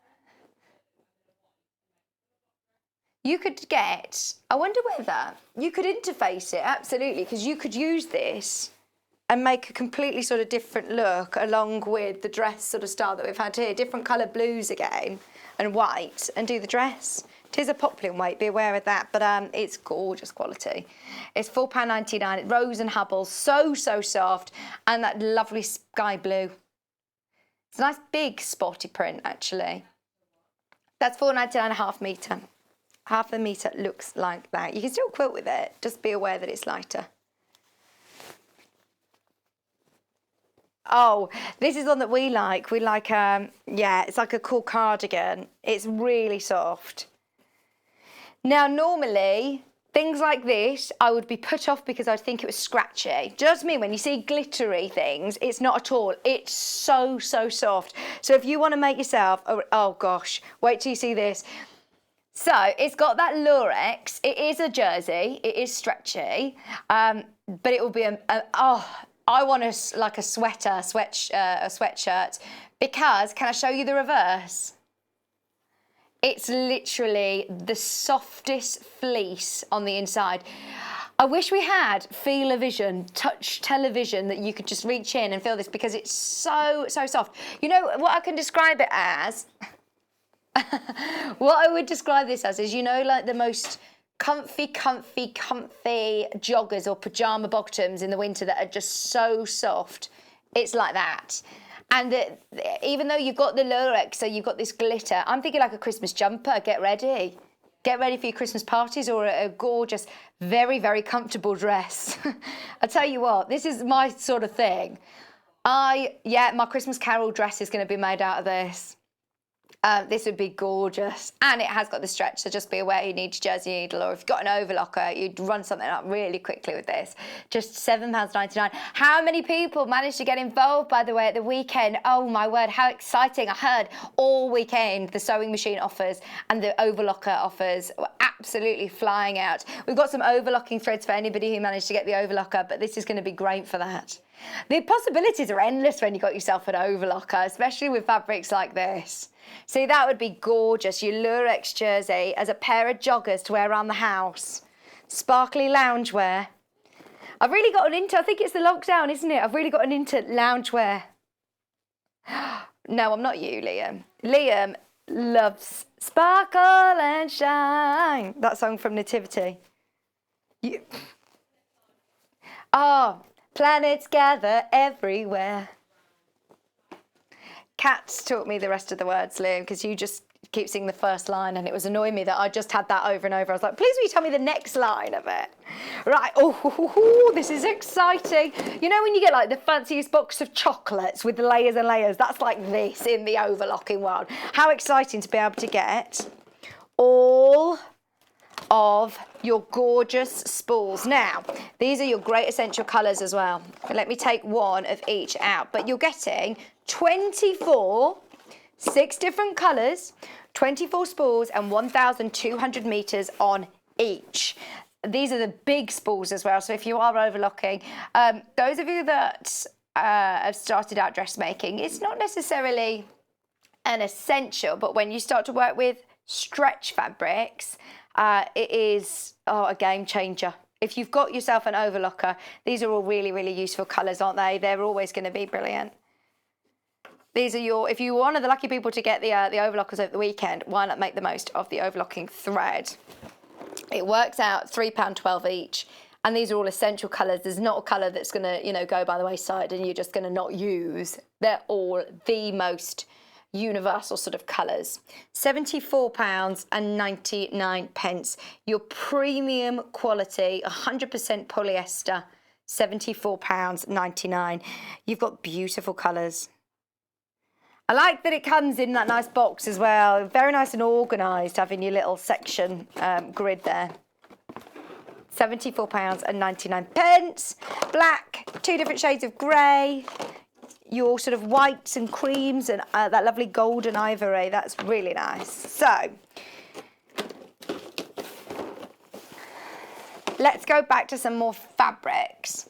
You could get, I wonder whether you could interface it, absolutely, because you could use this and make a completely sort of different look along with the dress sort of style that we've had here. Different colour blues again and white, and do the dress. It is a poplin weight, be aware of that, but it's gorgeous quality. It's £4.99, Rose and Hubble, so, so soft, and that lovely sky blue. It's a nice big spotty print, actually. That's £4.99 1/2 metre. Half a metre looks like that. You can still quilt with it, just be aware that it's lighter. Oh, this is one that we like. We like, yeah, it's like a cool cardigan. It's really soft. Now, normally, things like this, I would be put off because I'd think it was scratchy. Do you know what I mean? When you see glittery things, it's not at all. It's so, so soft. So if you want to make yourself, oh gosh, wait till you see this. So it's got that lurex. It is a jersey. It is stretchy, but it will be I want like a sweatshirt because, can I show you the reverse? It's literally the softest fleece on the inside. I wish we had feel-o-vision, touch television that you could just reach in and feel this because it's so, so soft. You know what I can describe it as? What I would describe this as is, you know, like the most comfy joggers or pyjama bottoms in the winter that are just so soft. It's like that. And even though you've got the lurex, so you've got this glitter, I'm thinking like a Christmas jumper. Get ready. Get ready for your Christmas parties or a gorgeous, very, very comfortable dress. I tell you what, this is my sort of thing. Yeah, my Christmas Carol dress is going to be made out of this. This would be gorgeous, and it has got the stretch, so just be aware you need your jersey needle, or if you've got an overlocker, you'd run something up really quickly with this. Just £7.99. How many people managed to get involved, by the way, at the weekend? Oh my word, how exciting. I heard all weekend the sewing machine offers and the overlocker offers were absolutely flying out. We've got some overlocking threads for anybody who managed to get the overlocker, but this is going to be great for that. The possibilities are endless when you got yourself an overlocker, especially with fabrics like this. See, that would be gorgeous. Your Lurex jersey as a pair of joggers to wear around the house. Sparkly loungewear. I've really gotten into, I think it's the lockdown, isn't it? I've really gotten into loungewear. No, I'm not you, Liam. Liam loves Sparkle and Shine. That song from Nativity. Oh, planets gather everywhere. Cats taught me the rest of the words, Liam, because you just keep singing the first line and it was annoying me that I just had that over and over. I was like, please will you tell me the next line of it? Right, oh, this is exciting. You know when you get like the fanciest box of chocolates with the layers and layers? That's like this in the overlocking world. How exciting to be able to get all of your gorgeous spools. Now, these are your great essential colours as well. Let me take one of each out, but you're getting 24 6 different colours, 24 spools and 1,200 metres on each. These are the big spools as well, so if you are overlocking, those of you that have started out dressmaking, it's not necessarily an essential, but when you start to work with stretch fabrics, it is a game changer. If you've got yourself an overlocker, these are all really, really useful colours, aren't they? They're always going to be brilliant. These are your, if you're one of the lucky people to get the overlockers over the weekend, why not make the most of the overlocking thread? It works out £3.12 each, and these are all essential colours. There's not a colour that's going to, go by the wayside and you're just going to not use. They're all the most universal sort of colours. £74.99. Your premium quality, 100% polyester, £74.99. You've got beautiful colours. I like that it comes in that nice box as well. Very nice and organised, having your little section grid there. £74.99. Black, 2 different shades of grey. Your sort of whites and creams and that lovely golden ivory. That's really nice. So, let's go back to some more fabrics.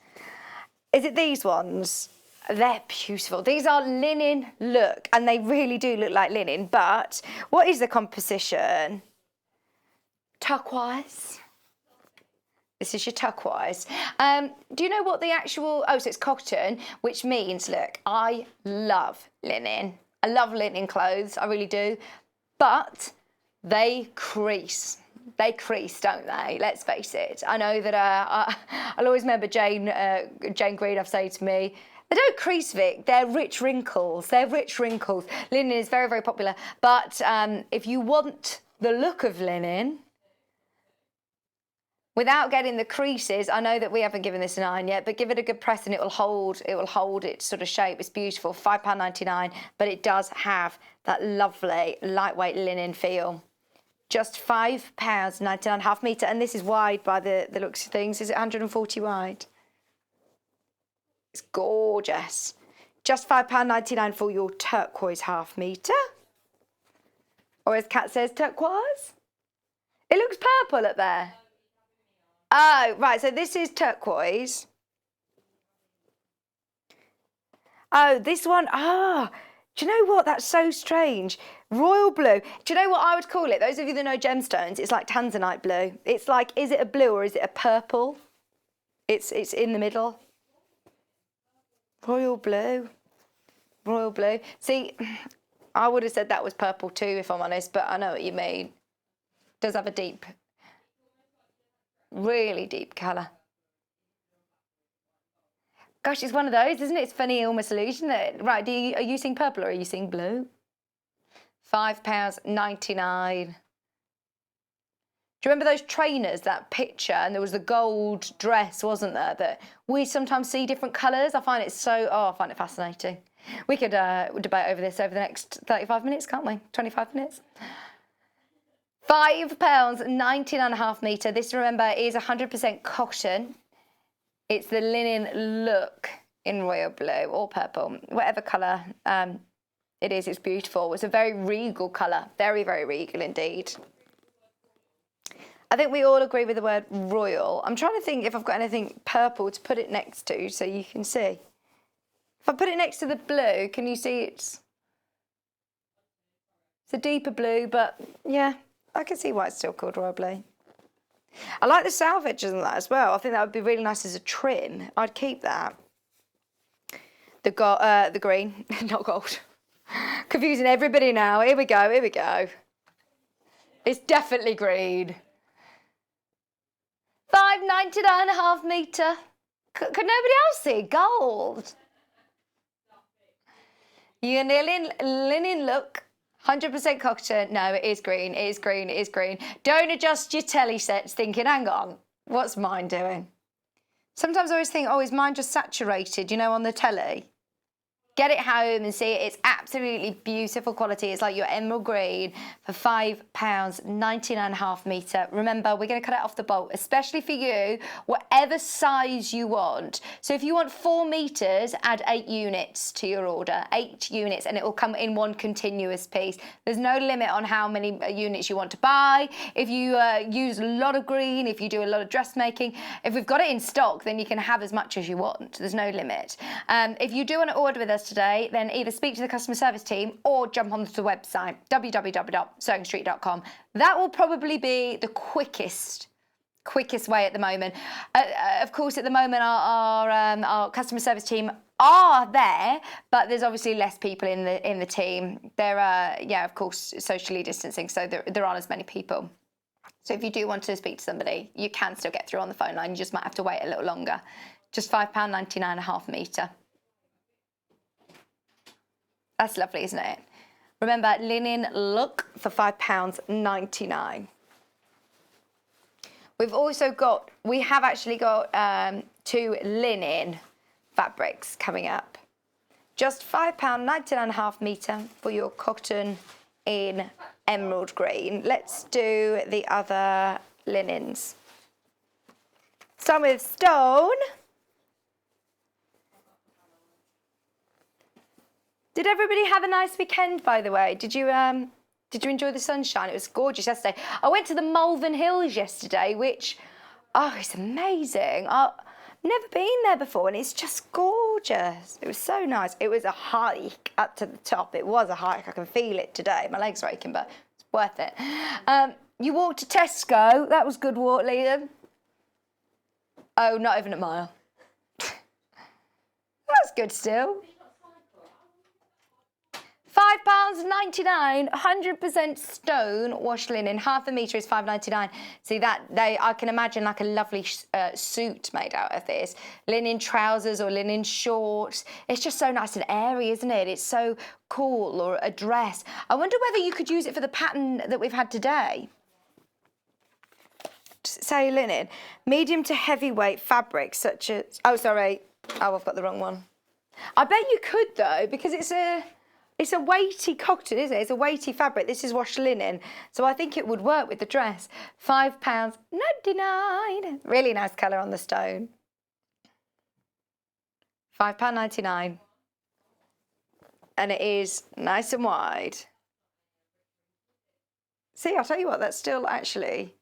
Is it these ones? They're beautiful. These are linen look, and they really do look like linen, but what is the composition? Turquoise. This is your turquoise. Do you know what the actual, so it's cotton, which means, look, I love linen. I love linen clothes, I really do, but they crease. They crease, don't they? Let's face it. I know that I'll always remember Jane Green say to me, they don't crease, Vic, they're rich wrinkles. They're rich wrinkles. Linen is very, very popular. But if you want the look of linen, without getting the creases, I know that we haven't given this an iron yet, but give it a good press and it will hold its sort of shape. It's beautiful, £5.99, but it does have that lovely lightweight linen feel. Just £5.99, half metre, and this is wide by the looks of things. Is it 140 wide? It's gorgeous. Just £5.99 for your turquoise half metre. Or as Kat says, turquoise. It looks purple up there. Oh, right, so this is turquoise. Oh, this one, do you know what? That's so strange. Royal blue. Do you know what I would call it? Those of you that know gemstones, it's like tanzanite blue. It's like, is it a blue or is it a purple? It's in the middle. Royal blue. Royal blue. See, I would have said that was purple too, if I'm honest, but I know what you mean. It does have a deep, really deep colour. Gosh, it's one of those, isn't it? It's funny, almost illusion that, right, are you seeing purple or are you seeing blue? £5.99. Do you remember those trainers, that picture, and there was the gold dress, wasn't there, that we sometimes see different colours? I find it I find it fascinating. We could debate over this over the next 35 minutes, can't we? 25 minutes. £5.99 half metre. This, remember, is 100% cotton. It's the linen look in royal blue or purple, whatever colour it is. It's beautiful. It's a very regal colour. Very, very regal indeed. think we all agree with the word royal. I'm trying to think if I've got anything purple to put it next to so you can see. If I put it next to the blue, can you see it's a deeper blue, but yeah, I can see why it's still called royal blue. I like the south edges on that as well. I think that would be really nice as a trim. I'd keep that. The green, not gold. Confusing everybody now. Here we go, here we go. It's definitely green. £5.99.5 metre. Could nobody else see gold? Your linen look. 100% cotton. No, it is green. It is green. It is green. Don't adjust your telly sets thinking, hang on, what's mine doing? Sometimes I always think, oh, is mine just saturated, you know, on the telly? Get it home and see it. It's absolutely beautiful quality. It's like your emerald green for £5.99.5 metre. Remember, we're going to cut it off the bolt, especially for you, whatever size you want. So if you want 4 metres, add 8 units to your order, 8 units, and it will come in one continuous piece. There's no limit on how many units you want to buy. If you use a lot of green, if you do a lot of dressmaking, if we've got it in stock, then you can have as much as you want. There's no limit. If you do want to order with us today, then either speak to the customer service team or jump onto the website www.sewingstreet.com. That will probably be the quickest way at the moment. Of course, at the moment our customer service team are there, but there's obviously less people in the team. There are, yeah, of course, socially distancing, so there aren't as many people. So if you do want to speak to somebody, you can still get through on the phone line. You just might have to wait a little longer. Just £5.99.5 metre. That's lovely, isn't it? Remember, linen look for £5.99. We have actually got 2 linen fabrics coming up. Just £5.99.5 metre for your cotton in emerald green. Let's do the other linens. Start with stone. Did everybody have a nice weekend, by the way? Did you enjoy the sunshine? It was gorgeous yesterday. I went to the Malvern Hills yesterday, which, oh, it's amazing. I've never been there before, and it's just gorgeous. It was so nice. It was a hike up to the top. It was a hike. I can feel it today. My legs are aching, but it's worth it. You walked to Tesco. That was good walk, Liam. Oh, not even a mile. That's good still. £5.99, 100% stone wash linen. Half a metre is £5.99. See that? I can imagine like a lovely suit made out of this. Linen trousers or linen shorts. It's just so nice and airy, isn't it? It's so cool. Or a dress. I wonder whether you could use it for the pattern that we've had today. Say linen. Medium to heavyweight fabrics such as... Oh, sorry. Oh, I've got the wrong one. I bet you could, though, because it's a weighty cotton, isn't it? It's a weighty fabric. This is washed linen. So I think it would work with the dress. £5.99. Really nice colour on the stone. £5.99. And it is nice and wide. See, I'll tell you what, that's still actually...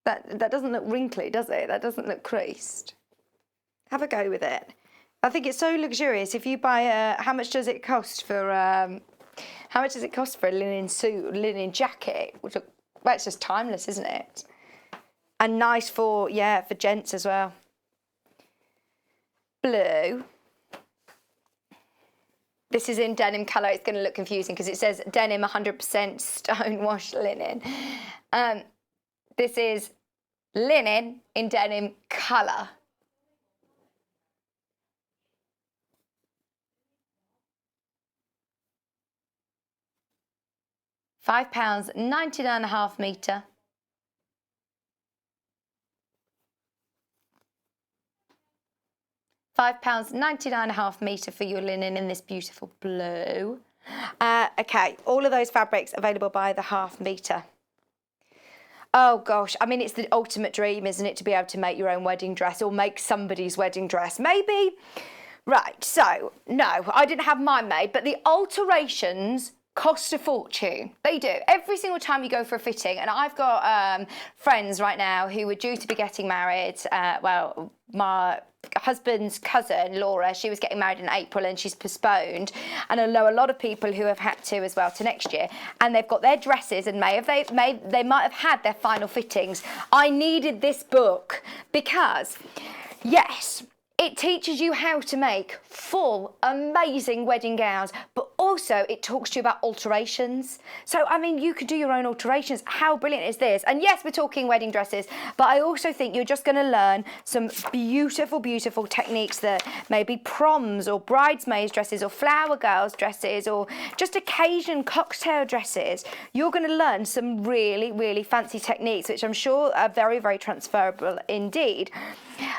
That doesn't look wrinkly, does it? That doesn't look creased. Have a go with it. I think it's so luxurious. If you buy how much does it cost for a linen suit, linen jacket? Which, well, it's just timeless, isn't it? And nice for gents as well. Blue. This is in denim colour. It's going to look confusing because it says denim 100% stone wash linen. This is linen in denim colour. £5.99.5 metre. £5.99.5 metre for your linen in this beautiful blue. Okay, all of those fabrics available by the half metre. Oh gosh, I mean, it's the ultimate dream, isn't it, to be able to make your own wedding dress or make somebody's wedding dress. Maybe, right, so, no, I didn't have mine made, but the alterations cost a fortune. They do. Every single time you go for a fitting, and I've got friends right now who are due to be getting married. Well, my husband's cousin, Laura, she was getting married in April and she's postponed. And I know a lot of people who have had to as well to next year. And they've got their dresses and they might have had their final fittings. I needed this book because, yes, it teaches you how to make full, amazing wedding gowns, but also it talks to you about alterations. So, I mean, you could do your own alterations. How brilliant is this? And yes, we're talking wedding dresses, but I also think you're just going to learn some beautiful, beautiful techniques that maybe proms or bridesmaids dresses or flower girls dresses or just occasion cocktail dresses. You're going to learn some really, really fancy techniques, which I'm sure are very, very transferable indeed.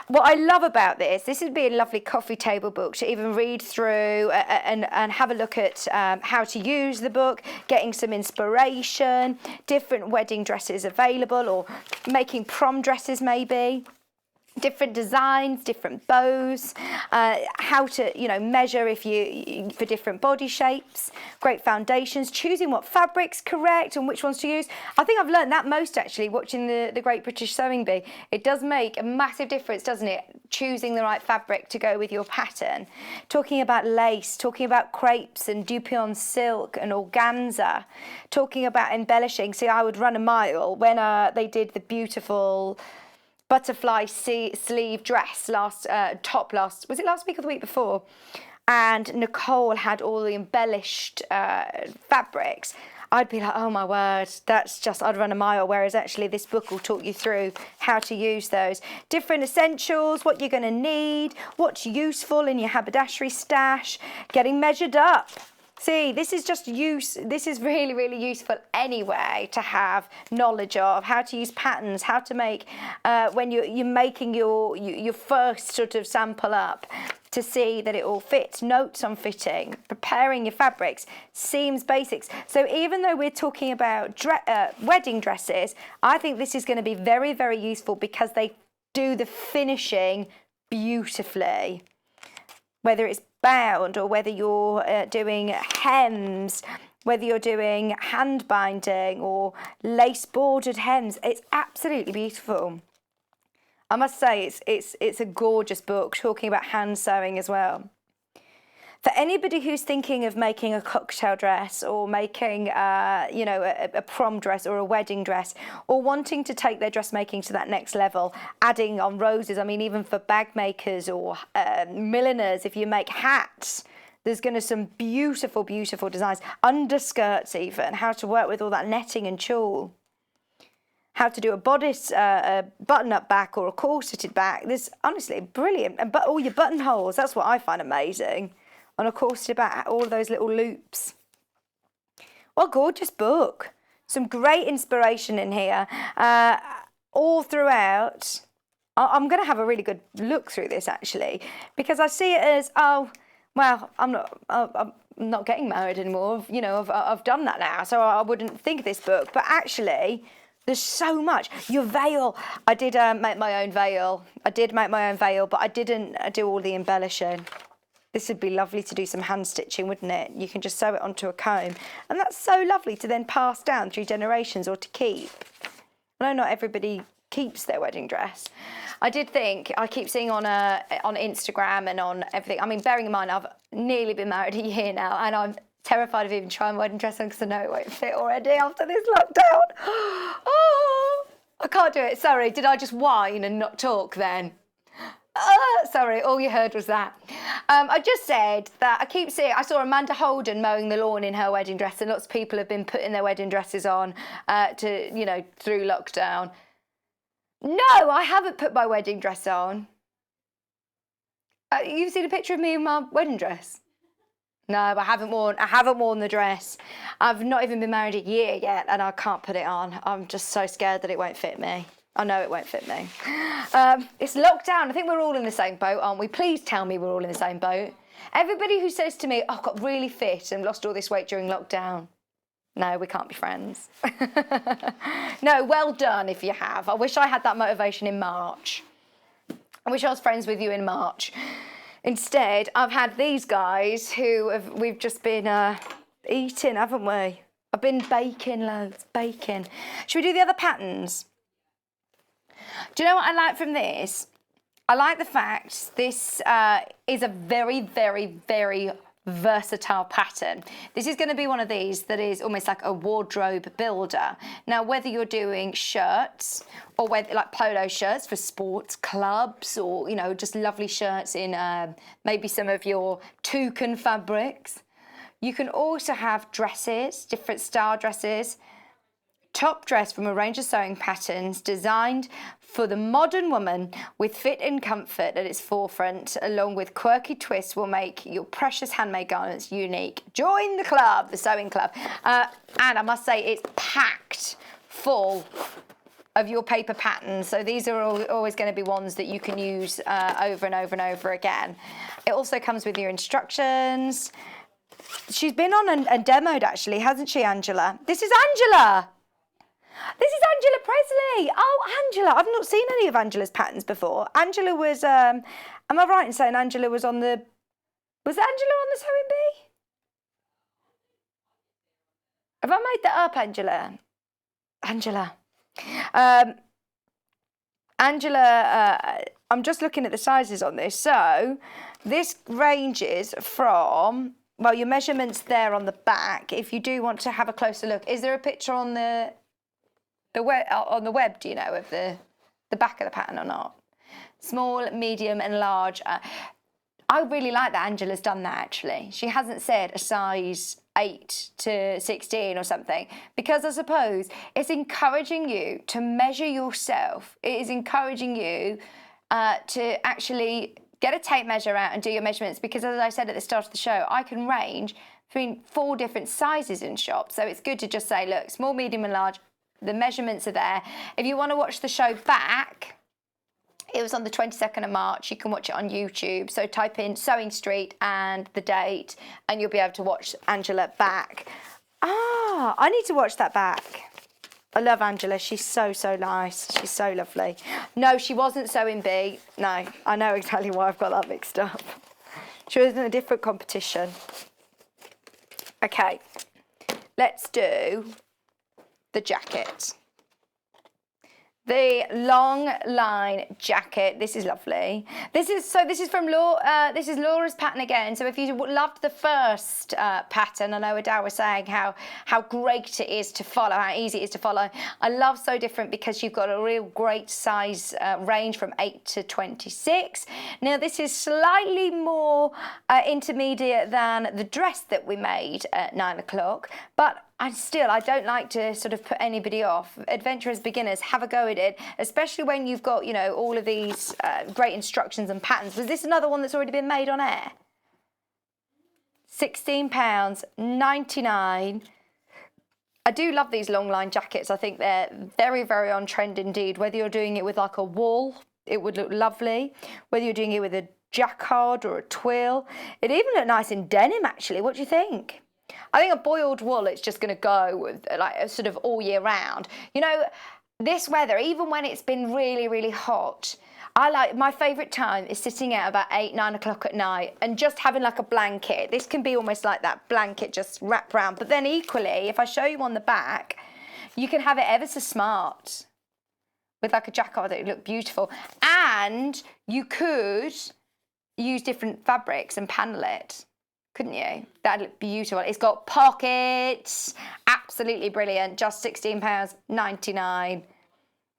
What I love about this would be a lovely coffee table book to even read through and have a look at how to use the book, getting some inspiration, different wedding dresses available, or making prom dresses maybe. Different designs, different bows, how to, measure for different body shapes, great foundations, choosing what fabric's correct and which ones to use. I think I've learned that most actually watching the Great British Sewing Bee. It does make a massive difference, doesn't it? Choosing the right fabric to go with your pattern. Talking about lace, talking about crepes and Dupion silk and organza, talking about embellishing. See, I would run a mile when they did the beautiful butterfly sleeve dress last week or the week before, and Nicole had all the embellished fabrics. I'd be like, oh my word, I'd run a mile, whereas actually this book will talk you through how to use those. Different essentials, what you're going to need, what's useful in your haberdashery stash, getting measured up. See, this is really, really useful anyway to have knowledge of how to use patterns, how to make, when you're making your first sort of sample up, to see that it all fits, notes on fitting, preparing your fabrics, seams basics. So even though we're talking about wedding dresses, I think this is going to be very, very useful because they do the finishing beautifully. Whether it's bound or whether you're doing hems, whether you're doing hand binding or lace bordered hems, it's absolutely beautiful. I must say it's a gorgeous book talking about hand sewing as well. For anybody who's thinking of making a cocktail dress or making, a prom dress or a wedding dress, or wanting to take their dressmaking to that next level, adding on roses, I mean, even for bag makers or milliners, if you make hats, there's going to some beautiful, beautiful designs. Underskirts even, how to work with all that netting and tulle. How to do a bodice, a button-up back or a corseted back. There's honestly brilliant. And all your buttonholes, that's what I find amazing. On a corseted back, all of those little loops. What a gorgeous book. Some great inspiration in here. All throughout. I'm going to have a really good look through this actually, because I see it as, I'm not getting married anymore. I've done that now, so I wouldn't think of this book. But actually, there's so much. Your veil. I did make my own veil. But I didn't do all the embellishing. This would be lovely to do some hand stitching, wouldn't it? You can just sew it onto a comb. And that's so lovely to then pass down through generations or to keep. I know not everybody keeps their wedding dress. I did think, I keep seeing on Instagram and on everything. I mean, bearing in mind, I've nearly been married a year now and I'm terrified of even trying my wedding dress on because I know it won't fit already after this lockdown. Oh, I can't do it. Sorry, did I just whine and not talk then? Sorry, all you heard was that. I just said that I saw Amanda Holden mowing the lawn in her wedding dress, and lots of people have been putting their wedding dresses on through lockdown. No, I haven't put my wedding dress on. You've seen a picture of me in my wedding dress? No, I haven't worn the dress. I've not even been married a year yet, and I can't put it on. I'm just so scared that it won't fit me. I know it won't fit me. It's lockdown. I think we're all in the same boat, aren't we? Please tell me we're all in the same boat. Everybody who says to me, oh, I've got really fit and lost all this weight during lockdown. No, we can't be friends. No, well done if you have. I wish I had that motivation in March. I wish I was friends with you in March. Instead, I've had these guys we've just been eating, haven't we? I've been baking loads, baking. Should we do the other patterns? Do you know what I like from this? I like the fact this is a very, very, very versatile pattern. This is going to be one of these that is almost like a wardrobe builder. Now, whether you're doing shirts or whether like polo shirts for sports clubs, or you know, just lovely shirts in maybe some of your toucan fabrics. You can also have dresses, different style dresses. Top dress from a range of sewing patterns designed for the modern woman with fit and comfort at its forefront, along with quirky twists will make your precious handmade garments unique. Join the club, the sewing club. And I must say it's packed full of your paper patterns. So these are always going to be ones that you can use over and over and over again. It also comes with your instructions. She's been on and demoed actually, hasn't she, Angela? This is Angela. This is Angela Presley. Oh, Angela. I've not seen any of Angela's patterns before. Angela was, am I right in saying Angela was on the, was Angela on the Sewing Bee? Have I made that up, Angela? Angela, I'm just looking at the sizes on this. So this ranges from, well, your measurements there on the back. If you do want to have a closer look, is there a picture on the web, do you know, of the back of the pattern or not? Small, medium and large. I really like that Angela's done that actually. She hasn't said a size 8 to 16 or something, because I suppose it's encouraging you to measure yourself. It is encouraging you to actually get a tape measure out and do your measurements, because as I said at the start of the show, I can range between 4 different sizes in shops. So it's good to just say, look, small, medium and large, the measurements are there. If you want to watch the show back, it was on the 22nd of March. You can watch it on YouTube. So type in Sewing Street and the date, and you'll be able to watch Angela back. Ah, I need to watch that back. I love Angela. She's so, so nice. She's so lovely. No, she wasn't Sewing Bee. No, I know exactly why I've got that mixed up. She was in a different competition. Okay, let's do the jacket. The long line jacket. This is lovely. This is from this is Laura's pattern again. So if you loved the first pattern, I know Adele was saying how great it is to follow, how easy it is to follow. I love So Different because you've got a real great size range from 8 to 26. Now this is slightly more intermediate than the dress that we made at 9 o'clock, but I don't like to sort of put anybody off. Adventurous beginners, have a go at it, especially when you've got, you know, all of these great instructions and patterns. Was this another one that's already been made on air? £16.99. I do love these long line jackets. I think they're very, very on trend indeed. Whether you're doing it with like a wool, it would look lovely. Whether you're doing it with a jacquard or a twill, it even looked nice in denim actually. What do you think? I think a boiled wool, it's just going to go with like sort of all year round. You know, this weather, even when it's been really, really hot, my favourite time is sitting out about 8, 9 o'clock at night and just having like a blanket. This can be almost like that blanket just wrapped around. But then equally, if I show you on the back, you can have it ever so smart with like a jacquard that would look beautiful. And you could use different fabrics and panel it. Couldn't you? That'd look beautiful. It's got pockets, absolutely brilliant, just £16.99.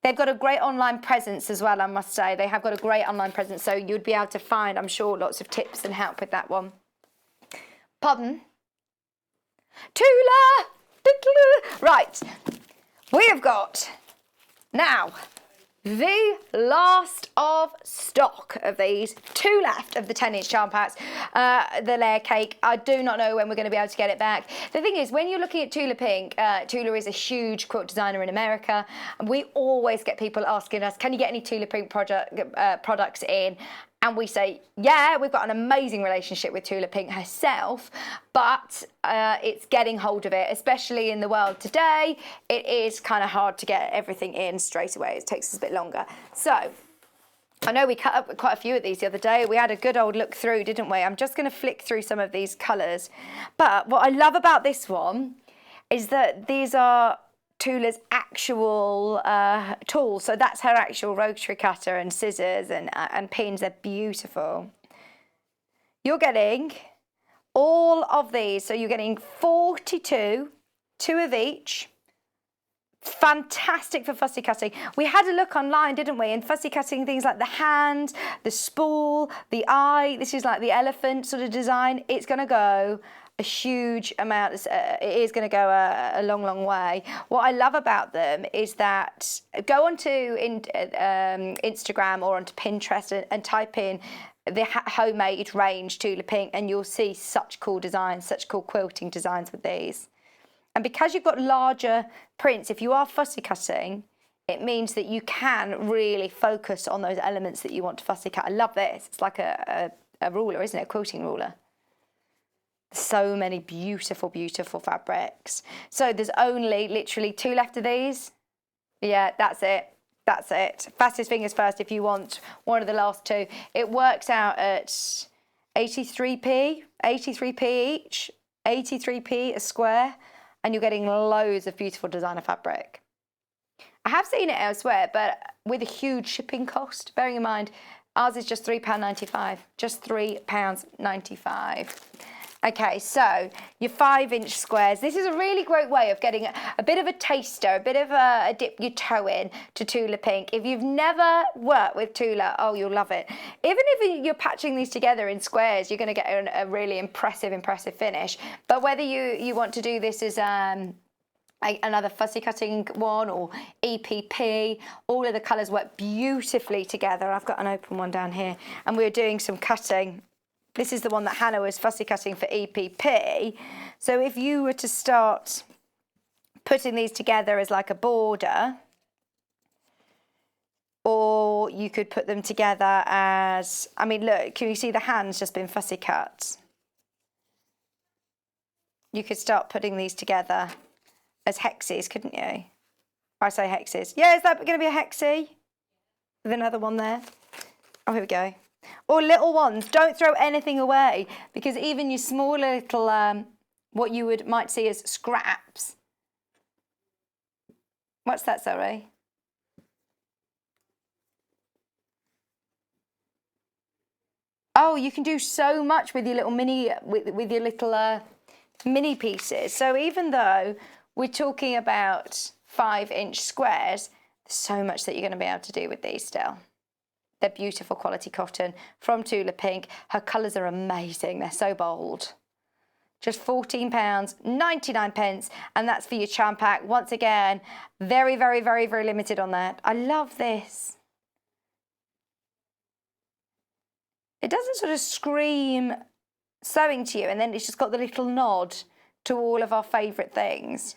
They've got a great online presence as well, I must say. They have got a great online presence, so you'd be able to find, I'm sure, lots of tips and help with that one. Pardon? Tula! Right, we have got now the last of stock of these. 2 left of the 10-inch charm packs. The layer cake, I do not know when we're going to be able to get it back. The thing is, when you're looking at Tula Pink, Tula is a huge quilt designer in America, and we always get people asking us, can you get any Tula Pink products in? And we say, yeah, we've got an amazing relationship with Tula Pink herself, but it's getting hold of it, especially in the world today. It is kind of hard to get everything in straight away. It takes us a bit longer. So I know we cut up quite a few of these the other day. We had a good old look through, didn't we? I'm just going to flick through some of these colours. But what I love about this one is that these are Tula's actual tools. So that's her actual rotary cutter and scissors and pins. They're beautiful. You're getting all of these. So you're getting 42, 2 of each. Fantastic for fussy cutting. We had a look online, didn't we? And fussy cutting things like the hand, the spool, the eye. This is like the elephant sort of design. It's going to go a huge amount. It is going to go a long, long way. What I love about them is that go onto Instagram or onto Pinterest and type in the homemade range Tula Pink, and you'll see such cool designs, such cool quilting designs with these. And because you've got larger prints, if you are fussy cutting, it means that you can really focus on those elements that you want to fussy cut. I love this. It's like a ruler, isn't it? A quilting ruler. So many beautiful, beautiful fabrics. So there's only literally 2 left of these. Yeah, that's it. That's it. Fastest fingers first if you want one of the last 2. It works out at 83p each, 83p a square. And you're getting loads of beautiful designer fabric. I have seen it elsewhere, but with a huge shipping cost. Bearing in mind, ours is just £3.95. Just £3.95. Okay, so your 5-inch squares. This is a really great way of getting a bit of a taster, a bit of a dip your toe in to Tula Pink. If you've never worked with Tula, oh, you'll love it. Even if you're patching these together in squares, you're going to get a really impressive finish. But whether you want to do this as another fussy cutting one or EPP, all of the colours work beautifully together. I've got an open one down here, and we're doing some cutting. This is the one that Hannah was fussy cutting for EPP. So if you were to start putting these together as like a border, or you could put them together as, I mean, look, can you see the hand's just been fussy cut? You could start putting these together as hexes, couldn't you? I say hexes. Yeah, is that going to be a hexie? With another one there. Oh, here we go. Or little ones. Don't throw anything away, because even your smaller little, what you might see as scraps. What's that, sorry? Oh, you can do so much with your little mini, with your little mini pieces. So even though we're talking about 5-inch squares, there's so much that you're going to be able to do with these still. They're beautiful quality cotton from Tula Pink. Her colours are amazing. They're so bold. Just £14.99, and that's for your charm pack. Once again, very, very, very, very limited on that. I love this. It doesn't sort of scream sewing to you, and then it's just got the little nod to all of our favourite things.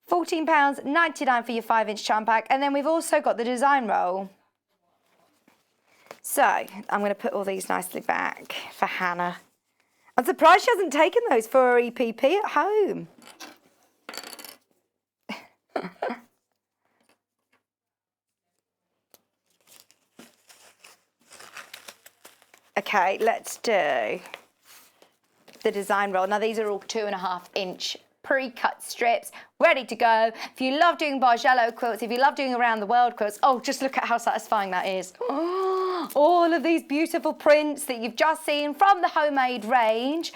£14.99 for your 5-inch charm pack, and then we've also got the design roll. So I'm going to put all these nicely back for Hannah. I'm surprised she hasn't taken those for her EPP at home. Okay, let's do the design roll. Now these are all 2.5-inch pre-cut strips, ready to go. If you love doing Bargello quilts, if you love doing around the world quilts, oh, just look at how satisfying that is. Oh, all of these beautiful prints that you've just seen from the homemade range.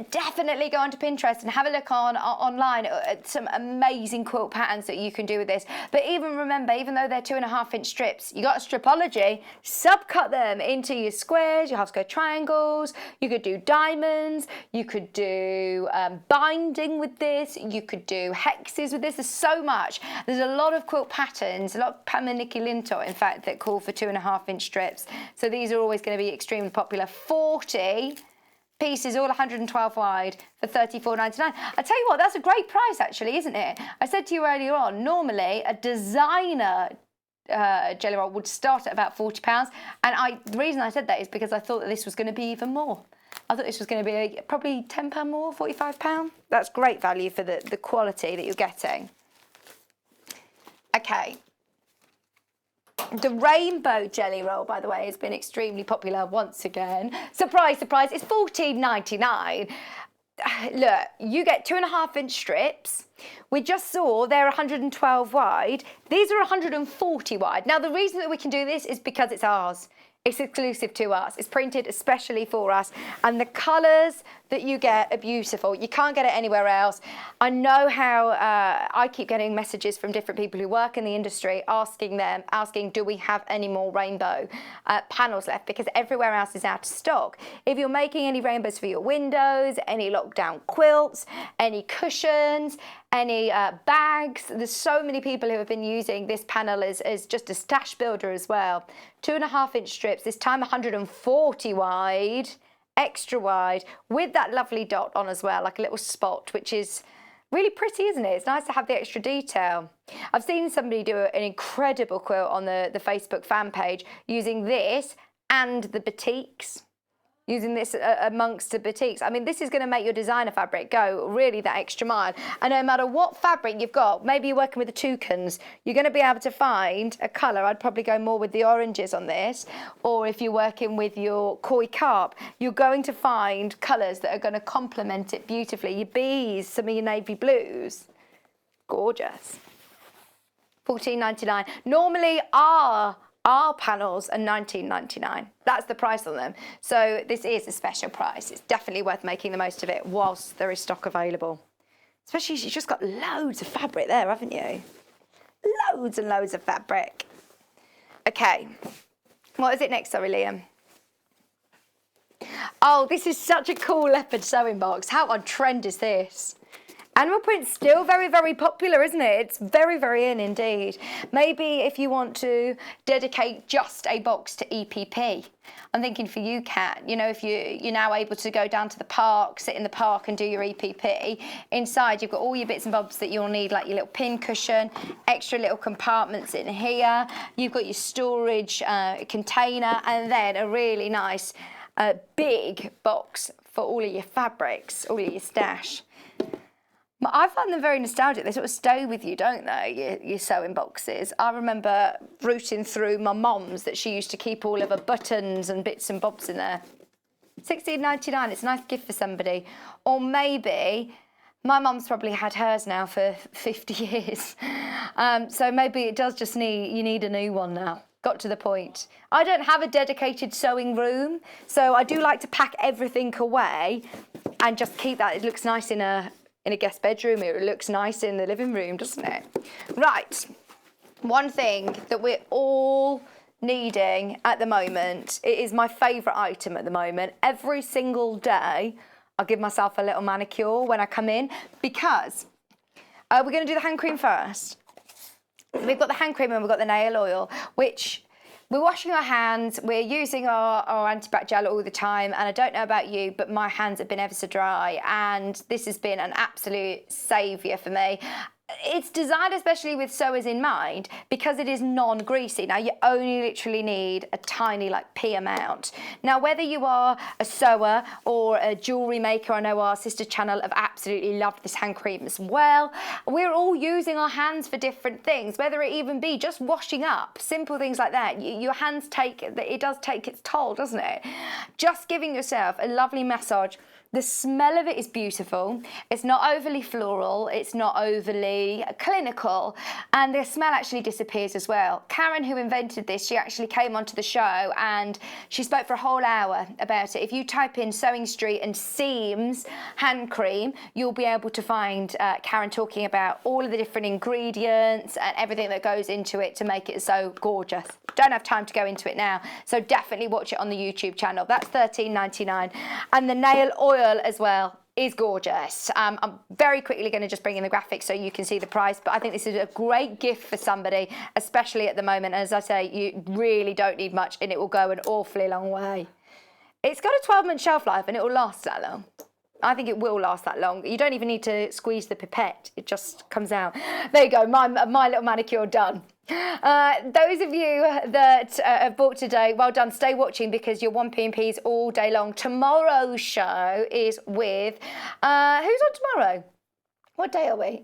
Definitely go onto Pinterest and have a look online at some amazing quilt patterns that you can do with this. But even remember, even though they're 2.5-inch strips, you got a stripology, subcut them into your squares, your half square triangles. You could do diamonds, you could do binding with this, you could do hexes with this. There's so much. There's a lot of quilt patterns, a lot of Pamanicki Lintot, in fact, that call for 2.5-inch strips. So these are always going to be extremely popular. 40 pieces, all 112 wide, for £34.99. I tell you what, that's a great price actually, isn't it? I said to you earlier on, normally a designer jelly roll would start at about £40, and the reason I said that is because I thought that this was going to be even more. I thought this was going to be probably £10 more, £45. That's great value for the quality that you're getting. Okay. The rainbow jelly roll, by the way, has been extremely popular once again. Surprise, surprise, it's $14.99. Look, you get 2.5-inch strips. We just saw they're 112 wide. These are 140 wide. Now, the reason that we can do this is because it's ours. It's exclusive to us. It's printed especially for us. And the colours that you get are beautiful. You can't get it anywhere else. I know how I keep getting messages from different people who work in the industry asking, do we have any more rainbow panels left? Because everywhere else is out of stock. If you're making any rainbows for your windows, any lockdown quilts, any cushions, any bags, there's so many people who have been using this panel as just a stash builder as well. 2.5-inch strips, this time 140 wide, extra wide, with that lovely dot on as well, like a little spot, which is really pretty, isn't it? It's nice to have the extra detail. I've seen somebody do an incredible quilt on the Facebook fan page using this and the batiks. Using this amongst the batiks. I mean, this is going to make your designer fabric go really that extra mile. And no matter what fabric you've got, maybe you're working with the toucans, you're going to be able to find a colour. I'd probably go more with the oranges on this. Or if you're working with your koi carp, you're going to find colours that are going to complement it beautifully. Your bees, some of your navy blues. Gorgeous. $14.99. Normally our panels are $19.99. That's the price on them. So this is a special price. It's definitely worth making the most of it whilst there is stock available. Especially you've just got loads of fabric there, haven't you? Loads and loads of fabric. Okay, what is it next, sorry, Liam? Oh, this is such a cool leopard sewing box. How on trend is this? Animal print's still very, very popular, isn't it? It's very, very in indeed. Maybe if you want to dedicate just a box to EPP. I'm thinking for you, Kat, you know, if you're now able to go down to the park, sit in the park and do your EPP, inside you've got all your bits and bobs that you'll need, like your little pin cushion, extra little compartments in here, you've got your storage container, and then a really nice big box for all of your fabrics, all of your stash. I find them very nostalgic. They sort of stay with you, don't they, your sewing boxes? I remember rooting through my mum's that she used to keep all of her buttons and bits and bobs in there. $16.99, it's a nice gift for somebody. Or maybe, my mum's probably had hers now for 50 years. So maybe it does just you need a new one now. Got to the point. I don't have a dedicated sewing room, so I do like to pack everything away and just keep that. It looks nice in a guest bedroom. It looks nice in the living room, doesn't it? Right, one thing that we're all needing at the moment, it is my favourite item at the moment. Every single day, I give myself a little manicure when I come in, because we're going to do the hand cream first. We've got the hand cream and we've got the nail oil, which we're washing our hands, we're using our anti-bac gel all the time, and I don't know about you, but my hands have been ever so dry, and this has been an absolute saviour for me. It's designed especially with sewers in mind because it is non-greasy. Now, you only literally need a tiny, like, pea amount. Now, whether you are a sewer or a jewellery maker, I know our sister channel have absolutely loved this hand cream as well. We're all using our hands for different things, whether it even be just washing up, simple things like that. Your hands it does take its toll, doesn't it? Just giving yourself a lovely massage. The smell of it is beautiful. It's not overly floral. It's not overly clinical. And the smell actually disappears as well. Karen, who invented this, she actually came onto the show and she spoke for a whole hour about it. If you type in Sewing Street and Seams hand cream, you'll be able to find Karen talking about all of the different ingredients and everything that goes into it to make it so gorgeous. Don't have time to go into it now, so definitely watch it on the YouTube channel. That's $13.99. And the nail oil as well is gorgeous. I'm very quickly going to just bring in the graphics so you can see the price, but I think this is a great gift for somebody, especially at the moment. As I say, you really don't need much and it will go an awfully long way. It's got a 12-month shelf life and it will last that long. I think it will last that long. You don't even need to squeeze the pipette. It just comes out. There you go, my little manicure done. Those of you that have bought today, well done. Stay watching because you're 1P&Ps all day long. Tomorrow's show is with, who's on tomorrow? What day are we?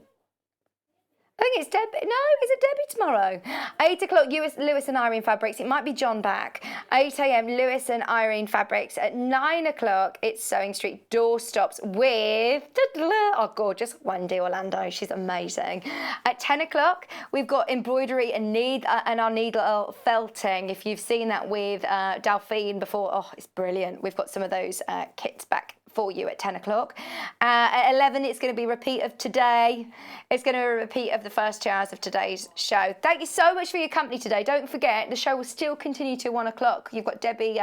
I think it's Debbie. No, is it Debbie tomorrow? 8 o'clock, Lewis and Irene Fabrics. It might be John back. 8 a.m, Lewis and Irene Fabrics. At 9 o'clock, it's Sewing Street doorstops with, oh, gorgeous, Wendy Orlando. She's amazing. At 10 o'clock, we've got embroidery and our needle felting. If you've seen that with Delphine before, oh, it's brilliant. We've got some of those kits back for you at 10 o'clock. At 11, it's going to be a repeat of today. It's going to be a repeat of the first 2 hours of today's show. Thank you so much for your company today. Don't forget, the show will still continue till 1 o'clock. You've got Debbie,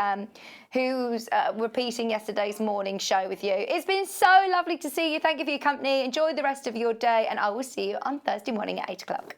who's repeating yesterday's morning show with you. It's been so lovely to see you. Thank you for your company. Enjoy the rest of your day, and I will see you on Thursday morning at 8 o'clock.